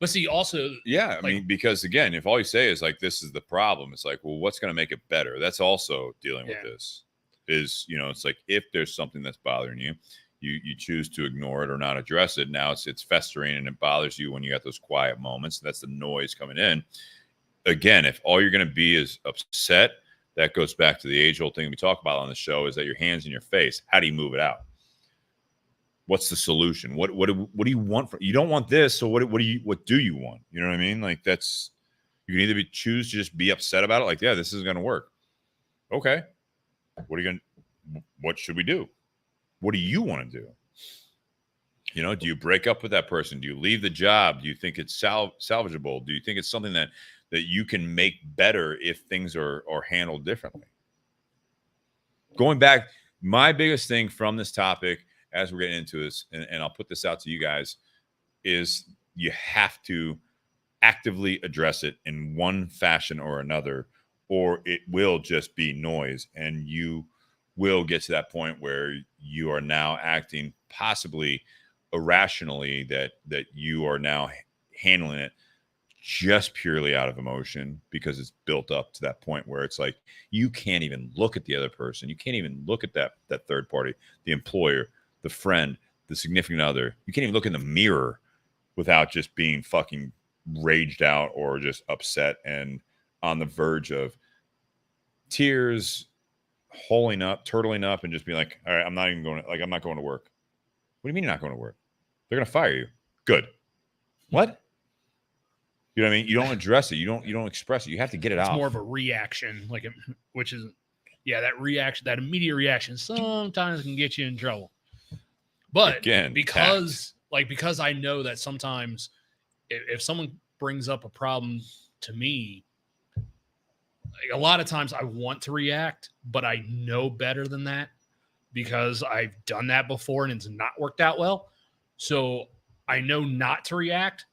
But see, also, yeah, I mean, because again, if all you say is like, this is the problem, it's like, well, what's going to make it better? That's also dealing with this. Is, it's like, if there's something that's bothering you, you choose to ignore it or not address it. Now it's festering and it bothers you when you got those quiet moments. That's the noise coming in. Again, if all you're going to be is upset, that goes back to the age-old thing we talk about on the show, is that your hands in your face. How do you move it out? What's the solution? What do you want from? You don't want this, so what do you want? You know what I mean? Like, that's, you can either choose to just be upset about it, like, yeah, this isn't going to work. Okay, what should we do? What do you want to do? Do you break up with that person? Do you leave the job? Do you think it's salvageable? Do you think it's something that you can make better if things are handled differently? Going back, my biggest thing from this topic, as we're getting into this, and I'll put this out to you guys, is you have to actively address it in one fashion or another, or it will just be noise, and you will get to that point where you are now acting possibly irrationally, that you are now handling it just purely out of emotion, because it's built up to that point where it's like, you can't even look at the other person. You can't even look at that third party, the employer, the friend, the significant other. You can't even look in the mirror without just being fucking raged out or just upset and on the verge of tears, turtling up, and just be like, all right, I'm not going to work. What do you mean you're not going to work? They're going to fire you. Good. What? You know what I mean? You don't address it. You don't express it. You have to get it out. It's more of a reaction, which is, that reaction, that immediate reaction sometimes can get you in trouble. But again, because I know that sometimes if someone brings up a problem to me, a lot of times I want to react, but I know better than that, because I've done that before and it's not worked out well. So I know not to react.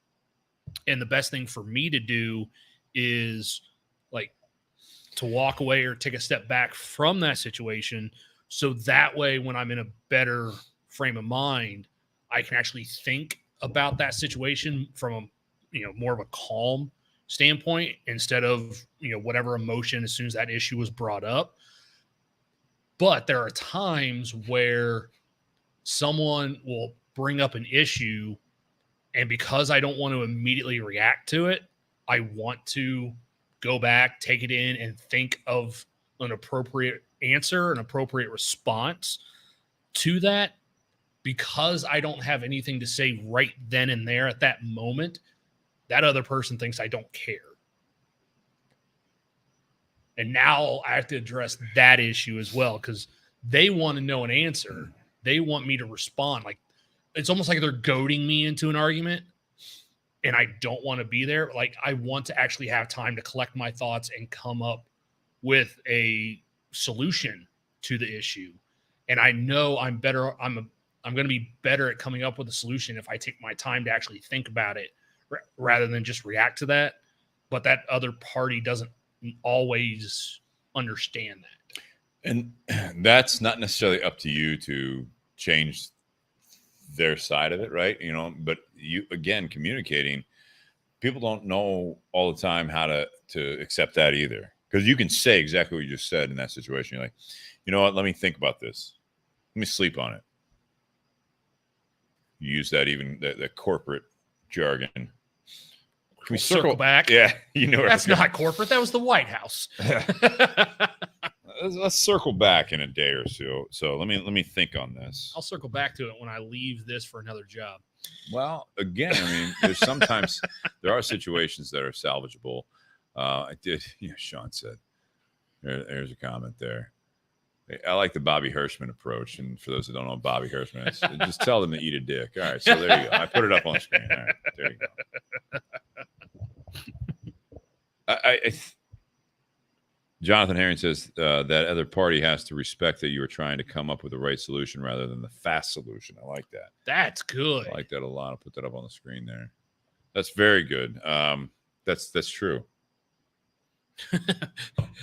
And the best thing for me to do is to walk away or take a step back from that situation. So that way, when I'm in a better frame of mind, I can actually think about that situation from more of a calm standpoint, instead of, whatever emotion as soon as that issue was brought up. But there are times where someone will bring up an issue, and because I don't want to immediately react to it, I want to go back, take it in, and think of an appropriate answer, an appropriate response to that. Because I don't have anything to say right then and there at that moment, that other person thinks I don't care. And now I have to address that issue as well, because they want to know an answer. They want me to respond. Like, it's almost like they're goading me into an argument, and I don't want to be there. Like, I want to actually have time to collect my thoughts and come up with a solution to the issue. And I know I'm going to be better at coming up with a solution if I take my time to actually think about it rather than just react to that. But that other party doesn't always understand that. And that's not necessarily up to you to change their side of it, right? But you, again, communicating, people don't know all the time how to accept that either. Because you can say exactly what you just said in that situation. You're like, you know what? Let me think about this. Let me sleep on it. You use that, even the corporate jargon. Can we circle back? Yeah, that's not corporate. That was the White House. Let's circle back in a day or so. So let me think on this. I'll circle back to it when I leave this for another job. Well, again, I mean, there's sometimes there are situations that are salvageable. I did, Sean said, There's a comment there. I like the Bobby Hirschman approach. And for those who don't know what Bobby Hirschman is, just tell them to eat a dick. All right. So there you go. I put it up on the screen. All right. There you go. Jonathan Herring says that other party has to respect that you were trying to come up with the right solution rather than the fast solution. I like that. That's good. I like that a lot. I'll put that up on the screen there. That's very good. That's true.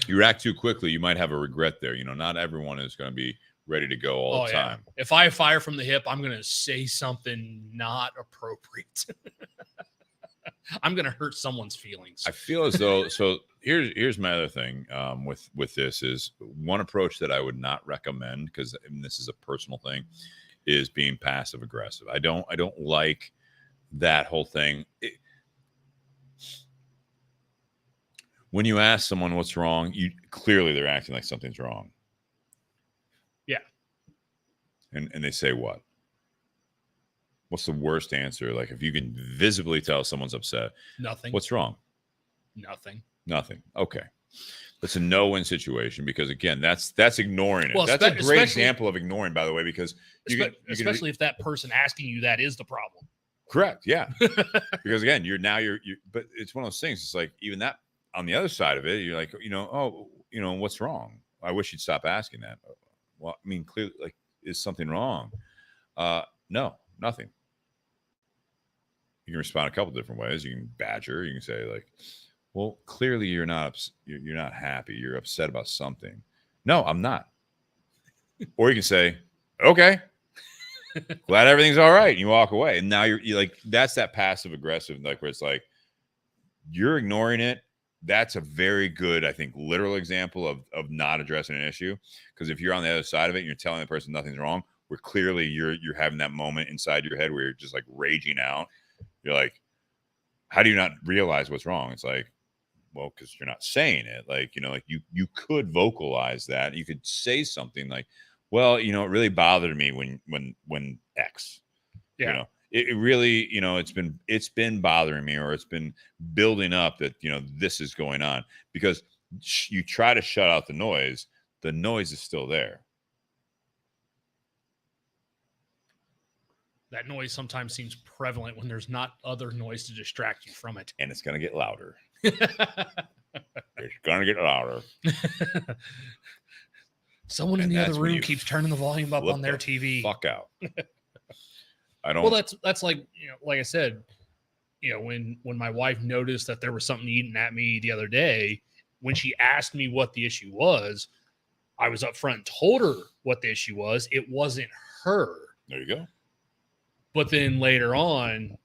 You react too quickly, you might have a regret there. You know, not everyone is going to be ready to go all the time. If I fire from the hip, I'm going to say something not appropriate. I'm going to hurt someone's feelings. I feel as though, so here's my other thing with this is one approach that I would not recommend, because this is a personal thing, is being passive aggressive. I don't like that whole thing. When you ask someone what's wrong, clearly they're acting like something's wrong. Yeah. And they say what? What's the worst answer? Like, if you can visibly tell someone's upset. Nothing. What's wrong? Nothing. Nothing. Okay. That's a no-win situation, because again, that's ignoring it. Well, that's a great example of ignoring, by the way, because especially if that person asking you that is the problem. Correct. Yeah. Because again, but it's one of those things. It's like, even that, on the other side of it, you're like, what's wrong? I wish you'd stop asking that. Well, I mean, clearly, like, is something wrong? No, nothing. You can respond a couple different ways. You can badger. You can say, like, well, clearly you're not happy. You're upset about something. No, I'm not. Or you can say, okay, glad everything's all right. And you walk away. And now you're like, that's that passive aggressive, like, where it's like, you're ignoring it. That's a very good, I think, literal example of not addressing an issue. Because if you're on the other side of it and you're telling the person nothing's wrong, where clearly you're having that moment inside your head where you're just like raging out. You're like, how do you not realize what's wrong? It's like, well, because you're not saying it. Like, like you could vocalize that. You could say something like, well, it really bothered me when X. Yeah. It really, it's been bothering me, or it's been building up that, this is going on, because you try to shut out the noise is still there. That noise sometimes seems prevalent when there's not other noise to distract you from it. And it's going to get louder. It's going to get louder. Someone in the other room keeps turning the volume up on their TV. Fuck out. I don't. Well, that's like, like I said, when my wife noticed that there was something eating at me the other day, when she asked me what the issue was, I was upfront and told her what the issue was. It wasn't her. There you go. But then later on,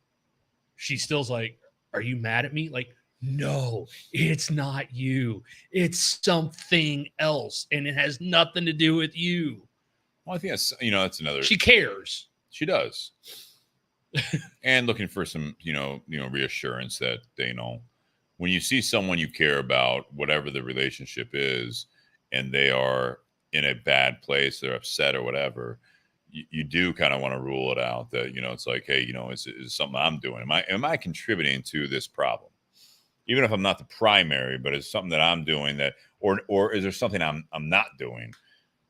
she still's like, are you mad at me? Like, no, it's not you. It's something else. And it has nothing to do with you. Well, I think that's another. She cares. She does. And looking for some, reassurance that when you see someone you care about, whatever the relationship is, and they are in a bad place, they're upset or whatever, you do kind of want to rule it out that, it's like, hey, is something I'm doing? Am I contributing to this problem? Even if I'm not the primary, but it's something that I'm doing that, or is there something I'm not doing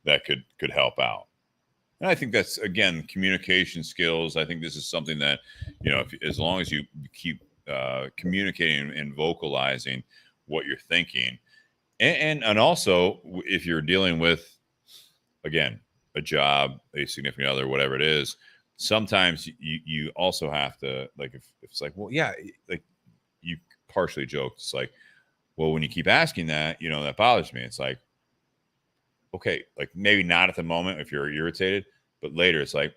that could help out? And I think that's, again, communication skills. I think this is something that, as long as you keep communicating and vocalizing what you're thinking, and also if you're dealing with, again, a job, a significant other, whatever it is, sometimes you also have to, like, if it's like, well, yeah, like you partially joked, it's like, well, when you keep asking that, that bothers me. It's like, okay, like maybe not at the moment if you're irritated, but later it's like,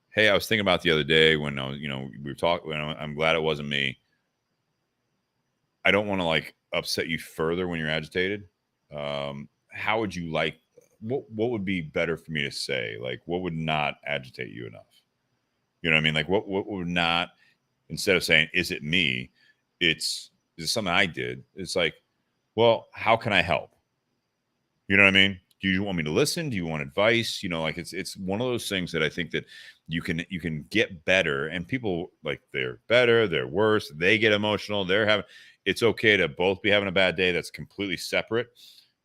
hey, I was thinking about the other day when I was, we were talking, I'm glad it wasn't me. I don't want to like upset you further when you're agitated. How would you like, what would be better for me to say? Like, what would not agitate you enough? You know what I mean? Like what would not, instead of saying, is it me? Is it something I did? It's like, well, how can I help? You know what I mean? Do you want me to listen? Do you want advice? Like it's one of those things that I think that you can get better, and people, like, they're better, they're worse, they get emotional, it's okay to both be having a bad day. That's completely separate.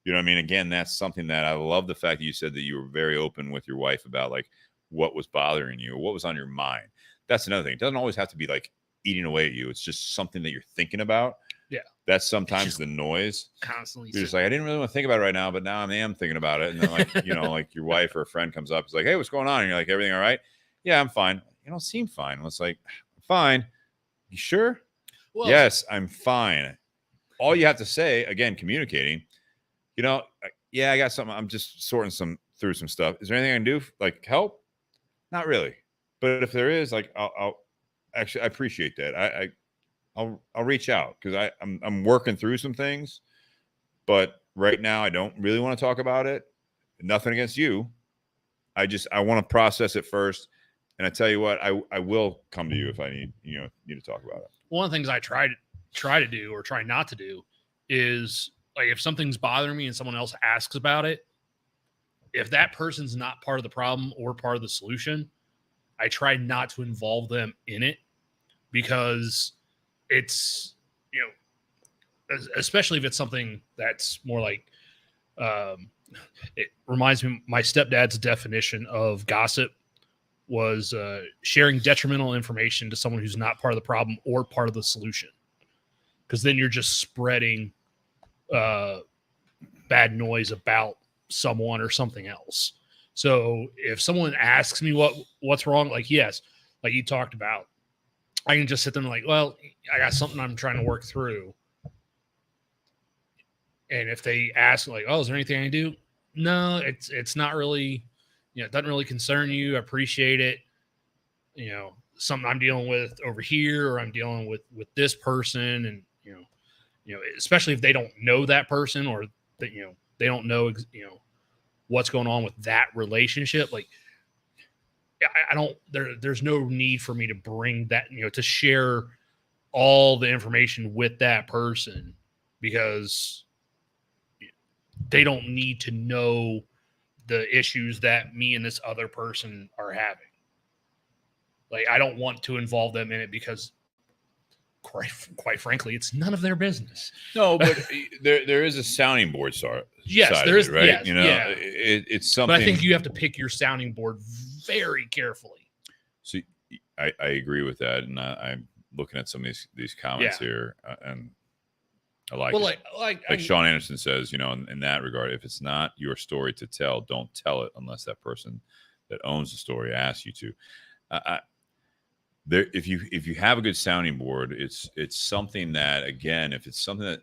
You know what I mean? Again, that's something that I love the fact that you said that you were very open with your wife about like what was bothering you or what was on your mind. That's another thing. It doesn't always have to be like eating away at you. It's just something that you're thinking about. Yeah. That's sometimes the noise. Constantly. You're just like, I didn't really want to think about it right now, but now I am thinking about it. And then like, you know, like your wife or a friend comes up, it's like, hey, what's going on? And you're like, everything all right? Yeah, I'm fine. You don't seem fine. And it's like, fine. You sure? Well, Yes, I'm fine. All you have to say, again, communicating, you know, yeah, I got something. I'm just sorting through some stuff. Is there anything I can do? Like help? Not really. But if there is, like, I'll actually, I appreciate that. I'll reach out because I'm working through some things, but right now I don't really want to talk about it. Nothing against you. I want to process it first. And I tell you what, I will come to you if I need to talk about it. One of the things I try to do or try not to do is like if something's bothering me and someone else asks about it, if that person's not part of the problem or part of the solution, I try not to involve them in it because it's, you know, especially if it's something that's more like, it reminds me, my stepdad's definition of gossip was sharing detrimental information to someone who's not part of the problem or part of the solution. Because then you're just spreading bad noise about someone or something else. So if someone asks me what's wrong, like, yes, like you talked about, I can just sit there and like, well, I got something I'm trying to work through. And if they ask like, oh, is there anything I can do? No, it's not really, you know, it doesn't really concern you. I appreciate it. You know, something I'm dealing with over here, or I'm dealing with this person. And, you know, especially if they don't know that person or that, you know, they don't know, you know, what's going on with that relationship. Like, I don't, there's no need for me to bring that, you know, to share all the information with that person because they don't need to know the issues that me and this other person are having. Like, I don't want to involve them in it because quite frankly, it's none of their business. No, but there is a sounding board side. Yes, there is, right? yes, you know, yeah. It's something. But I think you have to pick your sounding board very carefully. So I agree with that, and I'm looking at some of these comments Yeah. here, and I like Well, it. Like Sean Anderson says, you know, in that regard, if it's not your story to tell, don't tell it unless that person that owns the story asks you to. There, if you have a good sounding board, it's something that, again, if it's something that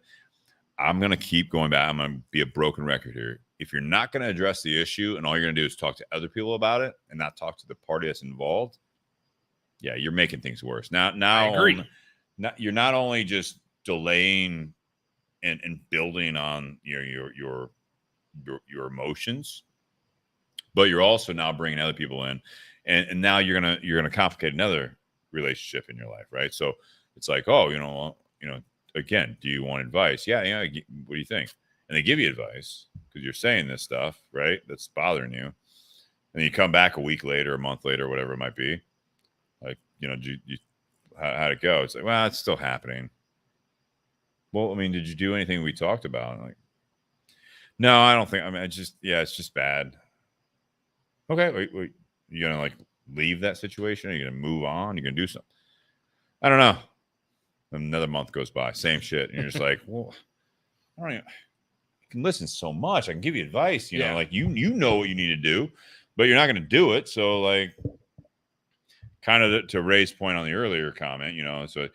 I'm going to keep going back, I'm going to be a broken record here. If you're not going to address the issue and all you're going to do is talk to other people about it and not talk to the party that's involved, yeah, you're making things worse. Now I agree. You're not only just delaying and building on your emotions, but you're also now bringing other people in, and now you're gonna complicate another relationship in your life, right? So it's like, oh, again, do you want advice? Yeah. What do you think? And they give you advice because you're saying this stuff, right? That's bothering you, and then you come back a week later, a month later, whatever it might be. Like, how'd it go? It's like, well, it's still happening. Well, I mean, did you do anything we talked about? Like, no, I don't think. I mean, it's just bad. Okay, wait. You gonna like leave that situation? Are you gonna move on? You're gonna do something? I don't know. Another month goes by, same shit, and you're just like, well, I don't even. You can listen so much. I can give you advice. You know, like you know what you need to do, but you're not gonna do it. So like, kind of to Ray's point on the earlier comment, so.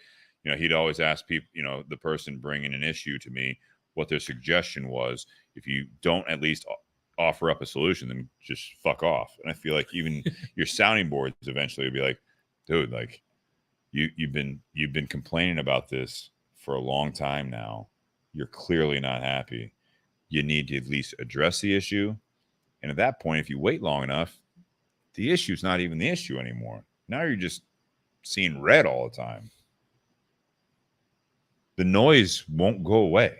He'd always ask people, the person bringing an issue to me, what their suggestion was. If you don't at least offer up a solution, then just fuck off. And I feel like even your sounding boards eventually would be like, dude, like you've been complaining about this for a long time now. You're clearly not happy. You need to at least address the issue. And at that point, if you wait long enough, the issue's not even the issue anymore. Now you're just seeing red all the time. The noise won't go away.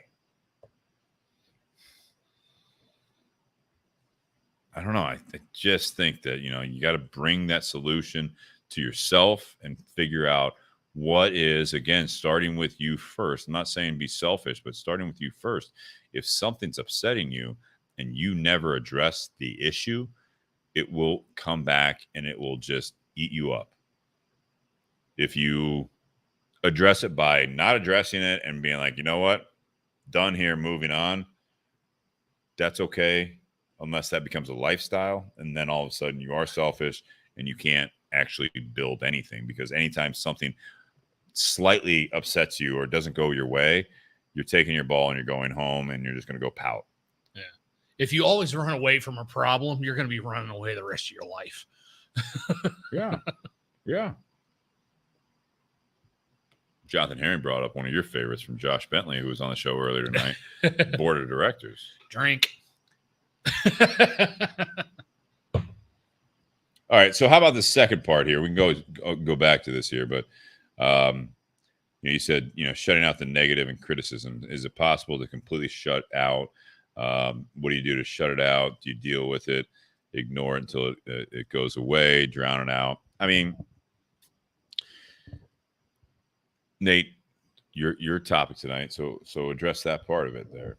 I don't know. I just think that, you got to bring that solution to yourself and figure out What is, again, starting with you first? I'm not saying be selfish, but starting with you first. If something's upsetting you and you never address the issue, it will come back and it will just eat you up. If you address it by not addressing it and being like, you know what, done here, moving on, that's okay, unless that becomes a lifestyle. And then all of a sudden you are selfish and you can't actually build anything, because anytime something slightly upsets you or doesn't go your way, you're taking your ball and you're going home and you're just going to go pout. Yeah. If you always run away from a problem, you're going to be running away the rest of your life. Yeah. Yeah. Jonathan Herring brought up one of your favorites from Josh Bentley, who was on the show earlier tonight. Board of directors. Drink. All right. So how about the second part here? We can go back to this here, but you said, shutting out the negative and criticism. Is it possible to completely shut out? What do you do to shut it out? Do you deal with it, ignore it until it goes away, drown it out? I mean, Nate, your topic tonight. So address that part of it there.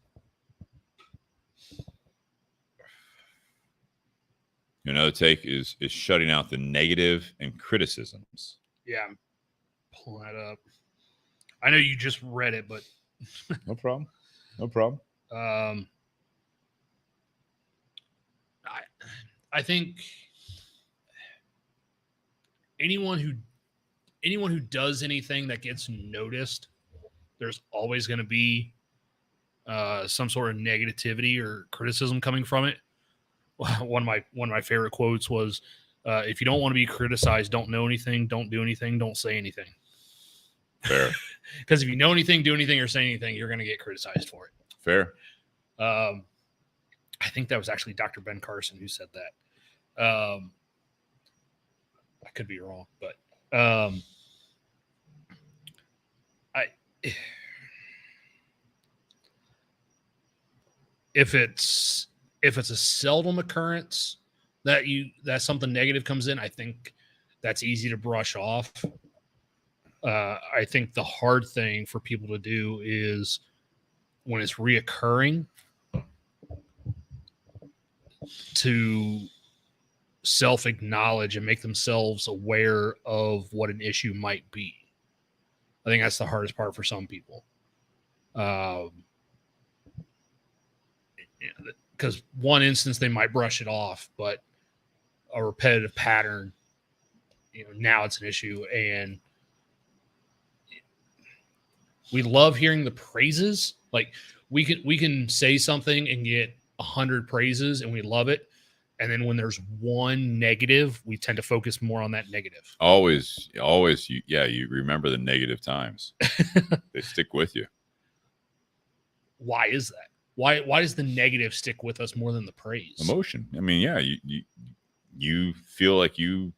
Another take is shutting out the negative and criticisms. Yeah, I'm pulling that up. I know you just read it, but No problem. No problem. I think anyone who does anything that gets noticed, there's always going to be some sort of negativity or criticism coming from it. One of my favorite quotes was, "If you don't want to be criticized, don't know anything, don't do anything, don't say anything." Fair. Because if you know anything, do anything, or say anything, you're going to get criticized for it. Fair. I think that was actually Dr. Ben Carson who said that. I could be wrong, but if it's a seldom occurrence that something negative comes in, I think that's easy to brush off. I think the hard thing for people to do is when it's reoccurring, to self-acknowledge and make themselves aware of what an issue might be. I think that's the hardest part for some people. Because one instance they might brush it off, but a repetitive pattern, now it's an issue. And we love hearing the praises. Like we can say something and get 100 praises and we love it. And then when there's one negative, we tend to focus more on that negative. Always, you remember the negative times. They stick with you. Why is that? Why does the negative stick with us more than the praise? Emotion. I mean, yeah, you feel like you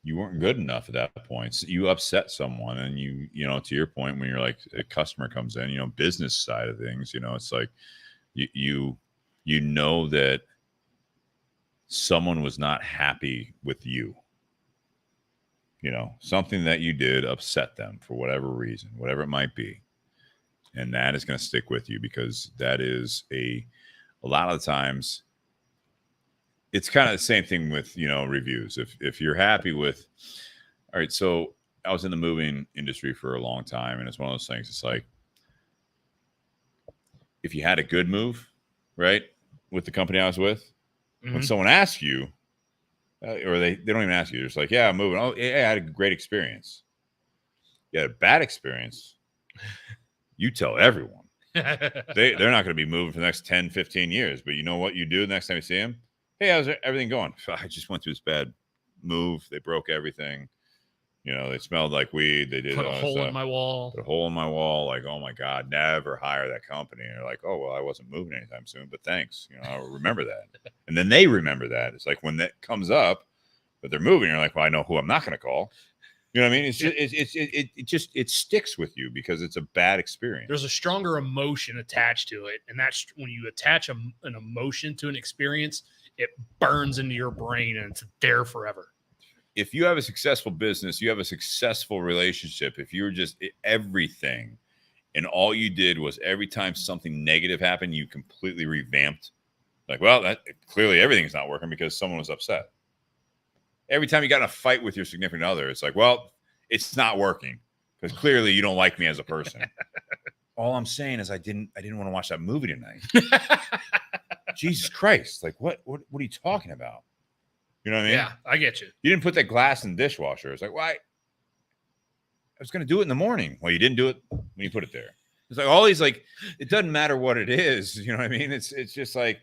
weren't good enough at that point. So you upset someone, and you to your point, when you're like, a customer comes in, business side of things, it's like you know that someone was not happy with you. Something that you did upset them for whatever reason, whatever it might be. And that is going to stick with you, because that is a lot of the times it's kind of the same thing with, reviews. If you're happy with, all right, so I was in the moving industry for a long time, and it's one of those things. It's like, if you had a good move, right, with the company I was with, when someone asks you, or they don't even ask you, they're just like, yeah, I'm moving. Oh, yeah, I had a great experience. You had a bad experience. You tell everyone. They're not going to be moving for the next 10, 15 years. But you know what you do the next time you see them? Hey, how's everything going? I just went through this bad move. They broke everything. They smelled like weed. They did Put a hole stuff. in my wall. Put a hole in my wall. Like, oh my God, never hire that company. And they're like, oh, well, I wasn't moving anytime soon, but thanks. I'll remember that. And then they remember that. It's like when that comes up, but they're moving, you're like, well, I know who I'm not going to call. You know what I mean? It's just it sticks with you because it's a bad experience. There's a stronger emotion attached to it, and that's when you attach an emotion to an experience, it burns into your brain and it's there forever. if you have a successful business, you have a successful relationship, if you're just everything, and all you did was every time something negative happened, you completely revamped. Like, well, that clearly everything's not working because someone was upset. Every time you got in a fight with your significant other, it's like, well, it's not working because clearly you don't like me as a person. All I'm saying is I didn't want to watch that movie tonight. Jesus Christ. Like, what are you talking about? You know what I mean? Yeah, I get you. You didn't put that glass in the dishwasher. It's like, why? I was going to do it in the morning. Well, you didn't do it when you put it there. It's like all these, like, it doesn't matter what it is. You know what I mean? It's just like,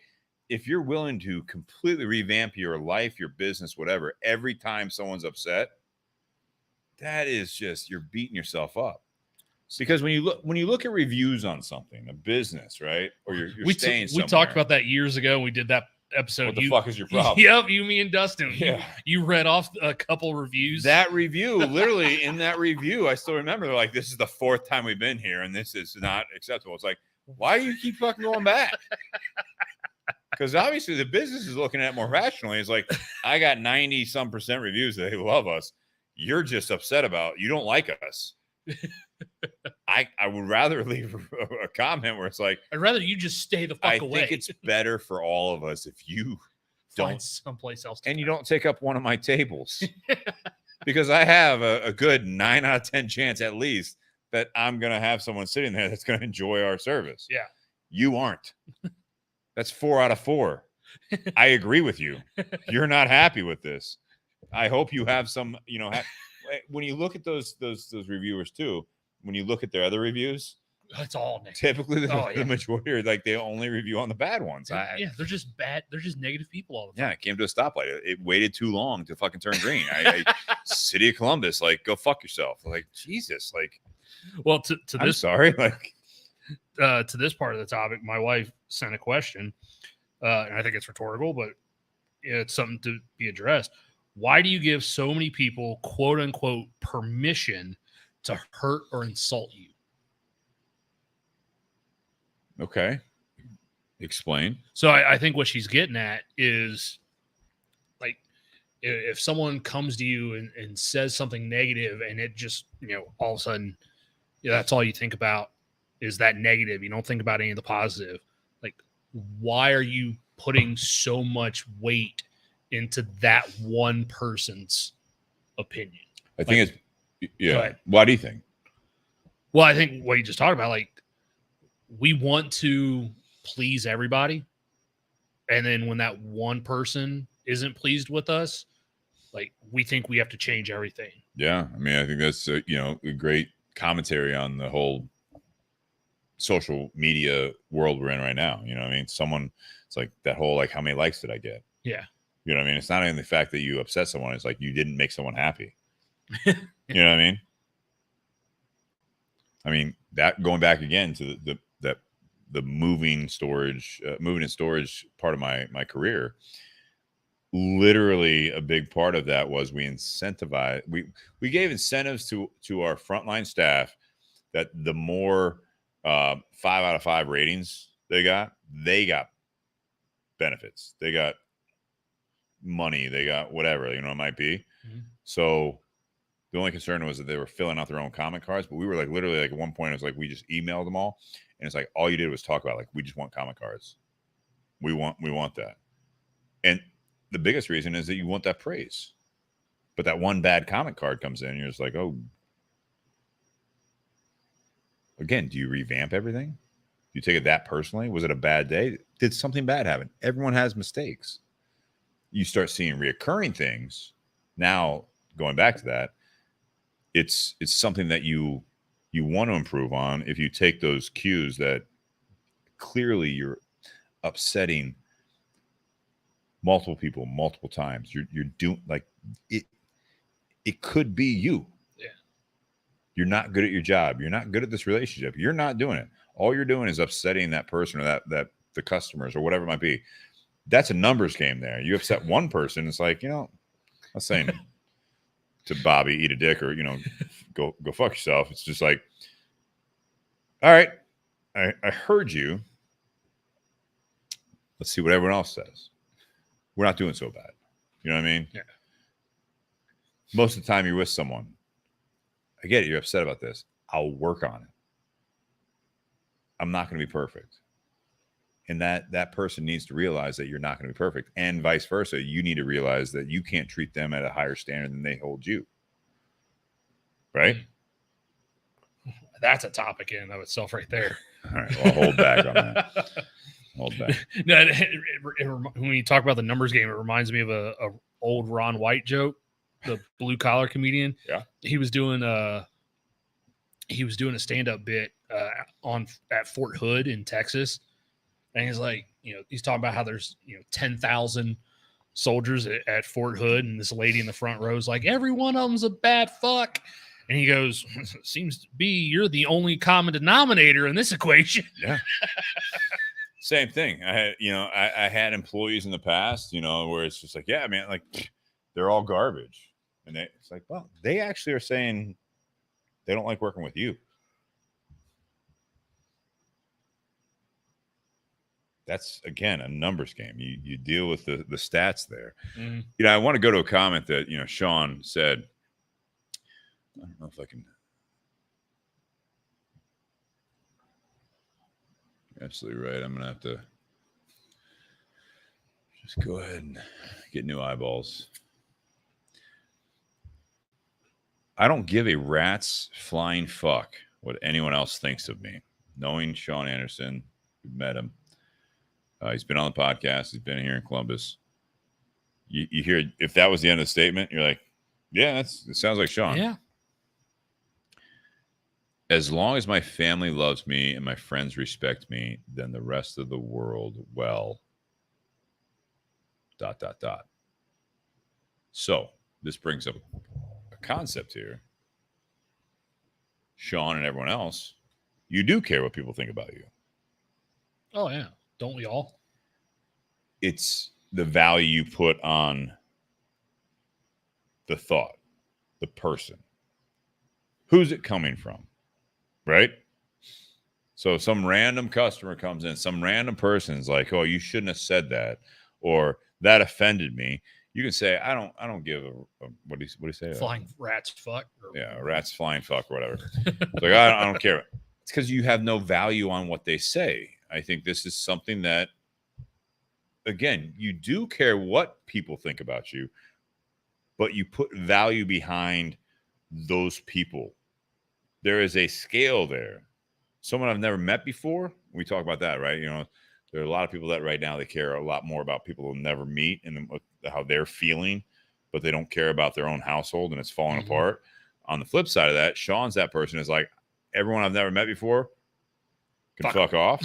if you're willing to completely revamp your life, your business, whatever, every time someone's upset, that is just, you're beating yourself up. Because when you look at reviews on something, a business, right? Or you're staying somewhere. We talked about that years ago. We did that episode. What the fuck is your problem? Yep, you, me, and Dustin. Yeah. You read off a couple reviews. That review, literally in that review, I still remember, they're like, this is the 4th time we've been here and this is not acceptable. It's like, why do you keep fucking going back? Because obviously the business is looking at it more rationally. It's like, I got 90-some% reviews that they love us. You're just upset about, you don't like us. I would rather leave a comment where it's like, I'd rather you just stay the fuck away. I think it's better for all of us if you Find don't someplace else to and you go. don't take up one of my tables. Because I have a good 9 out of 10 chance at least that I'm going to have someone sitting there that's going to enjoy our service. Yeah. You aren't. That's 4 out of 4. I agree with you. You're not happy with this. I hope you have some, when you look at those reviewers too, when you look at their other reviews, it's all negative. typically Oh, yeah. the majority are like, they only review on the bad ones. Yeah, they're just bad. They're just negative people all the Yeah, time. it came to a stoplight. It waited too long to fucking turn green. City of Columbus, like, go fuck yourself. Like, Jesus, like, Well, to I'm this sorry, like, to this part of the topic, my wife sent a question, and I think it's rhetorical, but it's something to be addressed. Why do you give so many people, quote unquote, permission to hurt or insult you? okay, explain. So I think what she's getting at is, like, if someone comes to you and says something negative, and it just, all of a sudden, that's all you think about is that negative. You don't think about any of the positive. Like, why are you putting so much weight into that one person's opinion? I think Go it's, ahead. Why do you think? Well, I think what you just talked about, like, we want to please everybody. And then when that one person isn't pleased with us, like, we think we have to change everything. Yeah. I mean, I think that's, a great commentary on the whole social media world we're in right now. You know what I mean? It's like that whole, like, how many likes did I get? Yeah. You know what I mean? It's not even the fact that you upset someone. It's like, you didn't make someone happy. You know what I mean? I mean, that going back again to the moving and storage part of my career, literally a big part of that was we gave incentives to our frontline staff that the more 5 out of 5 ratings they got benefits, they got money, they got whatever, it might be. Mhm. So the only concern was that they were filling out their own comment cards, but we were like, literally, like, at one point it was like, we just emailed them all, and it's like, all you did was talk about, like, we just want comment cards. We want that. And the biggest reason is that you want that praise. But that one bad comment card comes in, and you're just like, oh, again, do you revamp everything? Do you take it that personally? Was it a bad day? Did something bad happen? Everyone has mistakes. You start seeing reoccurring things. Now, going back to that, it's something that you want to improve on. If you take those cues that clearly you're upsetting multiple people multiple times, you're doing, like, it could be you. Yeah. You're not good at your job. You're not good at this relationship. You're not doing it. All you're doing is upsetting that person or that the customers or whatever it might be. That's a numbers game there. You upset one person, it's like, I'm not saying to Bobby, eat a dick, or, go fuck yourself. It's just like, all right, I heard you. Let's see what everyone else says. We're not doing so bad. You know what I mean? Yeah. Most of the time you're with someone. I get it. You're upset about this. I'll work on it. I'm not going to be perfect. And that person needs to realize that you're not going to be perfect. And vice versa. You need to realize that you can't treat them at a higher standard than they hold you. Right? That's a topic in and of itself right there. All right. Well, I'll hold back on that. Hold back. No, when you talk about the numbers game, it reminds me of a old Ron White joke, the blue collar comedian. Yeah. He was doing a stand-up bit at Fort Hood in Texas. And he's like, he's talking about how there's 10,000 soldiers at Fort Hood, and this lady in the front row is like, every one of them's a bad fuck. And he goes, seems to be you're the only common denominator in this equation. Yeah. Same thing. I had employees in the past, where it's just like, yeah, man, like they're all garbage. And it's like, well, they actually are saying they don't like working with you. That's, again, a numbers game. You deal with the stats there. Mm-hmm. I want to go to a comment that, Sean said. I don't know if I can. You're absolutely right. I'm going to have to just go ahead and get new eyeballs. I don't give a rat's flying fuck what anyone else thinks of me. Knowing Sean Anderson, we've met him. He's been on the podcast. He's been here in Columbus. You hear, if that was the end of the statement, you're like, yeah, it sounds like Sean. Yeah. As long as my family loves me and my friends respect me, then the rest of the world, well, ... So this brings up a concept here. Sean and everyone else, you do care what people think about you. Oh, yeah. Don't we all? It's the value you put on the thought, the person. Who's it coming from? Right? So some random customer comes in, some random person's like, oh, you shouldn't have said that, or that offended me. You can say, I don't give a what do you say? Flying rats fuck. Yeah, rats flying fuck or whatever. It's like, I don't care. It's because you have no value on what they say. I think this is something that, again, you do care what people think about you, but you put value behind those people. There is a scale there. Someone I've never met before, we talk about that, right? There are a lot of people that right now, they care a lot more about people they'll never meet and how they're feeling, but they don't care about their own household and it's falling apart. On the flip side of that, Sean's that person is like, everyone I've never met before can fuck off.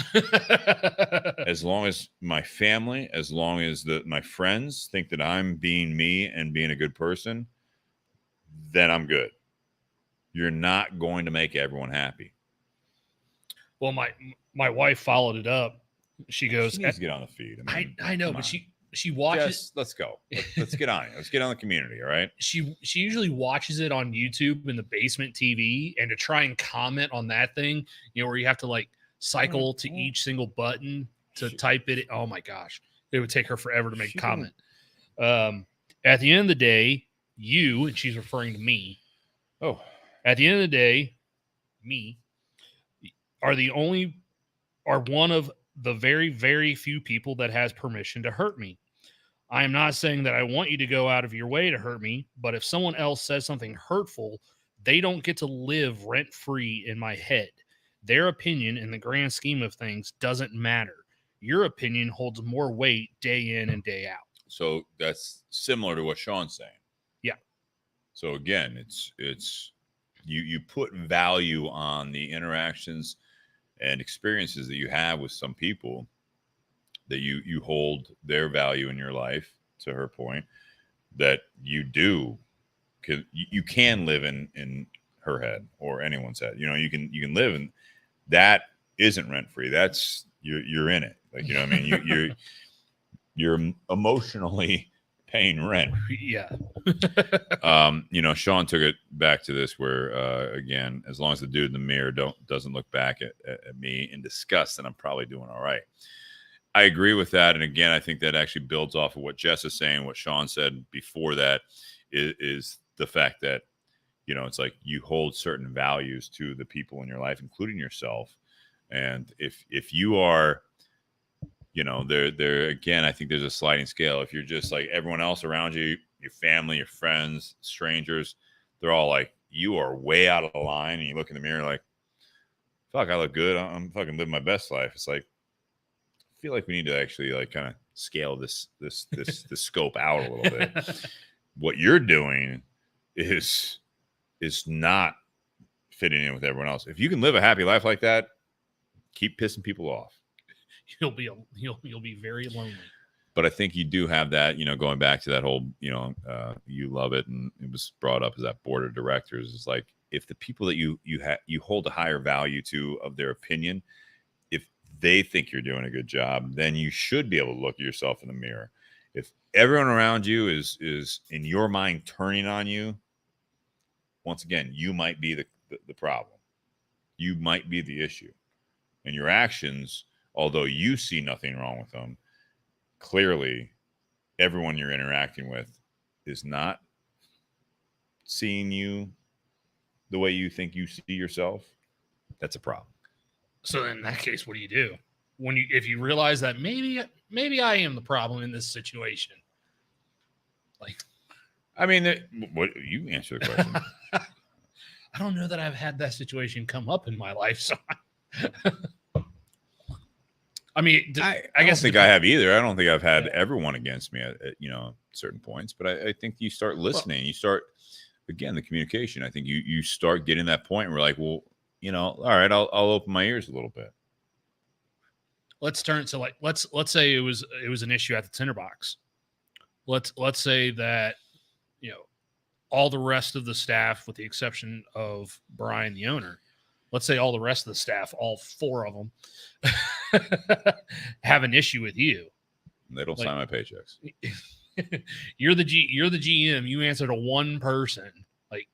As long as my family, as long as my friends think that I'm being me and being a good person, then I'm good. You're not going to make everyone happy. Well, my wife followed it up. She goes, she needs to get on the feed. I know, but she watches. Let's go. Let's get on it. Let's get on the community. All right. She usually watches it on YouTube in the basement TV, and to try and comment on that thing, where you have to like cycle to each single button to type it. Oh my gosh, it would take her forever to make a comment. At the end of the day, you, and she's referring to me. Oh, at the end of the day, me are one of the very, very few people that has permission to hurt me. I am not saying that I want you to go out of your way to hurt me, but if someone else says something hurtful, they don't get to live rent-free in my head. Their opinion in the grand scheme of things doesn't matter. Your opinion holds more weight day in and day out. So that's similar to what Sean's saying. Yeah. So again, it's you put value on the interactions and experiences that you have with some people, that you hold their value in your life, to her point, that you can live in her head or anyone's head. You can live in that. Isn't rent free. That's you're in it. Like, I mean, you're emotionally paying rent. Yeah. Sean took it back to this where, again, as long as the dude in the mirror doesn't look back at me in disgust, then I'm probably doing all right. I agree with that. And again, I think that actually builds off of what Jess is saying. What Sean said before that is the fact that, you know, it's like you hold certain values to the people in your life, including yourself. And if you are, you know, there again, I think there's a sliding scale. If you're just like everyone else around you, your family, your friends, strangers, they're all like, you are way out of the line. And you look in the mirror like, fuck, I look good. I'm fucking living my best life. It's like, I feel like we need to actually like kind of scale this scope out a little bit. What you're doing is not fitting in with everyone else. If you can live a happy life like that, keep pissing people off. You'll be very lonely. But I think you do have that, you know, going back to that whole, you know, you love it, and it was brought up as that board of directors. It's like, if the people that you hold a higher value to of their opinion, if they think you're doing a good job, then you should be able to look at yourself in the mirror. If everyone around you is in your mind turning on you, once again, you might be the problem. You might be the issue. And your actions, although you see nothing wrong with them, clearly everyone you're interacting with is not seeing you the way you think you see yourself. That's a problem. So in that case, what do you do if you realize that maybe I am the problem in this situation? Like, I mean, what you answer the question. I don't know that I've had that situation come up in my life, so I mean, I guess think I have either. I don't think I've had everyone against me at you know, certain points, but I think you start listening. You start, again, the communication. I think you start getting that point where, like, well, you know, all right, I'll open my ears a little bit. Let's turn to, like, let's say it was an issue at the tinderbox. Let's say that, you know, all the rest of the staff, with the exception of Brian, the owner, let's say all the rest of the staff, all 4 of them, have an issue with you. They don't sign my paychecks. You're the GM. You answer to one person. Like,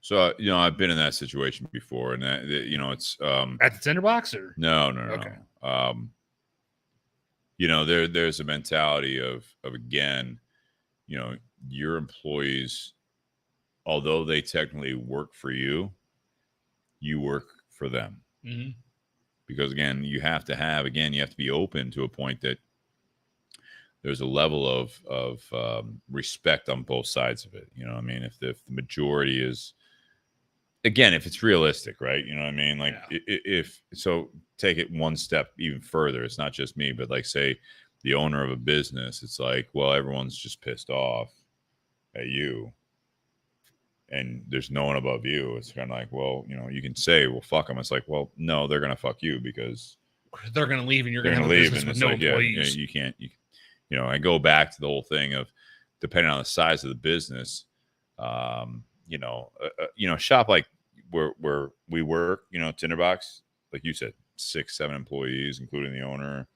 so, you know, I've been in that situation before, and that, you know, it's at the tinderbox, or no. Okay. You know, there's a mentality of again, you know, your employees, although they technically work for you, you work for them. Mm-hmm. Because again, you have to be open to a point that there's a level of respect on both sides of it. You know what I mean? If the majority is, again, if it's realistic, right? You know what I mean? Like, if so, take it one step even further. It's not just me, but like, say the owner of a business, it's like, well, everyone's just pissed off at you, and there's no one above you. It's kind of like, well, you know, you can say, well, fuck them. It's like, well, no, they're gonna fuck you, because they're gonna leave, and you're gonna have a leave, business and with it's no like, employees. you can't. You know, I go back to the whole thing of, depending on the size of the business, you know, shop like where we work, you know, Tinderbox, like you said, 6-7 employees, including the owner.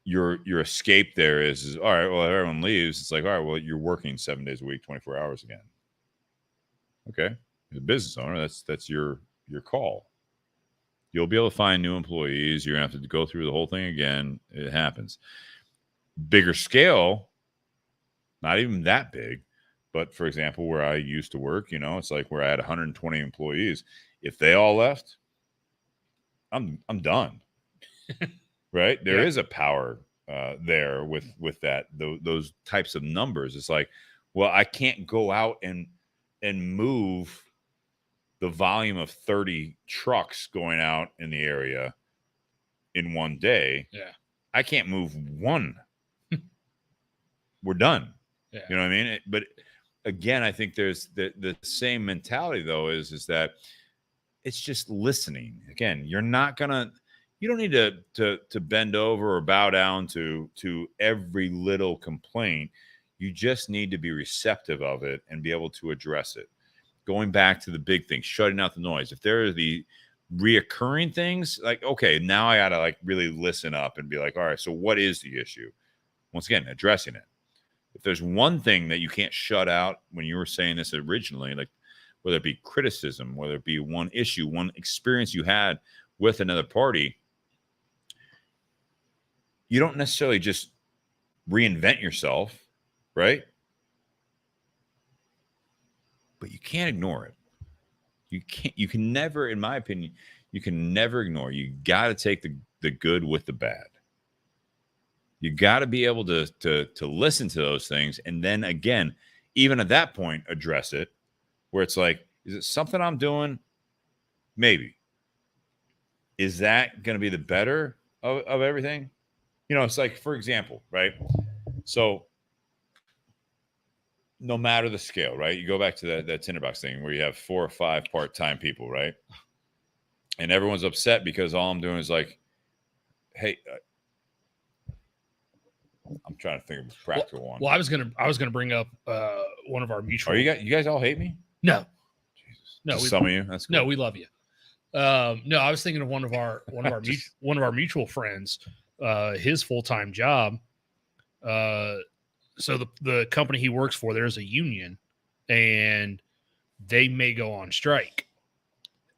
Your escape there is all right. Well, if everyone leaves, it's like, all right, well, you're working 7 days a week, 24 hours again. Okay, as a business owner, that's your call. You'll be able to find new employees. You're gonna have to go through the whole thing again. It happens. Bigger scale, not even that big, but for example, where I used to work, you know, it's like where I had 120 employees. If they all left, I'm done. Right? There is a power there with that those types of numbers. It's like, well, I can't go out and move the volume of 30 trucks going out in the area in one day. Yeah. I can't move one. We're done. Yeah. You know what I mean? But again, I think there's the same mentality, though, is that it's just listening. Again, you don't need to bend over or bow down to every little complaint. You just need to be receptive of it and be able to address it. Going back to the big things, shutting out the noise. If there are the reoccurring things, like, okay, now I got to like really listen up and be like, all right, so what is the issue? Once again, addressing it. If there's one thing that you can't shut out when you were saying this originally, like whether it be criticism, whether it be one issue, one experience you had with another party, you don't necessarily just reinvent yourself, right? But you can't ignore it. You can never, in my opinion, you can never ignore. You got to take the good with the bad. You got to be able to listen to those things, and then again, even at that point, address it. Where it's like, is it something I'm doing? Maybe. Is that going to be the better of everything? You know, it's like, for example, right? So no matter the scale, right? You go back to that tinderbox thing where you have 4 or 5 part-time people, right? And everyone's upset because all I'm doing is like, hey, I'm trying to think of a practical one. Well, I was gonna bring up one of our mutual. Oh, you guys all hate me? No, Jesus. no, Just some of you. That's cool. No, we love you. No, I was thinking of one of our one of our mutual friends. His full-time job. So the company he works for, there's a union, and they may go on strike.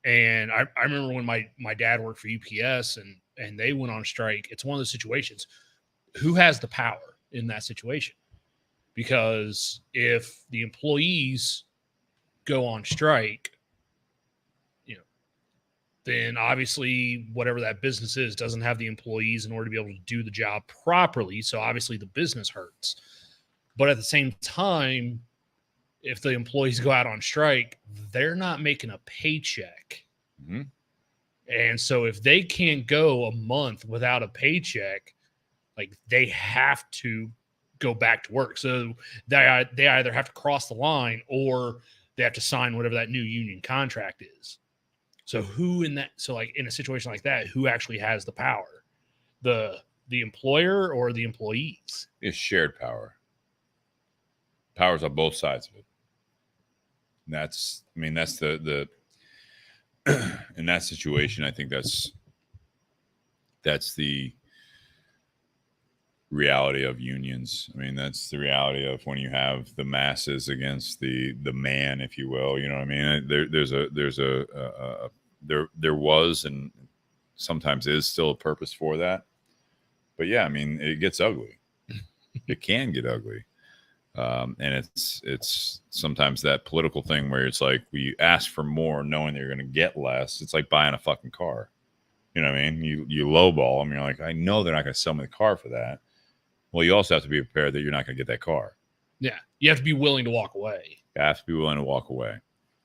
And I remember when my dad worked for UPS and they went on strike. It's one of those situations. Who has the power in that situation? Because if the employees go on strike, you know, then obviously whatever that business is doesn't have the employees in order to be able to do the job properly. So obviously the business hurts. But at the same time, if the employees go out on strike, they're not making a paycheck. Mm-hmm. And so if they can't go a month without a paycheck, like they have to go back to work. So they either have to cross the line or they have to sign whatever that new union contract is. So like in a situation like that, who actually has the power? The employer or the employees? It's shared power. Power's on both sides of it. And that's the in that situation, I think that's the reality of unions. I mean, that's the reality of when you have the masses against the man, if you will. You know what I mean? There was and sometimes is still a purpose for that. But yeah, I mean, it gets ugly. It can get ugly. And it's sometimes that political thing where it's like we ask for more knowing that you're going to get less. It's like buying a fucking car. You know what I mean? You lowball them. You're like, I know they're not going to sell me the car for that. Well, you also have to be prepared that you're not going to get that car. Yeah. You have to be willing to walk away. You have to be willing to walk away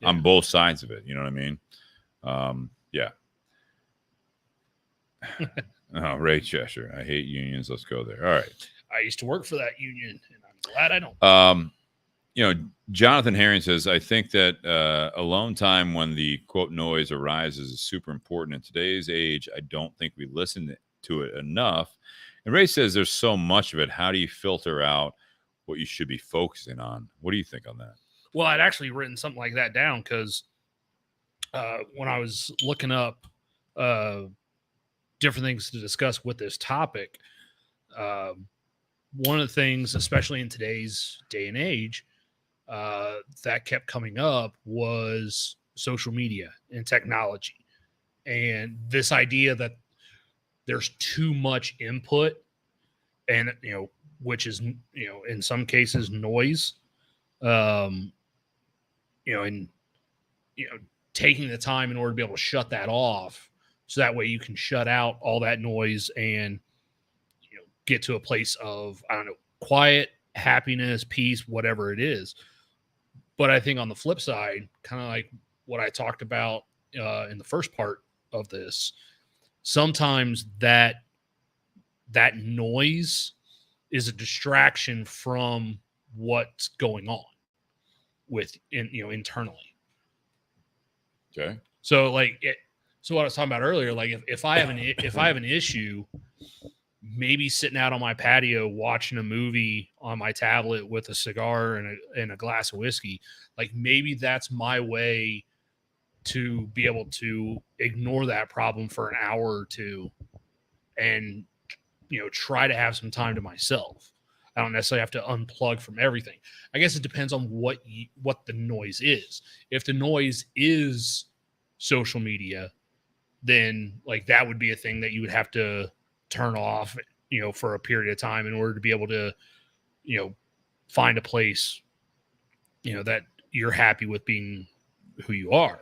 Yeah. on both sides of it. You know what I mean? Yeah. Oh, Ray Cheshire. I hate unions. Let's go there. All right. I used to work for that union, and I'm glad I don't. You know, Jonathan Herring says, I think that alone time when the quote noise arises is super important in today's age. I don't think we listen to it enough. And Ray says there's so much of it. How do you filter out what you should be focusing on? What do you think on that? Well, I'd actually written something like that down because when I was looking up different things to discuss with this topic, one of the things, especially in today's day and age, that kept coming up was social media and technology. And this idea that there's too much input and, you know, which is, you know, in some cases noise, you know, and, you know, taking the time in order to be able to shut that off. So that way you can shut out all that noise and, you know, get to a place of, I don't know, quiet, happiness, peace, whatever it is. But I think on the flip side, kind of like what I talked about in the first part of this, sometimes that noise is a distraction from what's going on internally. Okay. So so what I was talking about earlier, like if I have an issue, maybe sitting out on my patio watching a movie on my tablet with a cigar and a glass of whiskey, like maybe that's my way to be able to ignore that problem for an hour or two and, you know, try to have some time to myself. I don't necessarily have to unplug from everything. I guess it depends on what the noise is. If the noise is social media, then like that would be a thing that you would have to turn off for a period of time in order to be able to, find a place, that you're happy with being who you are.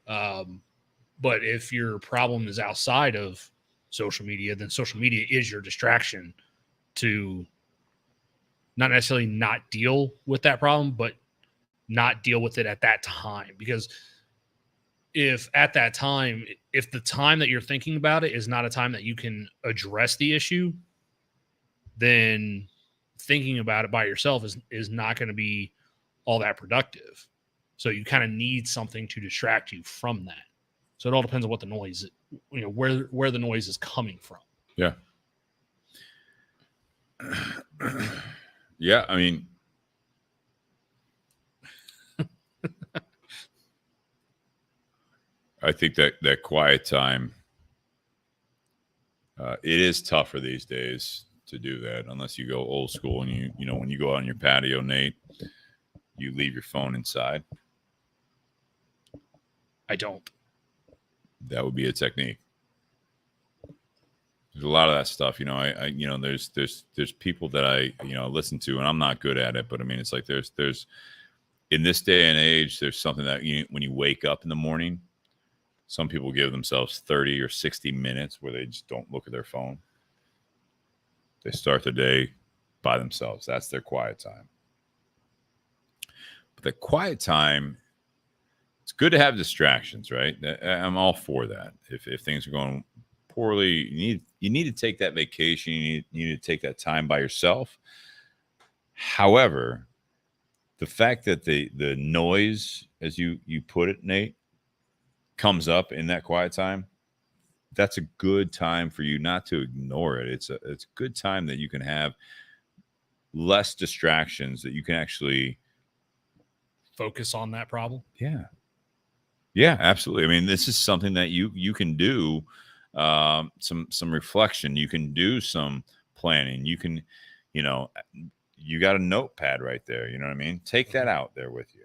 But if your problem is outside of social media, then social media is your distraction to not necessarily not deal with that problem, but not deal with it at that time. Because if at that time, if the time that you're thinking about it is not a time that you can address the issue, then thinking about it by yourself is not going to be all that productive. So you kind of need something to distract you from that. So it all depends on what the noise, where the noise is coming from. Yeah. Yeah. I mean, I think that quiet time, it is tougher these days to do that unless you go old school and when you go out on your patio, Nate, you leave your phone inside. I don't. That would be a technique. There's a lot of that stuff, there's people that I listen to, and I'm not good at it, but I mean, it's like there's in this day and age, there's something that when you wake up in the morning, some people give themselves 30 or 60 minutes where they just don't look at their phone. They start their day by themselves. That's their quiet time. But the quiet time, it's good to have distractions, right? I'm all for that. If things are going poorly, you need to take that vacation. You need to take that time by yourself. However, the fact that the noise, as you put it, Nate, comes up in that quiet time, that's a good time for you not to ignore it. It's a good time that you can have less distractions, that you can actually focus on that problem. Yeah, absolutely. I mean, this is something that you can do some reflection. You can do some planning. You can, you got a notepad right there. You know what I mean? Take that out there with you.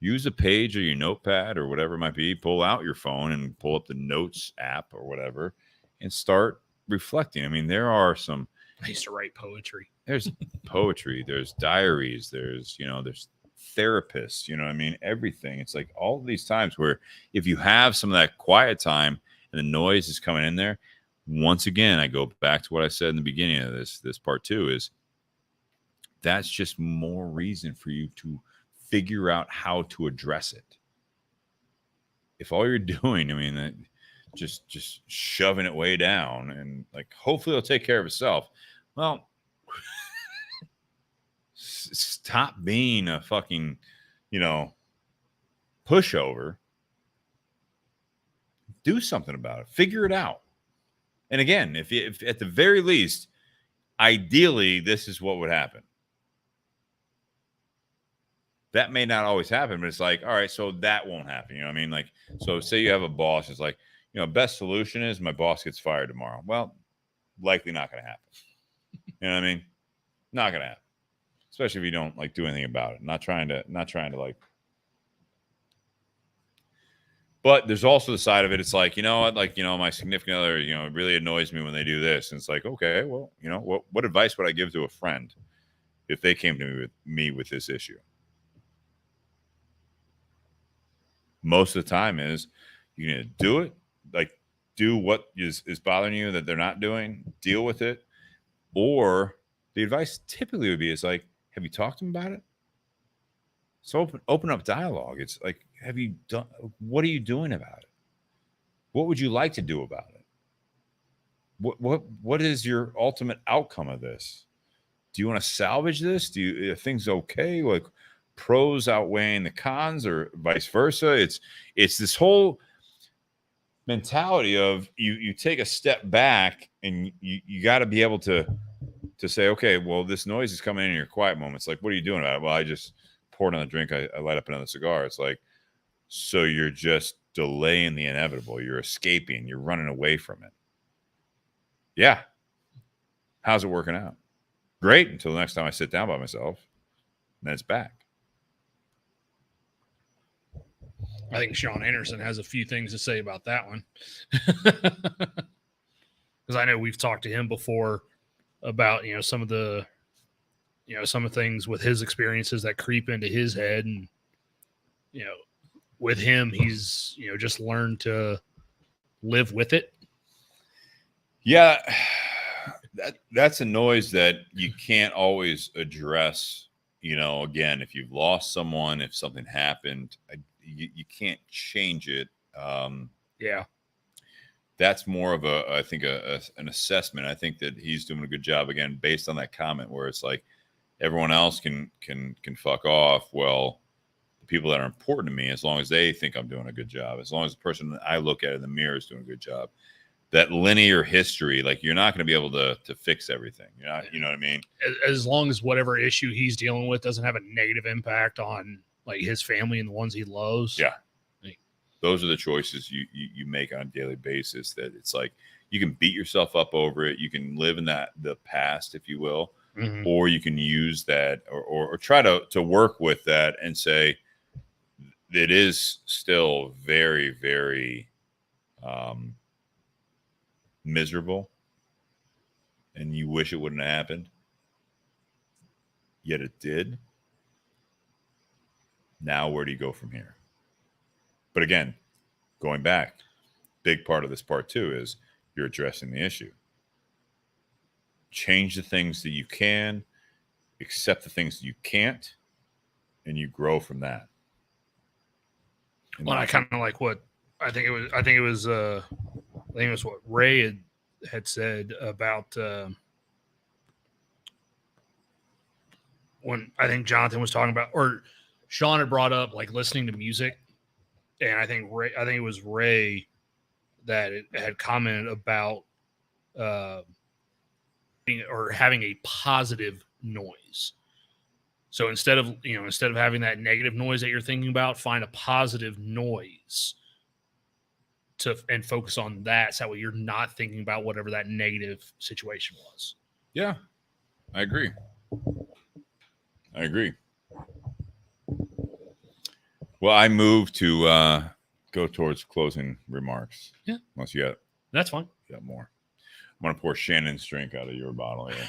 Use a page or your notepad or whatever it might be. Pull out your phone and pull up the notes app or whatever and start reflecting. I mean, there are some. I used to write poetry. There's poetry. There's diaries. There's therapists. You know what I mean? Everything. It's like all of these times where if you have some of that quiet time and the noise is coming in there, once again, I go back to what I said in the beginning of this part 2 is that's just more reason for you to figure out how to address it. If all you're doing, I mean, just shoving it way down and like, hopefully it'll take care of itself. Well, stop being a fucking, pushover. Do something about it. Figure it out. And again, if at the very least, ideally, this is what would happen. That may not always happen, but it's like, all right, so that won't happen. You know what I mean? Like, so say you have a boss, it's like, best solution is my boss gets fired tomorrow. Well, likely not going to happen. You know what I mean? Not going to happen. Especially if you don't like do anything about it. Not trying to like. But there's also the side of it. It's like, my significant other, it really annoys me when they do this. And it's like, okay, well, what advice would I give to a friend if they came to me with this issue? Most of the time is you need to do it, like do what is bothering you that they're not doing, deal with it. Or the advice typically would be is like, have you talked to them about it? So open up dialogue. It's like, have you done, what are you doing about it? What would you like to do about it? What is your ultimate outcome of this? Do you want to salvage this? Are things okay? Like, pros outweighing the cons or vice versa? It's this whole mentality of you take a step back and you got to be able to say, okay, well, this noise is coming in your quiet moments. Like, what are you doing about it? Well, I just poured another drink. I light up another cigar. It's like, so you're just delaying the inevitable. You're escaping. You're running away from it. Yeah. How's it working out? Great. Until the next time I sit down by myself. And then it's back. I think Sean Anderson has a few things to say about that one. because I know we've talked to him before about, some of the, some of the things with his experiences that creep into his head. And, with him, he's, just learned to live with it. Yeah. That's a noise that you can't always address. Again, if you've lost someone, if something happened, you can't change it. Yeah. That's more of I think an assessment. I think that he's doing a good job, again, based on that comment where it's like everyone else can fuck off. Well, the people that are important to me, as long as they think I'm doing a good job, as long as the person that I look at in the mirror is doing a good job, that linear history, like you're not going to be able to fix everything. You're not, you know what I mean? As long as whatever issue he's dealing with doesn't have a negative impact on like his family and the ones he loves. Yeah. Those are the choices you make on a daily basis, that it's like you can beat yourself up over it. You can live in the past, if you will, or you can use that or try to work with that and say it is still very, very miserable and you wish it wouldn't have happened, yet it did. Now, where do you go from here? But again, going back, big part of this part too is you're addressing the issue. Change the things that you can, accept the things that you can't, and you grow from that. Well, I kind of like what I think it was what Ray had said about when I think Jonathan was talking about, or Sean had brought up like listening to music. And I think it was Ray that had commented about or having a positive noise. So instead of having that negative noise that you're thinking about, find a positive noise and focus on that. So that way you're not thinking about whatever that negative situation was. Yeah, I agree. Well, I move to go towards closing remarks. Yeah. Unless you That's fine. got more. I'm going to pour Shannon's drink out of your bottle here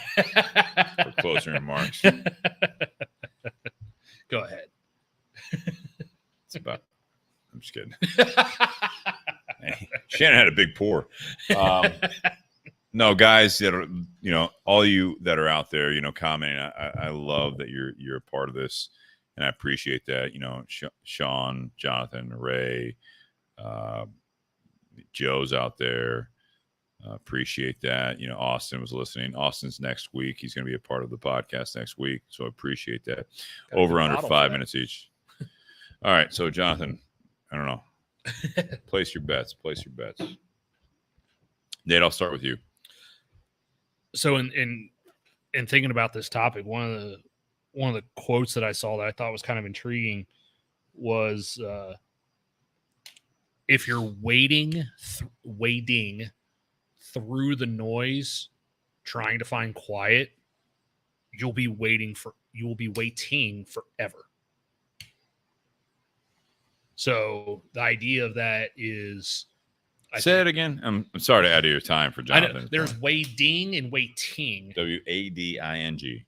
for closing remarks. Go ahead. I'm just kidding. Hey, Shannon had a big pour. No, guys that are, all you that are out there, commenting, I love that you're a part of this. And I appreciate that, Sean, Jonathan, Ray, Joe's out there. Appreciate that. Austin was listening. Austin's next week. He's going to be a part of the podcast next week. So I appreciate that. Over under 5 minutes each. All right. So Jonathan, I don't know. Place your bets. Nate, I'll start with you. So in thinking about this topic, one of the quotes that I saw that I thought was kind of intriguing was, if you're wading through the noise, trying to find quiet, you'll be waiting forever. So the idea of that is, Say it again. I'm sorry to add to your time for Jonathan. I know, there's wading and waiting. WADING.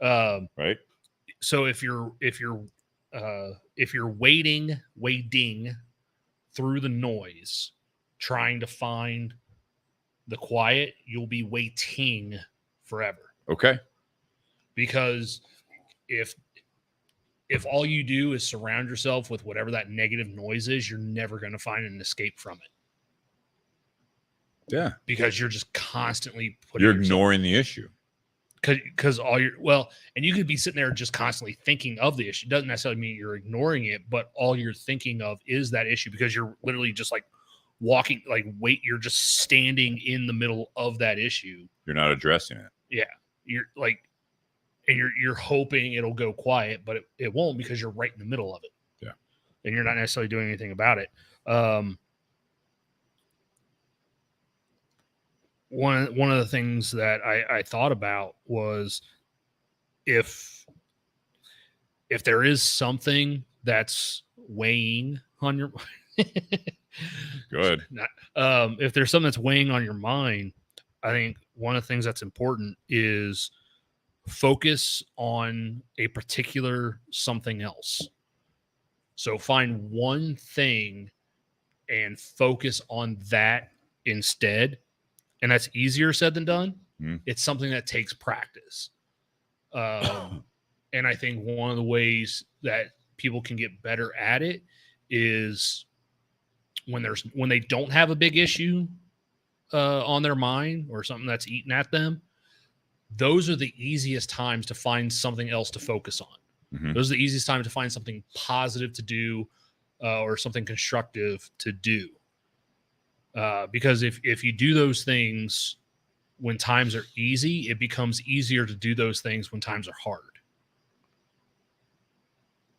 Right. So if you're wading through the noise, trying to find the quiet, you'll be waiting forever. Okay. Because if all you do is surround yourself with whatever that negative noise is, you're never going to find an escape from it. Yeah. Because you're just constantly putting You're ignoring the issue. Because and you could be sitting there just constantly thinking of the issue. It doesn't necessarily mean you're ignoring it, but all you're thinking of is that issue because you're literally just like walking, you're just standing in the middle of that issue. You're not addressing it. Yeah. You're like, and you're hoping it'll go quiet, but it won't because you're right in the middle of it. Yeah. And you're not necessarily doing anything about it. One of the things that I thought about was if there is something that's weighing on your Good. If there's something that's weighing on your mind, I think one of the things that's important is focus on a particular something else. So find one thing and focus on that instead. And that's easier said than done. It's something that takes practice. And I think one of the ways that people can get better at it is when they don't have a big issue on their mind or something that's eating at them. Those are the easiest times to find something else to focus on. Those are the easiest times to find something positive to do or something constructive to do. Because if you do those things when times are easy, it becomes easier to do those things when times are hard.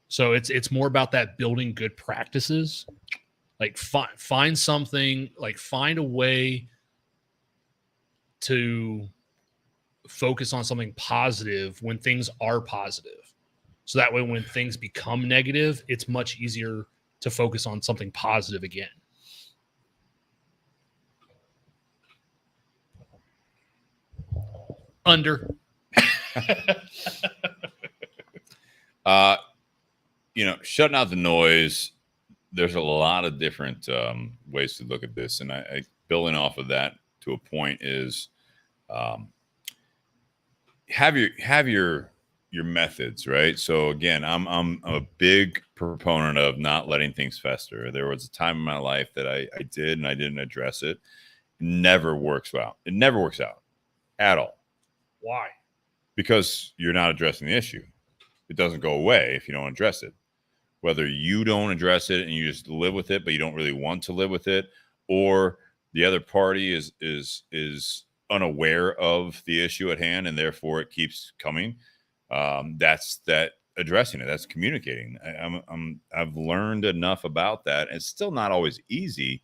So it's more about that building good practices. Like find something, like find a way to focus on something positive when things are positive. So that way, when things become negative, it's much easier to focus on something positive again. Under. Shutting out the noise. There's a lot of different ways to look at this, and I building off of that to a point is have your methods, right? So again, I'm a big proponent of not letting things fester. There was a time in my life that I did and I didn't address it. It never works out. It never works out at all. Why? Because you're not addressing the issue. It doesn't go away if you don't address it. Whether you don't address it and you just live with it, but you don't really want to live with it, or the other party is unaware of the issue at hand and therefore it keeps coming. That's that addressing it. That's communicating. I've learned enough about that. It's still not always easy,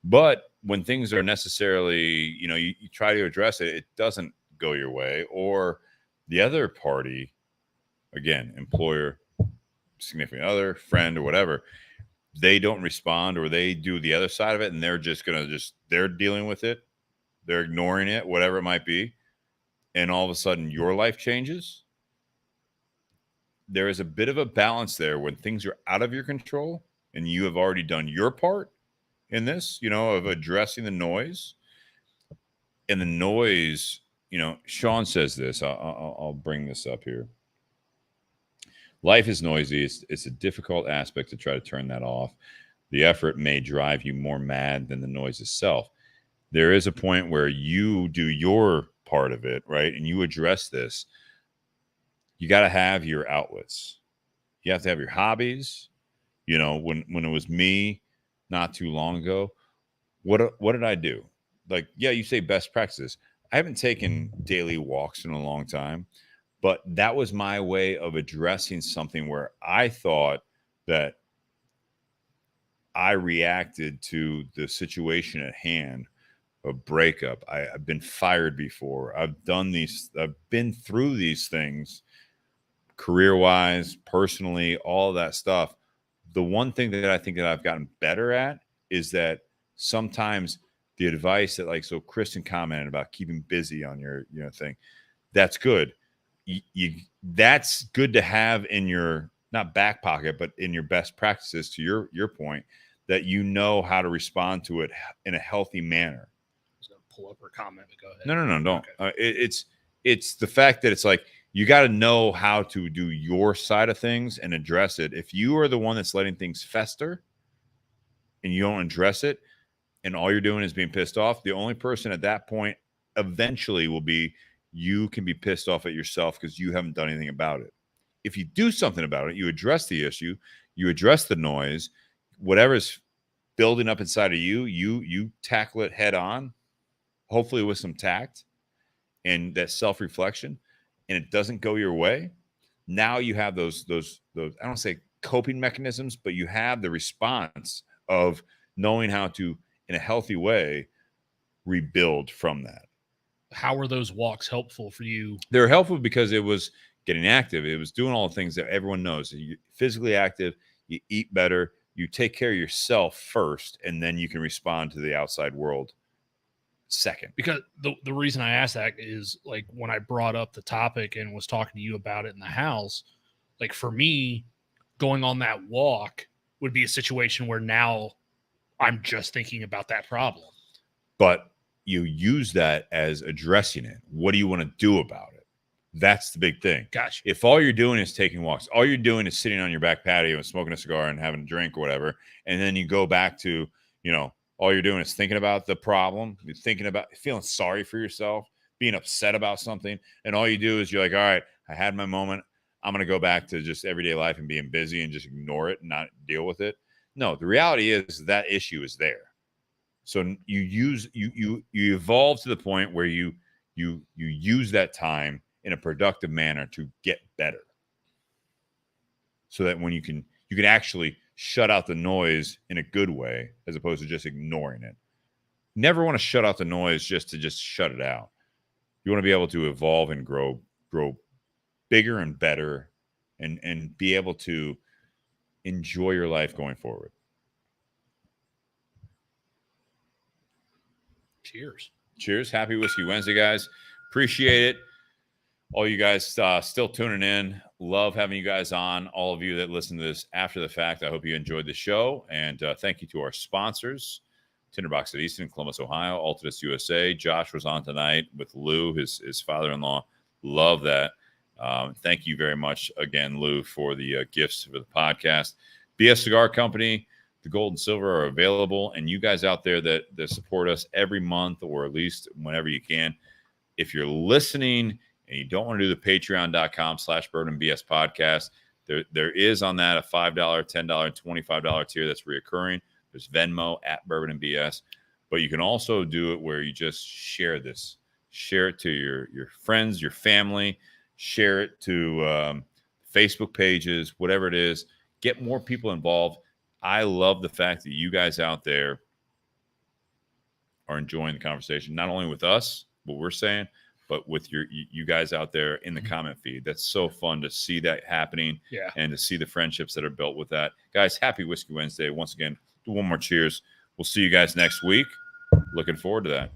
but when things are necessarily, you try to address it, it doesn't go your way, or the other party, again, employer, significant other, friend, or whatever, they don't respond, or they do the other side of it and they're just they're dealing with it, they're ignoring it, whatever it might be, and all of a sudden your life changes. There is a bit of a balance there when things are out of your control and you have already done your part in this, of addressing the noise. And the noise, Sean says this, I'll bring this up here. Life is noisy. It's a difficult aspect to try to turn that off. The effort may drive you more mad than the noise itself. There is a point where you do your part of it, right? And you address this. You got to have your outlets. You have to have your hobbies. When it was me not too long ago, what did I do? Like, yeah, you say best practices. I haven't taken daily walks in a long time, but that was my way of addressing something where I thought that I reacted to the situation at hand, a breakup. I've been fired before. I've been through these things career-wise, personally, all of that stuff. The one thing that I think that I've gotten better at is that sometimes the advice that, so Kristen commented about keeping busy on your thing, that's good. That's good to have in your, not back pocket, but in your best practices, to your point, that how to respond to it in a healthy manner. I was going to pull up her comment, but go ahead. No, don't. Okay. It's the fact that it's like, you got to know how to do your side of things and address it. If you are the one that's letting things fester and you don't address it and all you're doing is being pissed off, the only person at that point eventually will be, you can be pissed off at yourself because you haven't done anything about it. If you do something about it, you address the issue, you address the noise, whatever's building up inside of you tackle it head on, hopefully with some tact and that self-reflection, and it doesn't go your way. Now you have those I don't say coping mechanisms, but you have the response of knowing how to, in a healthy way, rebuild from that. How were those walks helpful for you? They were helpful because it was getting active. It was doing all the things that everyone knows. You're physically active, you eat better, you take care of yourself first, and then you can respond to the outside world second. Because the reason I asked that is, like, when I brought up the topic and was talking to you about it in the house, like, for me, going on that walk would be a situation where now I'm just thinking about that problem. But you use that as addressing it. What do you want to do about it? That's the big thing. Gotcha. If all you're doing is taking walks, all you're doing is sitting on your back patio and smoking a cigar and having a drink or whatever, and then you go back to, all you're doing is thinking about the problem, you're thinking about feeling sorry for yourself, being upset about something, and all you do is you're like, all right, I had my moment. I'm going to go back to just everyday life and being busy and just ignore it and not deal with it. No, the reality is that issue is there. So you evolve to the point where you use that time in a productive manner to get better, so that when you can actually shut out the noise in a good way, as opposed to just ignoring it. Never want to shut out the noise just to shut it out. You want to be able to evolve and grow bigger and better, and be able to enjoy your life going forward. Cheers. Happy Whiskey Wednesday, guys. Appreciate it. All you guys still tuning in. Love having you guys on. All of you that listen to this after the fact, I hope you enjoyed the show. And thank you to our sponsors, Tinderbox at Easton, Columbus, Ohio, Altadis USA. Josh was on tonight with Lou, his father-in-law. Love that. Thank you very much again, Lou, for the gifts for the podcast. BS Cigar Company, the gold and silver are available. And you guys out there that support us every month, or at least whenever you can, if you're listening and you don't want to do the patreon.com/Bourbon and BS podcast, there is on that a $5, $10, $25 tier that's reoccurring. There's Venmo at Bourbon and BS, but you can also do it where you just share this. Share it to your friends, your family, share it to Facebook pages, whatever it is. Get more people involved. I love the fact that you guys out there are enjoying the conversation, not only with us, what we're saying, but with you guys out there in the comment feed. That's so fun to see that happening, and to see the friendships that are built with that. Guys, happy Whiskey Wednesday. Once again, do one more cheers. We'll see you guys next week. Looking forward to that.